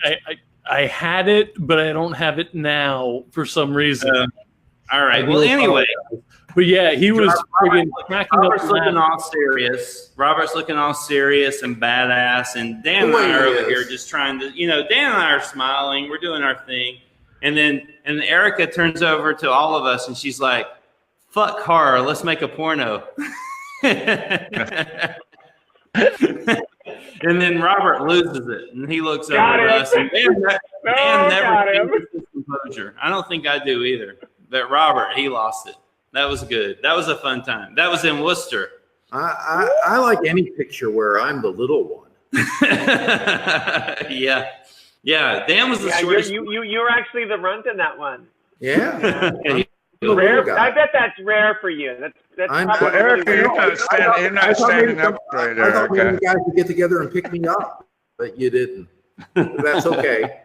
I had it, but I don't have it now for some reason. All right. Well, anyway. But yeah, he was friggin' cracking up. Robert's looking all serious. Robert's looking all serious and badass. And Dan and I are over here just trying to, Dan and I are smiling. We're doing our thing. And Erika turns over to all of us and she's like, fuck horror. Let's make a porno. And then Robert loses it. And he looks over at us. And Dan never changes his composure. I don't think I do either. But Robert, he lost it. That was good. That was a fun time. That was in Worcester. I like any picture where I'm the little one. Yeah. Dan was the shortest. You were actually the runt in that one. Yeah. Rare. I bet that's rare for you. That's probably Erika, really you're not standing up right there. I thought maybe you guys would get together and pick me up, but you didn't. That's okay.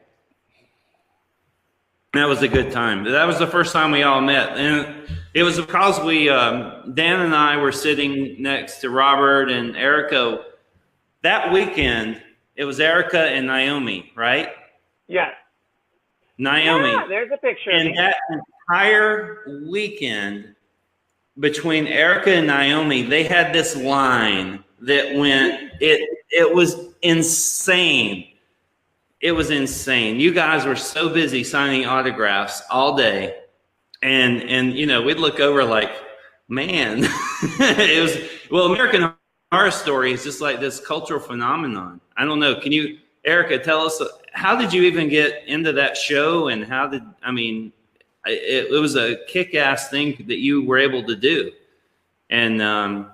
That was a good time. That was the first time we all met. And it was because Dan and I were sitting next to Robert and Erika. That weekend, it was Erika and Naomi, right? Yes. Naomi. Yeah, there's a picture. And that entire weekend between Erika and Naomi, they had this line that went, it was insane. It was insane. You guys were so busy signing autographs all day. And we'd look over like, man, American Horror Story is just like this cultural phenomenon. I don't know. Can you, Erika, tell us, how did you even get into that show? And it was a kick-ass thing that you were able to do. And I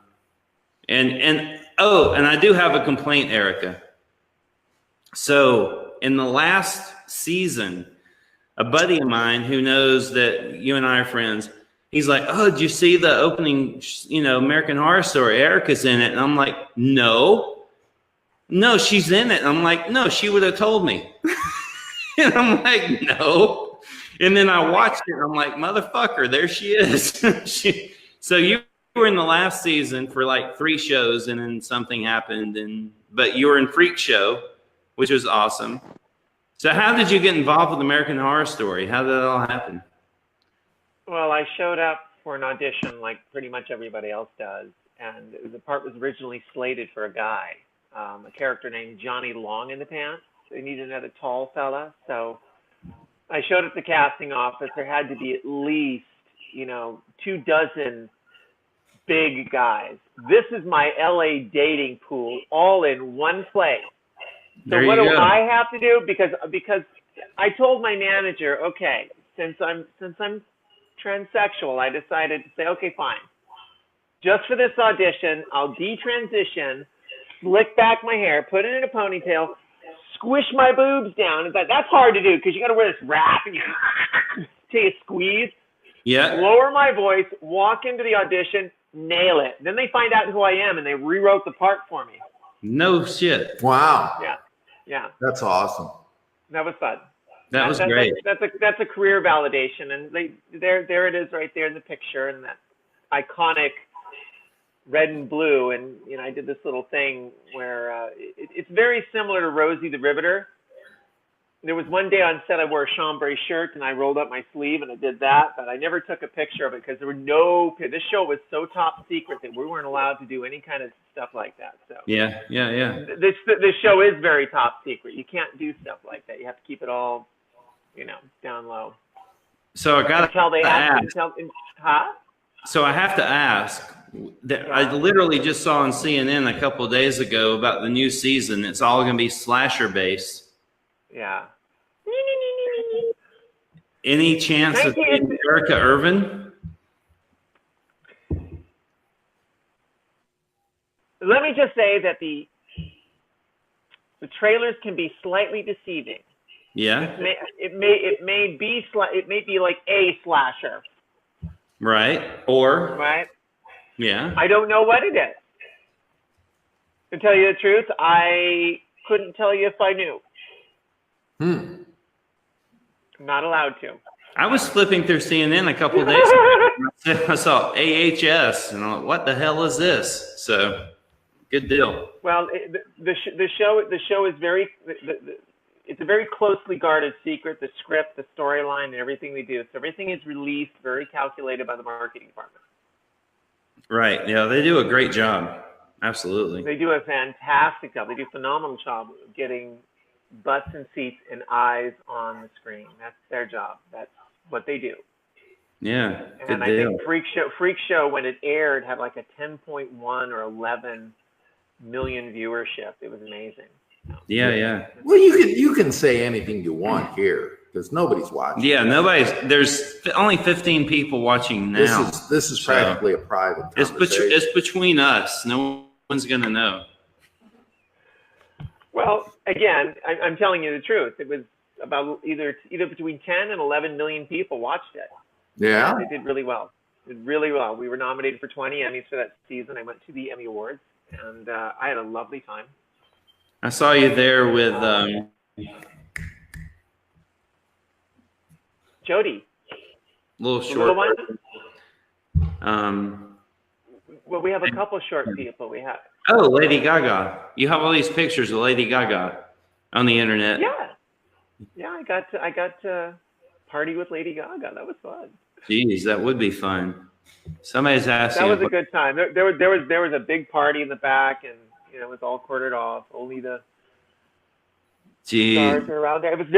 do have a complaint, Erika. So in the last season, a buddy of mine who knows that you and I are friends, he's like, oh, did you see the opening, American Horror Story? Erika's in it. And I'm like, no, she's in it. And I'm like, no, she would have told me. And I'm like, no. And then I watched it. And I'm like, motherfucker, there she is. So you were in the last season for like 3 shows and then something happened. But you were in Freak Show, which was awesome. So how did you get involved with American Horror Story? How did it all happen? Well, I showed up for an audition like pretty much everybody else does. And the part was originally slated for a guy, a character named Johnny Long in the Pants. They needed another tall fella. So I showed up at the casting office. There had to be at least, 24 big guys. This is my LA dating pool all in one place. So what do I have to do? Because I told my manager, okay, since I'm transsexual, I decided to say, okay, fine. Just for this audition, I'll detransition, slick back my hair, put it in a ponytail, squish my boobs down. That's hard to do because you got to wear this wrap and you take a squeeze. Yeah. Lower my voice, walk into the audition, nail it. Then they find out who I am and they rewrote the part for me. No shit. Wow. Yeah. That's awesome. That was fun. That was great. That's a career validation, and there it is right there in the picture, and that iconic red and blue, and I did this little thing where it's very similar to Rosie the Riveter. There was one day on set I wore a chambray shirt and I rolled up my sleeve and I did that, but I never took a picture of it because there were this show was so top secret that we weren't allowed to do any kind of stuff like that. So Yeah. this show is very top secret. You can't do stuff like that. You have to keep it all, down low. So I got Until they to ask. ask. Huh? So I have to ask. I literally just saw on CNN a couple of days ago about the new season. It's all going to be slasher based. Yeah. Any chance of Erika Ervin? Let me just say that the trailers can be slightly deceiving. Yeah. It may be like a slasher. Right. Or. Right. Yeah. I don't know what it is. To tell you the truth, I couldn't tell you if I knew. I'm not allowed to. I was flipping through CNN a couple of days ago. I saw AHS, and I'm like, what the hell is this? So, good deal. Well, the show is very. It's a very closely guarded secret. The script, the storyline, and everything they do. So everything is released, very calculated by the marketing department. Right. Yeah, they do a great job. Absolutely. They do a fantastic job. They do a phenomenal job of getting butts and seats and eyes on the screen. That's their job. That's what they do. Yeah, good and I deal. think Freak Show, when it aired, had like a 10.1 or 11 million viewership. It was amazing. Yeah. Well, you can say anything you want here because nobody's watching. Yeah, there's only 15 people watching now. This is practically a private conversation. It's between us. No one's gonna know. Well, again, I'm telling you the truth. It was about either between 10 and 11 million people watched it. Yeah. They did really well. We were nominated for 20 Emmys for that season. I went to the Emmy Awards, and I had a lovely time. I saw you there with Jody. Little The short. little one? Well, we have a couple short people. We have. Oh, Lady Gaga. You have all these pictures of Lady Gaga on the internet. Yeah. I got to party with Lady Gaga. That was fun. Jeez, that would be fun. Somebody's asking. That was a good time. There was a big party in the back, and it was all cordoned off. Only the stars are around there. It was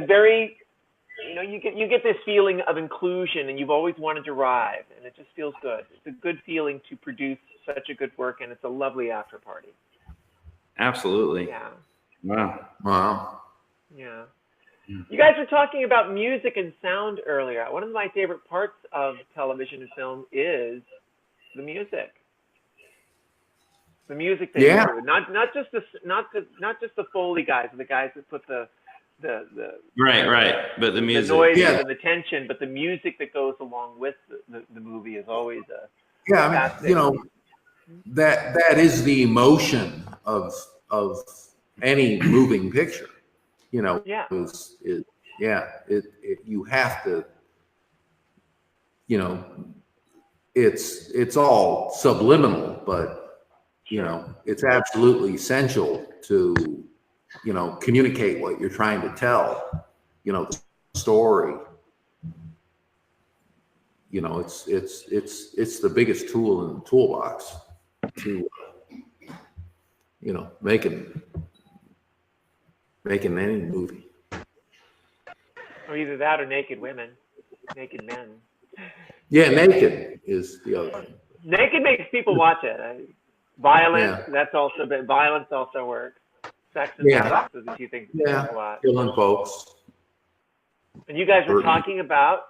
very. You get this feeling of inclusion, and you've always wanted to arrive, and it just feels good. It's a good feeling to produce such a good work, and it's a lovely after party. Absolutely. Yeah. Wow. Yeah. You guys were talking about music and sound earlier. One of my favorite parts of television and film is the music. The music they do, not just the Foley guys, the guys that put the right, but the music, the noise and the tension, but the music that goes along with the movie is always that is the emotion of any moving picture. You have to. It's all subliminal, but it's absolutely essential to communicate what you're trying to tell, the story. It's the biggest tool in the toolbox to, making any movie. Or either that or naked women, naked men. Yeah, naked is the other thing. Naked makes people watch it. Violence, violence also works. Sex and violence is a few things a lot. Killing folks. And you guys were talking about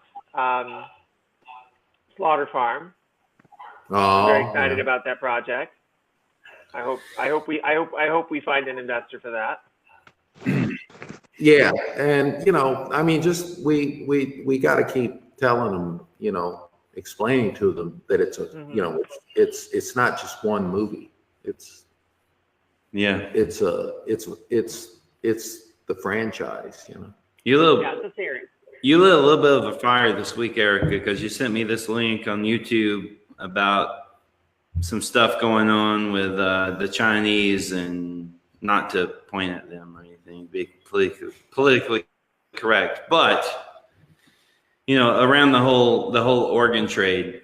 Slaughter Farm. I'm very excited about that project. I hope we find an investor for that. Yeah, and just we got to keep telling them, explaining to them that it's it's not just one movie. It's the franchise. You lit it's a series. You lit a little bit of a fire this week, Erika, because you sent me this link on YouTube about some stuff going on with the Chinese, and not to point at them or anything, be politically correct, but around the whole organ trade.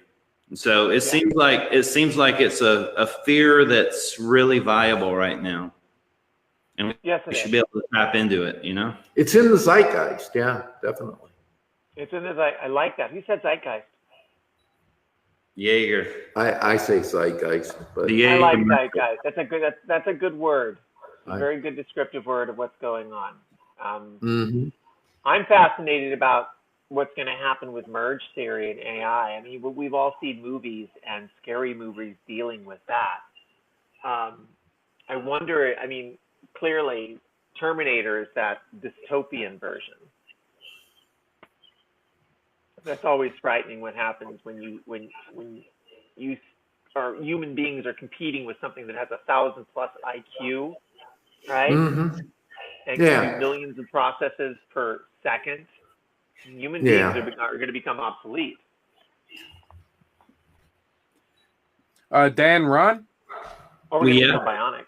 So it seems like it's a fear that's really viable right now, and we should be able to tap into it. It's in the zeitgeist. Yeah, definitely. It's in the I like that. Who said zeitgeist? Yeager. I say zeitgeist, but I like zeitgeist. That's a good word. A very good descriptive word of what's going on. I'm fascinated about what's going to happen with merge theory and AI. I mean, we've all seen movies and scary movies dealing with that. I wonder, I mean, clearly Terminator is that dystopian version. That's always frightening what happens when you or human beings are competing with something that has 1,000+ IQ, right? And can do millions of processes per second. Human beings are going to become obsolete. Dan, Ron? Or we're going to become bionic.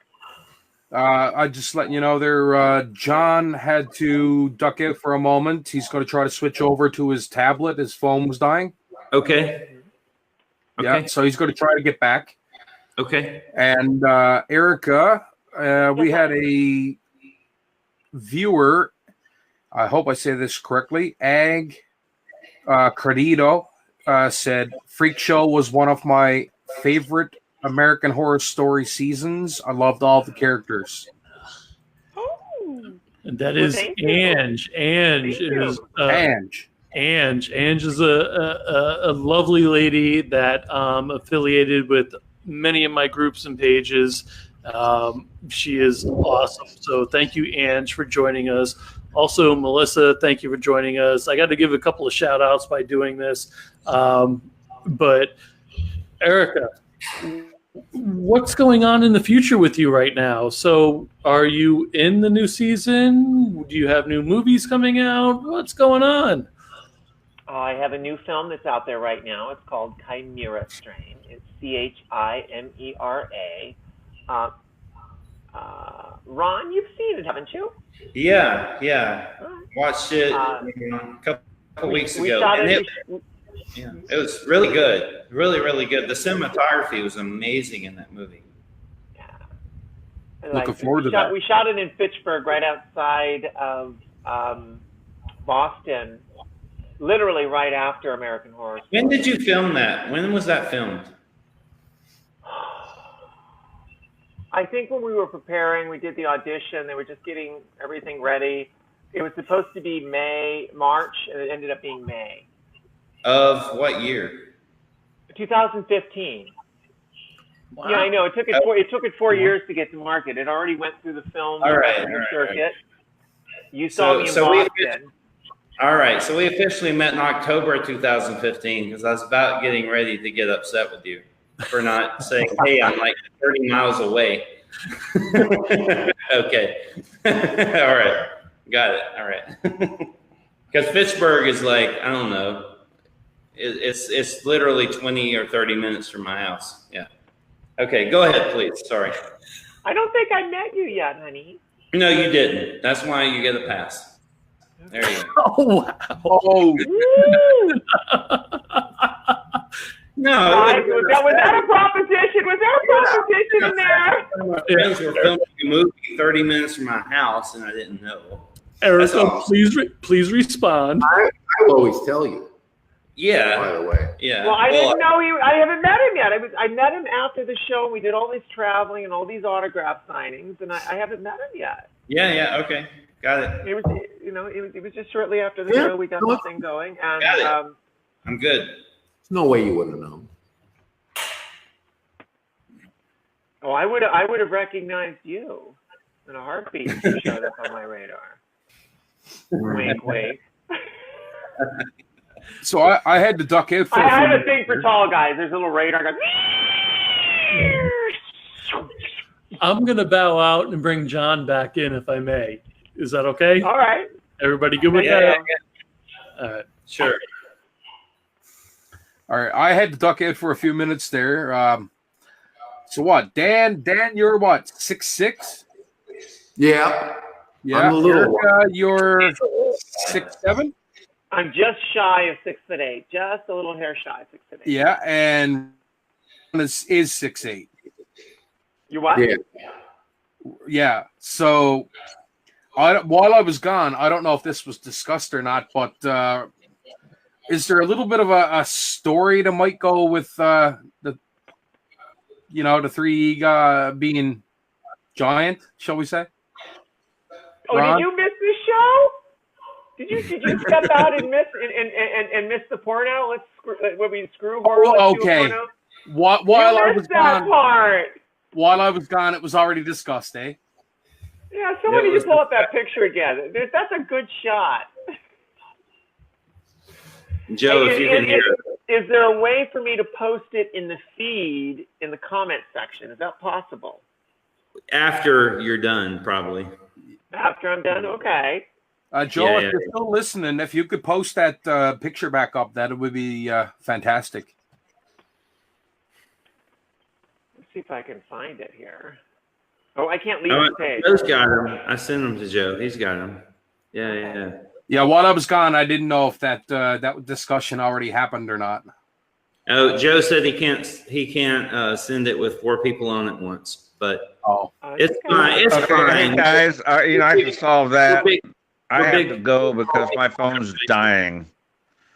I just letting you know there, John had to duck out for a moment. He's going to try to switch over to his tablet. His phone was dying. Okay. Yeah, so he's going to try to get back. Okay. And Erika, we had a viewer, I hope I say this correctly, Credito said, Freak Show was one of my favorite American Horror Story seasons. I loved all the characters. And that is Ange. Ange is a lovely lady that affiliated with many of my groups and pages. She is awesome. So thank you, Ange, for joining us. Also, Melissa, thank you for joining us. I got to give a couple of shout outs by doing this. But Erika, what's going on in the future with you right now? So are you in the new season? Do you have new movies coming out? What's going on? I have a new film that's out there right now. It's called Chimera Strain. It's Chimera. Ron, you've seen it, haven't you? Yeah. Watched it a couple weeks ago. It was really good. Really, really good. The cinematography was amazing in that movie. Looking forward to that. We shot it in Fitchburg, right outside of Boston, literally right after American Horror Story. When did you film that? When was that filmed? I think when we were preparing, we did the audition. They were just getting everything ready. It was supposed to be March, and it ended up being May. Of what year? 2015. Wow. Yeah, I know. It took it 4 years to get to market. It already went through the film circuit. You saw me in Boston. All right. So we officially met in October of 2015 because I was about getting ready to get upset with you for not saying, hey, I'm like 30 miles away. Okay. All right. Got it. All right. Because Fitchburg is like, I don't know. It's literally 20 or 30 minutes from my house. Yeah. Okay, go ahead, please. Sorry. I don't think I met you yet, honey. No, you didn't. That's why you get a pass. There you go. Oh, wow. Oh. No. Was that a proposition? Was there a proposition in there? My friends were filming a movie 30 minutes from my house, and I didn't know. Erika, awesome. please respond. I will always tell you. Yeah. By the way. Yeah. Well, I didn't know I haven't met him yet. I met him after the show, and we did all this traveling and all these autograph signings, and I haven't met him yet. Yeah. Okay. Got it. It was just shortly after the show we got this thing going, and got it. I'm good. There's no way you wouldn't have known. Oh, I would have recognized you in a heartbeat if you showed up on my radar. Wink, wink. So I had to duck in for. I have a thing for tall guys. There's a little radar. I'm going to bow out and bring John back in, if I may. Is that okay? All right. Everybody good with that? Yeah. All right. Sure. All right, I had to duck in for a few minutes there. So what, Dan, you're what, 6'6"? Yeah. Yeah. I'm a little Erika, you're 6'7"? I'm just shy of 6'8", just a little hair shy of 6'8". Yeah, and is 6'8". You what? Yeah. Yeah. So while I was gone, I don't know if this was discussed or not, but is there a little bit of a story that might go with the three being giant, shall we say? Oh, Ron? did you miss the show? Did you step out and miss and miss the porno? When we screw horror. Oh, let's do a okay. porno? While I was that gone, part. while I was gone, it was already discussed, eh? Yeah, someone need to pull up that picture again. That's a good shot. Joe, if you can hear it. Is there a way for me to post it in the feed in the comment section? Is that possible? After you're done, probably. After I'm done? Okay. Joe, if you're still listening, if you could post that picture back up, that would be fantastic. Let's see if I can find it here. Oh, I can't leave Oh, the page. Joe's got him. I sent him to Joe. He's got him. Yeah. Yeah, while I was gone, I didn't know if that discussion already happened or not. Oh, Joe said he can't send it with 4 people on at once, but it's fine. It's fine. Hey guys, I can solve that. I have big. to go because my phone's dying.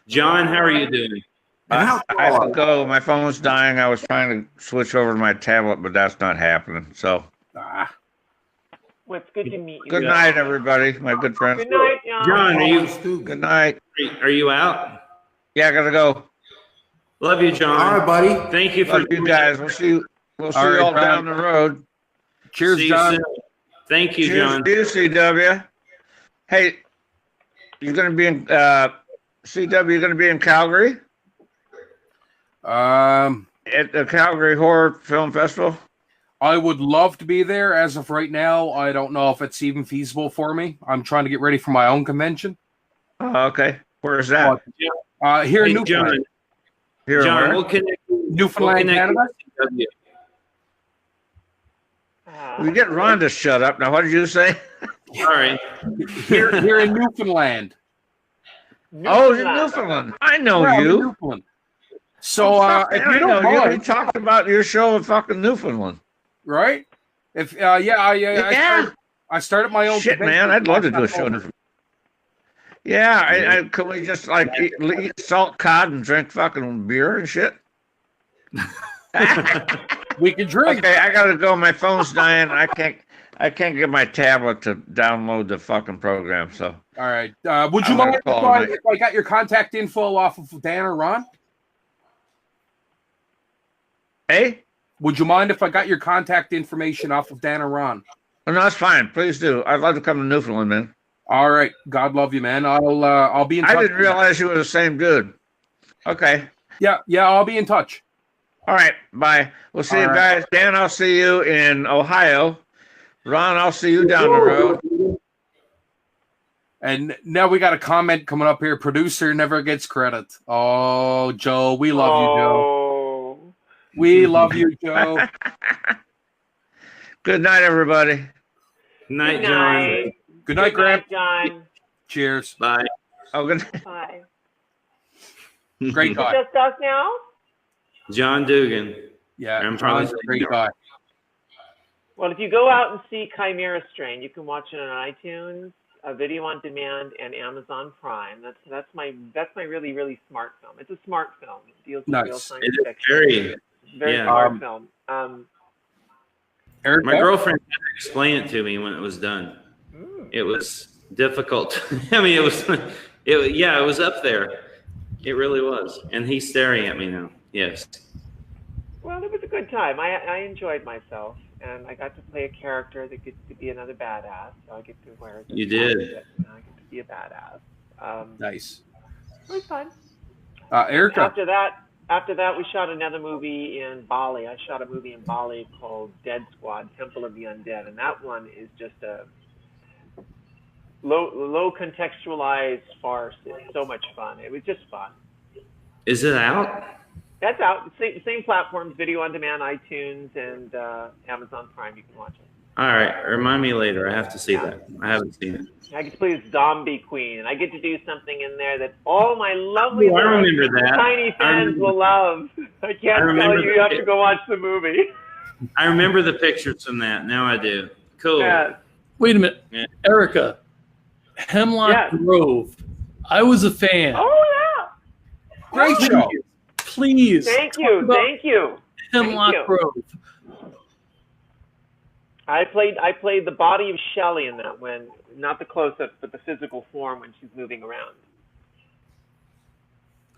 John, how are you doing? I have to go. My phone's dying. I was trying to switch over to my tablet, but that's not happening. So, well, it's good to meet you. good night, everybody. My good friends. Good night, John. John, are you? Good night. Are you out? Yeah, I gotta go. Love you, John. All right, buddy. Thank you for Love you guys. We'll see you. We'll see you all down the road. Cheers, See you John. soon. Thank you, Cheers John. to you, CW. Hey, you're gonna be in CW. You're gonna be in Calgary at the Calgary Horror Film Festival. I would love to be there. As of right now, I don't know if it's even feasible for me. I'm trying to get ready for my own convention. Oh, okay. Where is that? Here in Hey, Newfoundland. John. Here, John, where? we'll connect. Newfoundland, Canada. We get Ron to shut up. Now, what did you say? All right. Here in Newfoundland. Oh, in Newfoundland. I know Yeah, I'm in you. Newfoundland. So if you don't you. We mind, talked about your show in fucking Newfoundland. right? If I started my own. Shit, convention man, I'd love to do a last show. October. Yeah, can we just like eat salt cod and drink fucking beer and shit? We can drink. Okay, I gotta go. My phone's dying. I can't get my tablet to download the fucking program. So, all right. Would you I'm mind gonna if I got your contact info off of Dan or Ron? Hey, would you mind if I got your contact information off of Dan or Ron? Oh, no, that's fine. Please do. I'd love to come to Newfoundland, man. All right. God love you, man. I'll be in touch. I didn't realize you were the same dude. Okay. Yeah, I'll be in touch. All right. Bye. We'll see you guys. Dan, I'll see you in Ohio. Ron, I'll see you down the road. And now we got a comment coming up here. Producer never gets credit. Oh, Joe, we love you, Joe. We love you, Joe. Good night, everybody. Good night, John. Good night, Graham. John. Cheers. Bye. Oh, good night. Bye. Great guy. Just us now? John Dugan. Yeah, I'm John's probably a great guy. Well, if you go out and see Chimera Strain, you can watch it on iTunes, video on demand, and Amazon Prime. That's my really, really smart film. It's a smart film. It deals with real science fiction. Very smart film. My girlfriend had to explain it to me when it was done. It was difficult. I mean, it was up there. It really was. And he's staring at me now. Yes. Well, it was a good time. I enjoyed myself, and I got to play a character that gets to be another badass. So I get to wear. You did. I get to be a badass. Nice. It was fun. Erika. After that, we shot another movie in Bali. I shot a movie in Bali called Dead Squad, Temple of the Undead, and that one is just a low contextualized farce. It's so much fun. It was just fun. Is it out? That's out. Same platforms, video on demand, iTunes, and Amazon Prime. You can watch it. All right, remind me later. I have to see that. I haven't seen it. I get to play as Zombie Queen, and I get to do something in there that all my lovely I remember that. tiny fans will love. I can't tell you. You have to go watch the movie. I remember the pictures from that. Now I do. Cool. Yeah. Wait a minute, Yeah. Erika, Hemlock Grove. I was a fan. Oh yeah. Great show. Please. Thank you. Thank you. Hemlock Thank you. Grove. I played the body of Shelley in that one, not the close-up, but the physical form when she's moving around.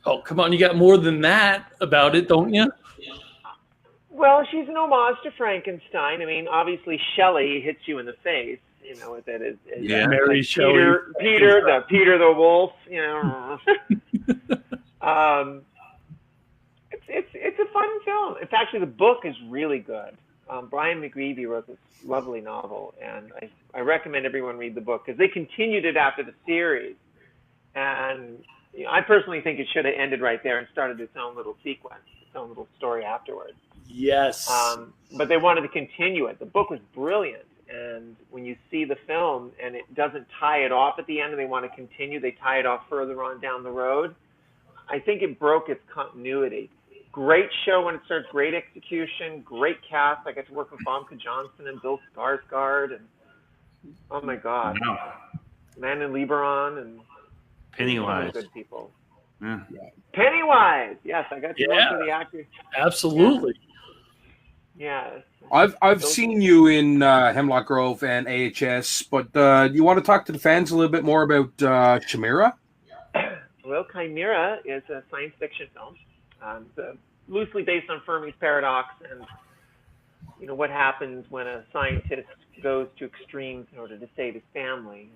Oh, come on. You got more than that about it, don't you? Well, she's an homage to Frankenstein. I mean, obviously Shelley hits you in the face, you know, with it is Mary like Shelley. Peter the wolf, you know. It's a fun film. It's actually, the book is really good. Brian McGreevy wrote this lovely novel, and I recommend everyone read the book because they continued it after the series. And you know, I personally think it should have ended right there and started its own little sequence, its own little story afterwards. Yes. But they wanted to continue it. The book was brilliant. And when you see the film and it doesn't tie it off at the end and they want to continue, they tie it off further on down the road. I think it broke its continuity. Great show when it starts, great execution, great cast. I got to work with Famke Johnson and Bill Skarsgård, and oh my God, Manon Lieberman and Pennywise. Good people. Yeah. Pennywise, yes, I got to work with the actors. Absolutely. Yes. I've seen you in Hemlock Grove and AHS, but you want to talk to the fans a little bit more about Chimera? Well, Chimera is a science fiction film. It's loosely based on Fermi's paradox and, you know, what happens when a scientist goes to extremes in order to save his family.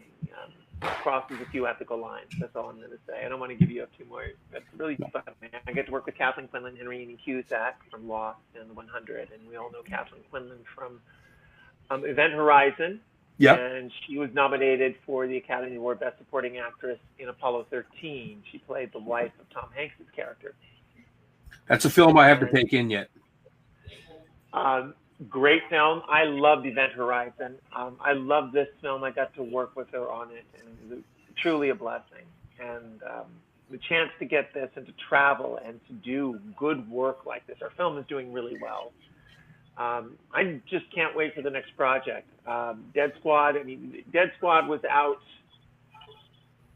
Crosses a few ethical lines. That's all I'm going to say. I don't want to give you up too more. That's really fun, man. I get to work with Kathleen Quinlan, Henry and Cusack from Lost and The 100, and we all know Kathleen Quinlan from Event Horizon. Yep. And she was nominated for the Academy Award Best Supporting Actress in Apollo 13. She played the wife of Tom Hanks' character. That's a film I have to take in yet. Great film. I loved Event Horizon. I love this film. I got to work with her on it, and it was truly a blessing. And the chance to get this and to travel and to do good work like this. Our film is doing really well. I just can't wait for the next project. Dead Squad. I mean, Dead Squad was out.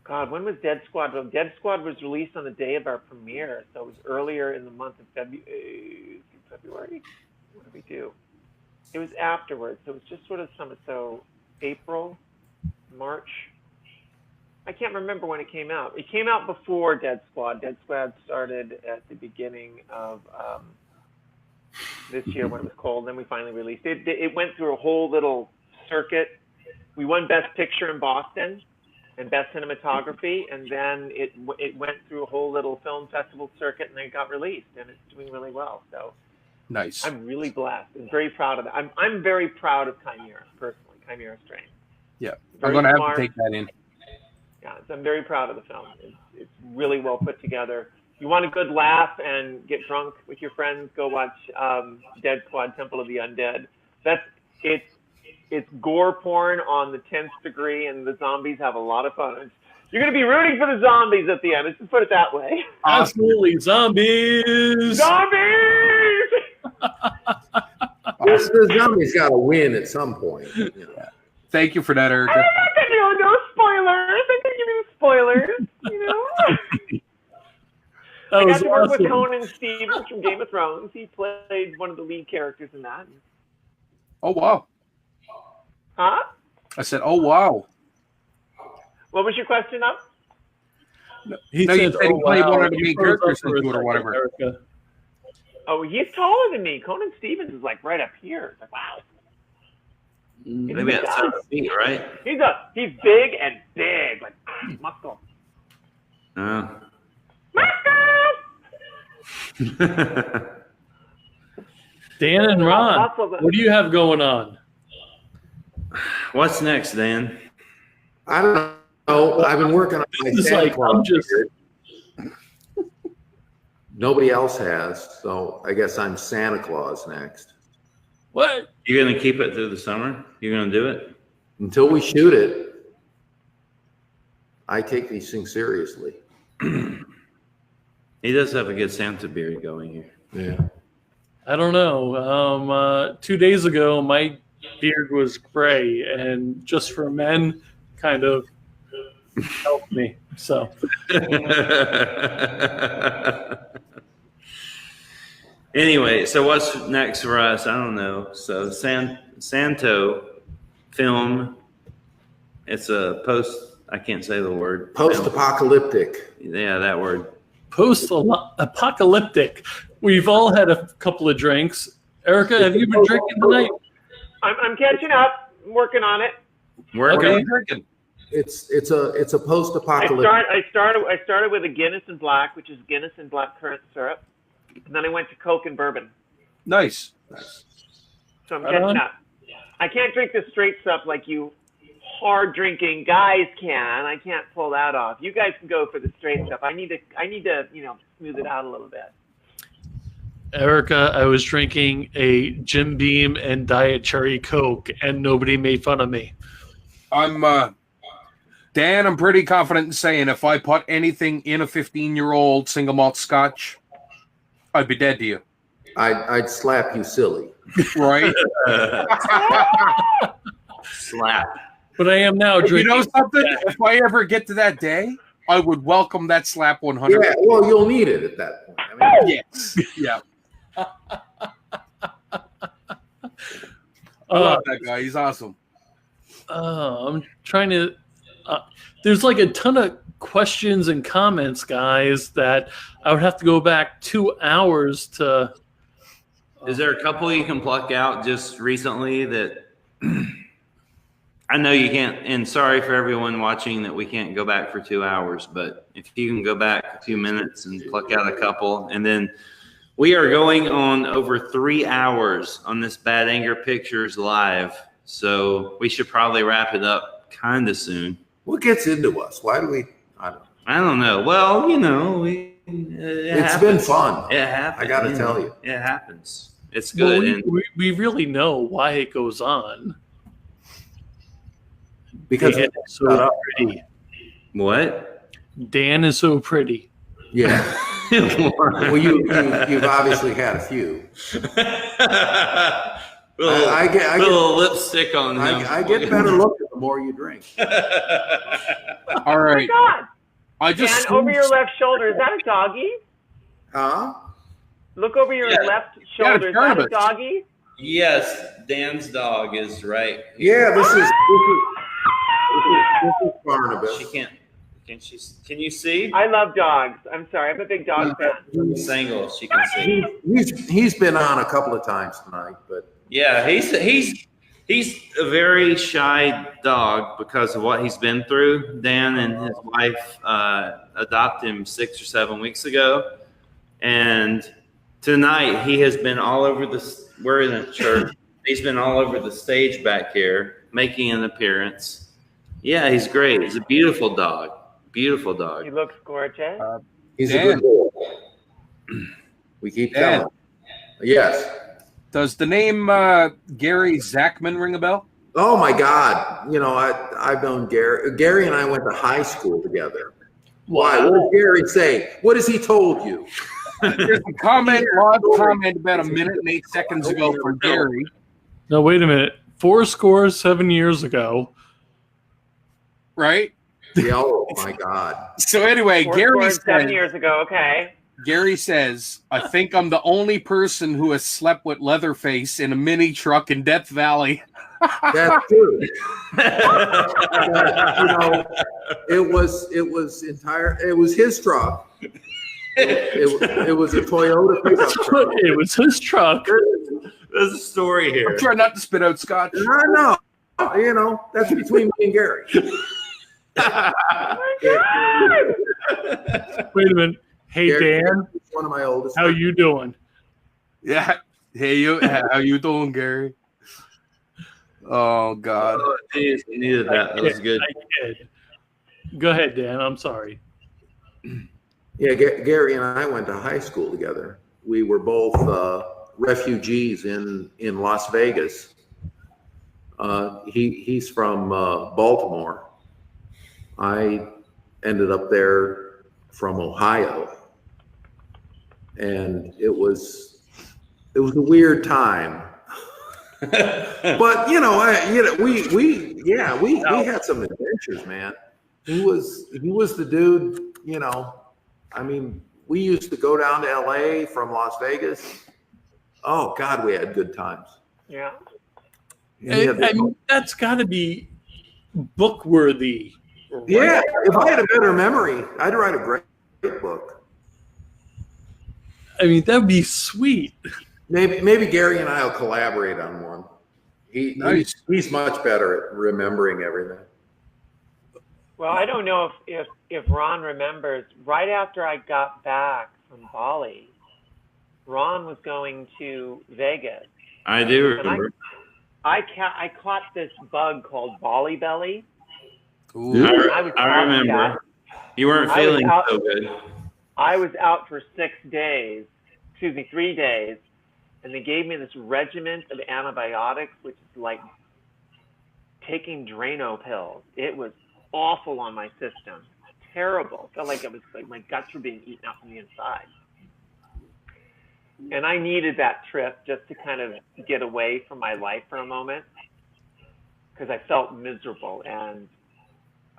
God, when was Dead Squad? Well, Dead Squad was released on the day of our premiere, so it was earlier in the month of February. What did we do? It was afterwards, so it was just sort of so April, March. I can't remember when it came out. It came out before Dead Squad. Dead Squad started at the beginning of this year when it was cold. Then we finally released it. It went through a whole little circuit. We won Best Picture in Boston and Best Cinematography, and then it went through a whole little film festival circuit, and then it got released, and it's doing really well. So nice. I'm really blessed and very proud of it. I'm very proud of Chimera, personally, Chimera Strain. Yeah, Very I'm going to have smart. to take that in. Yeah, so I'm very proud of the film. It's really well put together. You want a good laugh and get drunk with your friends, go watch Dead Squad, Temple of the Undead. It's gore porn on the 10th degree, and the zombies have a lot of fun. You're going to be rooting for the zombies at the end. Let's just put it that way. Absolutely. Zombies! Zombies! The zombies got to win at some point. You know. Thank you for that, Erika. I'm not going to no spoilers. I'm going to give you the spoilers, you know? I got to work with Conan Stevens from Game of Thrones. He played one of the lead characters in that. Oh, wow. Huh? I said, oh, wow. What was your question up? He no, said, you said he played one of the main characters for into it or whatever. Erika. Oh, he's taller than me. Conan Stevens is like right up here. It's like, wow. Maybe at 7 feet, right? He's big and big, like muscle. Dan and Ron, what do you have going on? What's next, Dan? I don't know. I've been working on my This is like, I'm just, Nobody else has, so I guess I'm Santa Claus next. What? You're gonna keep it through the summer? You're gonna do it? Until we shoot it, I take these things seriously. He does have a good Santa beard going here. Yeah. I don't know. 2 days ago, my beard was gray, and just for men, kind of helped me. So. Anyway, so what's next for us? I don't know. So Santo film. It's a I can't say the word. Post-apocalyptic. Yeah, that word. Post-apocalyptic. We've all had a couple of drinks. Erika, have you been drinking tonight? I'm catching up. I'm working on it. What are you drinking? It's a post-apocalyptic. I started with a Guinness and Black, which is Guinness and black currant syrup. And then I went to Coke and bourbon. Nice. So I'm catching up. I can't drink the straight stuff like you hard drinking guys can. I can't pull that off. You guys can go for the straight stuff. I need to smooth it out a little bit. Erika, I was drinking a Jim Beam and Diet Cherry Coke, and nobody made fun of me. I'm pretty confident in saying if I put anything in a 15-year-old single malt scotch, I'd be dead to you. I'd slap you silly. Right? Slap. But I am now drinking. You know something? If I ever get to that day, I would welcome that slap 100. Yeah, well, you'll need it at that point. I mean, yes. Yeah. I love that guy. He's awesome. I'm trying to. There's like a ton of questions and comments, guys, that I would have to go back 2 hours to. Is there a couple you can pluck out just recently that I know you can't? And sorry for everyone watching that we can't go back for 2 hours, but if you can go back a few minutes and pluck out a couple, and then we are going on over 3 hours on this Bad Anger Pictures live, so we should probably wrap it up kind of soon. what gets into us? Why do we? I don't know. Well, It's been fun. It happens. I got to tell you. It happens. It's Well, good. we really know why it goes on. Because Dan is so pretty. What? Dan is so pretty. Yeah. Well, you've obviously had a few. I get a little lipstick on him. I get better looking the more you drink. All right. Oh my God. I just Dan, over your left shoulder. Is that a doggy? Huh? Look over your left shoulder. Is that a doggy? Yes, Dan's dog is right. Yeah, this is Barnabas. She can't. Can you see? I love dogs. I'm sorry. I'm a big dog fan. Single, she can see. He's been on a couple of times tonight, but Yeah, he's a very shy dog because of what he's been through. Dan and his wife adopted him 6 or 7 weeks ago, and tonight he has been all over we're in a church. He's been all over the stage back here, making an appearance. Yeah, he's great. He's a beautiful dog. Beautiful dog. He looks gorgeous. he's a good boy. We keep telling him. Yes. Does the name Gary Zachman ring a bell? Oh my God! I've known Gary. Gary and I went to high school together. Why? What did Gary say? What has he told you? There's a comment, live comment about a minute and 8 seconds ago from Gary. No, wait a minute. 7 years ago. Right? Yeah, oh my God. So anyway, Gary 7 says, years ago. Okay. Gary says, I think I'm the only person who has slept with Leatherface in a mini truck in Death Valley. That's true. It was his truck. It was a Toyota pickup truck. It was his truck. There's a story here. I'm trying not to spit out scotch. I know. That's between me and Gary. Wait a minute. Hey, Gary, Dan. One of my oldest. How you doing? Yeah. Hey, how you doing, Gary? Oh, God. Oh, geez, we needed that. That was good. I did. Go ahead, Dan. I'm sorry. Yeah, Gary and I went to high school together. We were both refugees in Las Vegas. He's from Baltimore. I ended up there from Ohio, and it was a weird time. But we had some adventures, man. He was the dude. I mean, we used to go down to LA from Las Vegas. Oh God, we had good times. Yeah. I mean, that's got to be book worthy. Right? Yeah, if I had a better memory, I'd write a great book. I mean, that'd be sweet. Maybe Gary and I will collaborate on one. He's much better at remembering everything. Well, I don't know if Ron remembers. Right after I got back from Bali, Ron was going to Vegas. I do remember. I caught this bug called Bali belly. Ooh. I remember. You weren't feeling so good. I was out for 3 days, and they gave me this regimen of antibiotics, which is like taking Drano pills. It was awful on my system. Terrible. Felt like it was like my guts were being eaten out from the inside. And I needed that trip just to kind of get away from my life for a moment, because I felt miserable. And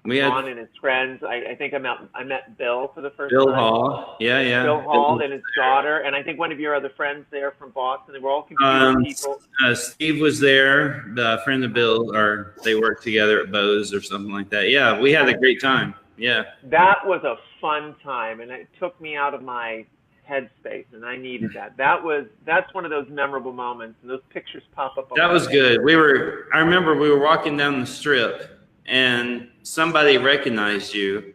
Ron and his friends, I think I met Bill for the first time. Bill Hall. Yeah. Bill Hall and his daughter. And I think one of your other friends there from Boston. They were all computer people. Steve was there, the friend of Bill, or they worked together at Bose or something like that. Yeah, we had a great time. Yeah. That was a fun time, and it took me out of my headspace, and I needed that. That's one of those memorable moments, and those pictures pop up. That was good. I remember we were walking down the strip, and somebody recognized you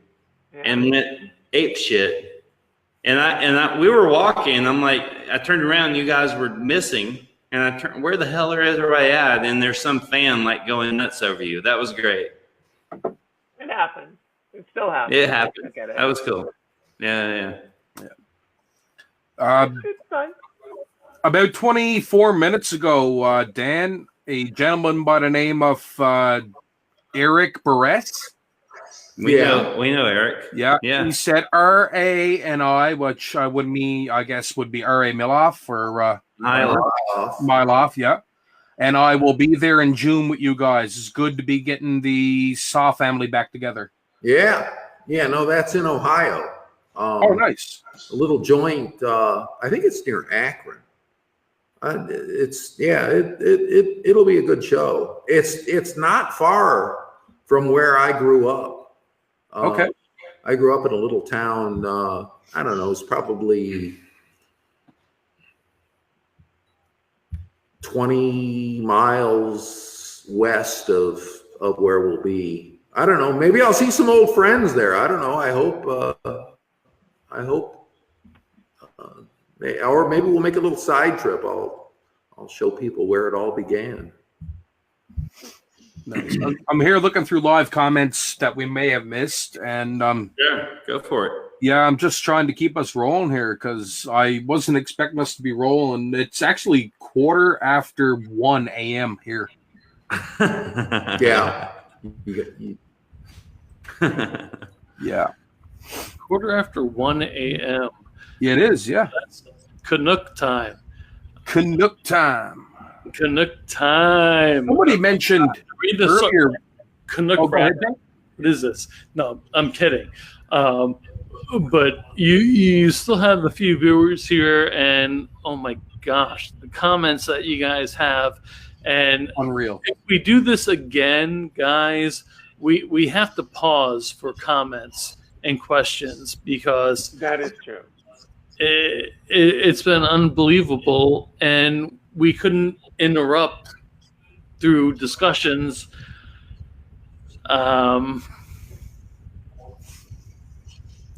and went ape shit. And we were walking. I'm like, I turned around, you guys were missing, and I turned, where the hell is everybody at? And there's some fan like going nuts over you. That was great. It happened. It still happened. It happened. That was cool. Yeah. It's fine. About 24 minutes ago, Dan, a gentleman by the name of Eric Barres. We know Eric. Yeah. He said R-A-N-I, which I guess would be R.A. Miloff or Miloff, yeah. And I will be there in June with you guys. It's good to be getting the Saw family back together. Yeah. No, that's in Ohio. Oh, nice. A little joint. I think it's near Akron. It'll be a good show. It's not far from where I grew up. Okay. I grew up in a little town. I don't know. It's probably 20 miles west of where we'll be. I don't know. Maybe I'll see some old friends there. I don't know. I hope. Or maybe we'll make a little side trip. I'll show people where it all began. Nice. I'm here looking through live comments that we may have missed, and go for it. Yeah, I'm just trying to keep us rolling here because I wasn't expecting us to be rolling. It's actually 1:15 a.m. here. Yeah. Yeah. 1:15 a.m. Yeah, it is. Yeah. That's Canuck time. Canuck time. Canuck time. Somebody mentioned read this earlier. Canuck. What is this? No, I'm kidding. But you still have a few viewers here, and oh my gosh, the comments that you guys have, and unreal. If we do this again, guys, we have to pause for comments and questions because that is true. It's been unbelievable, and we couldn't interrupt through discussions.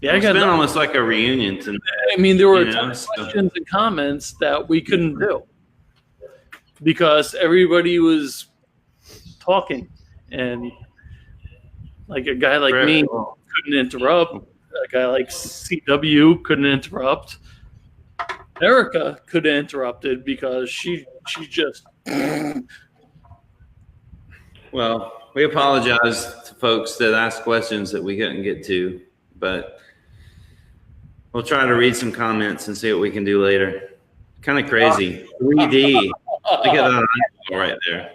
It's been almost like a reunion tonight. I mean, there were questions and comments that we couldn't do because everybody was talking, and like a guy like me couldn't interrupt. A guy like CW couldn't interrupt. Erika could have interrupted because she just. Well, we apologize to folks that asked questions that we couldn't get to, but we'll try to read some comments and see what we can do later. Kind of crazy. 3D. Look at that eyeball right there.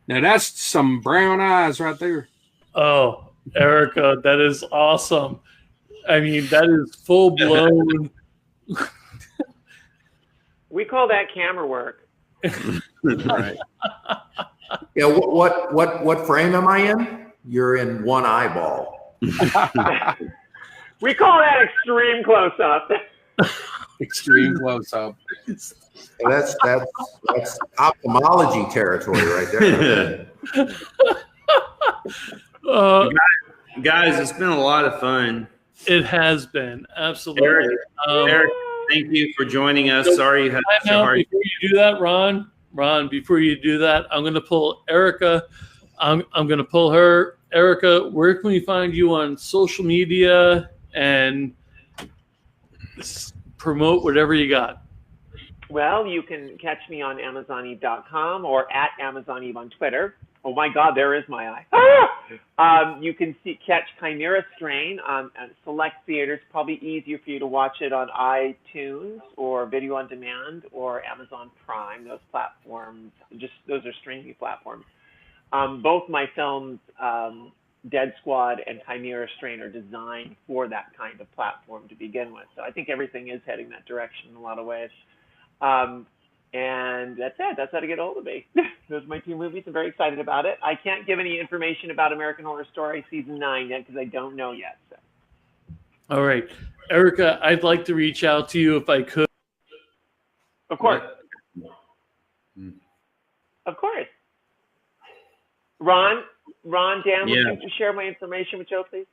Now that's some brown eyes right there. Oh, Erika, that is awesome. I mean, that is full blown. We call that camera work. Right. Yeah. What frame am I in? You're in one eyeball. We call that extreme close up. Extreme close up. That's ophthalmology territory right there. Guys, it's been a lot of fun. It has been absolutely. Eric, thank you for joining us. Sorry you had so hard. Before you do that, Ron, before you do that, I'm going to pull Erika. I'm going to pull her. Erika, where can we find you on social media and promote whatever you got? Well, you can catch me on AmazonEve.com or at AmazonEve on Twitter. Oh my God, there is my eye. You can catch Chimera Strain on select theaters. Probably easier for you to watch it on iTunes or Video on Demand or Amazon Prime. Those platforms, those are streaming platforms. Both my films, Dead Squad and Chimera Strain, are designed for that kind of platform to begin with. So I think everything is heading that direction in a lot of ways. And that's it. That's how to get a hold of me. Those are my 2 movies. I'm very excited about it. I can't give any information about American Horror Story Season 9 yet because I don't know yet. So. All right. Erika, I'd like to reach out to you if I could. Of course. Of course. Ron, Dan, would you share my information with Joe, please?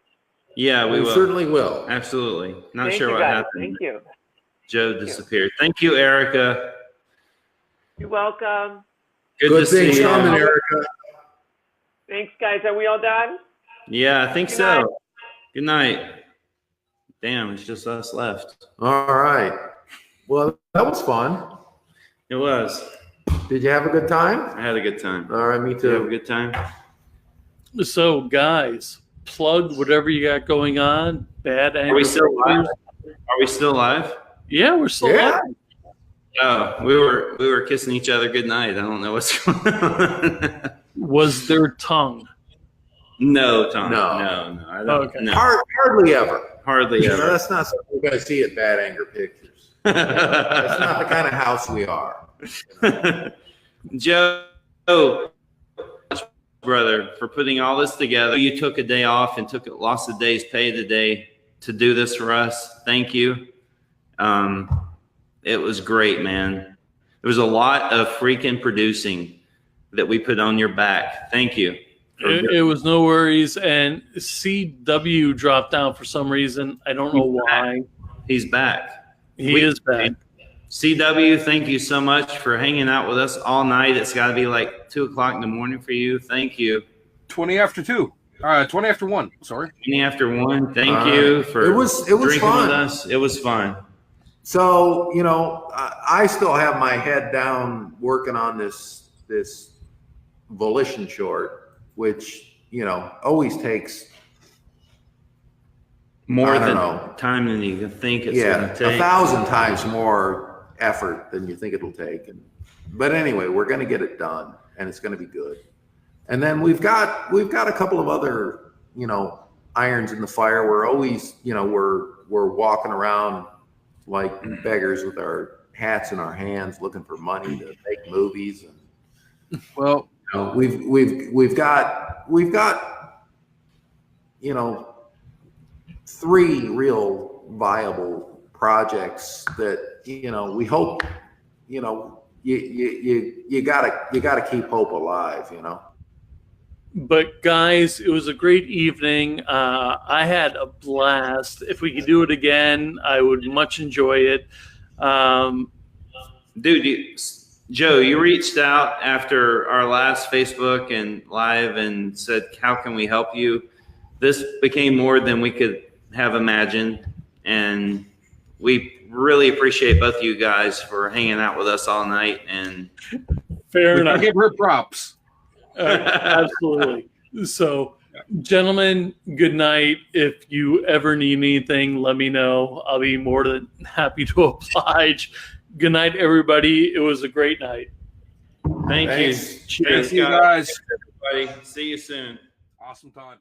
Yeah, we will. Certainly will. Absolutely. Not Thank sure you, what guys. happened. Thank you. Joe disappeared. Thank you, Erika. You're welcome. Good to things see you. coming, Erika. Thanks, guys. Are we all done? Yeah, I think Good so. night. Good night. Damn, it's just us left. All right. Well, that was fun. It was. Did you have a good time? I had a good time. All right, me Did you have a too. good time? So, guys, plug whatever you got going on. Bad anger. Are we still live? Are we still live? Yeah, we're still Yeah. live. Oh, we were kissing each other goodnight. I don't know what's going on. Was there tongue? No, Tom. No. No. I don't. Okay. No, Hardly ever. hardly No, ever. that's not something we're going to see at Bad Anger Pictures. That's not the kind of house we are. Joe, brother, for putting all this together. You took a day off and lost a day's pay today to do this for us. Thank you. It was great, man. There was a lot of freaking producing that we put on your back. Thank you. It was no worries. And CW dropped out for some reason. I don't know why. He's back. He is back. CW, thank you so much for hanging out with us all night. It's got to be like 2 o'clock in the morning for you. Thank you. 20 after 2. 20 after 1. Sorry. 20 after 1. Thank you for It was drinking fun. with us. It was fun. So, I still have my head down working on this Volition short, which, always takes More I don't than know. time than you can think it's going to take. 1,000 times more effort than you think it'll take. But anyway, we're going to get it done, and it's going to be good. And then we've got a couple of other, irons in the fire. We're always, we're walking around like beggars with our hats in our hands, looking for money to make movies. And Well, we've got 3 real viable projects that we hope you gotta keep hope alive. But guys, it was a great evening. I had a blast. If we could do it again, I would much enjoy it. Dude, Joe, you reached out after our last Facebook and live and said, how can we help you? This became more than we could have imagined. And we really appreciate both of you guys for hanging out with us all night. And fair We enough. gotta give her props. Absolutely. So, gentlemen, good night. If you ever need anything, let me know. I'll be more than happy to oblige. Good night, everybody. It was a great night. thank Thanks. you. Cheers, Thank you guys. everybody. See you soon. Awesome time.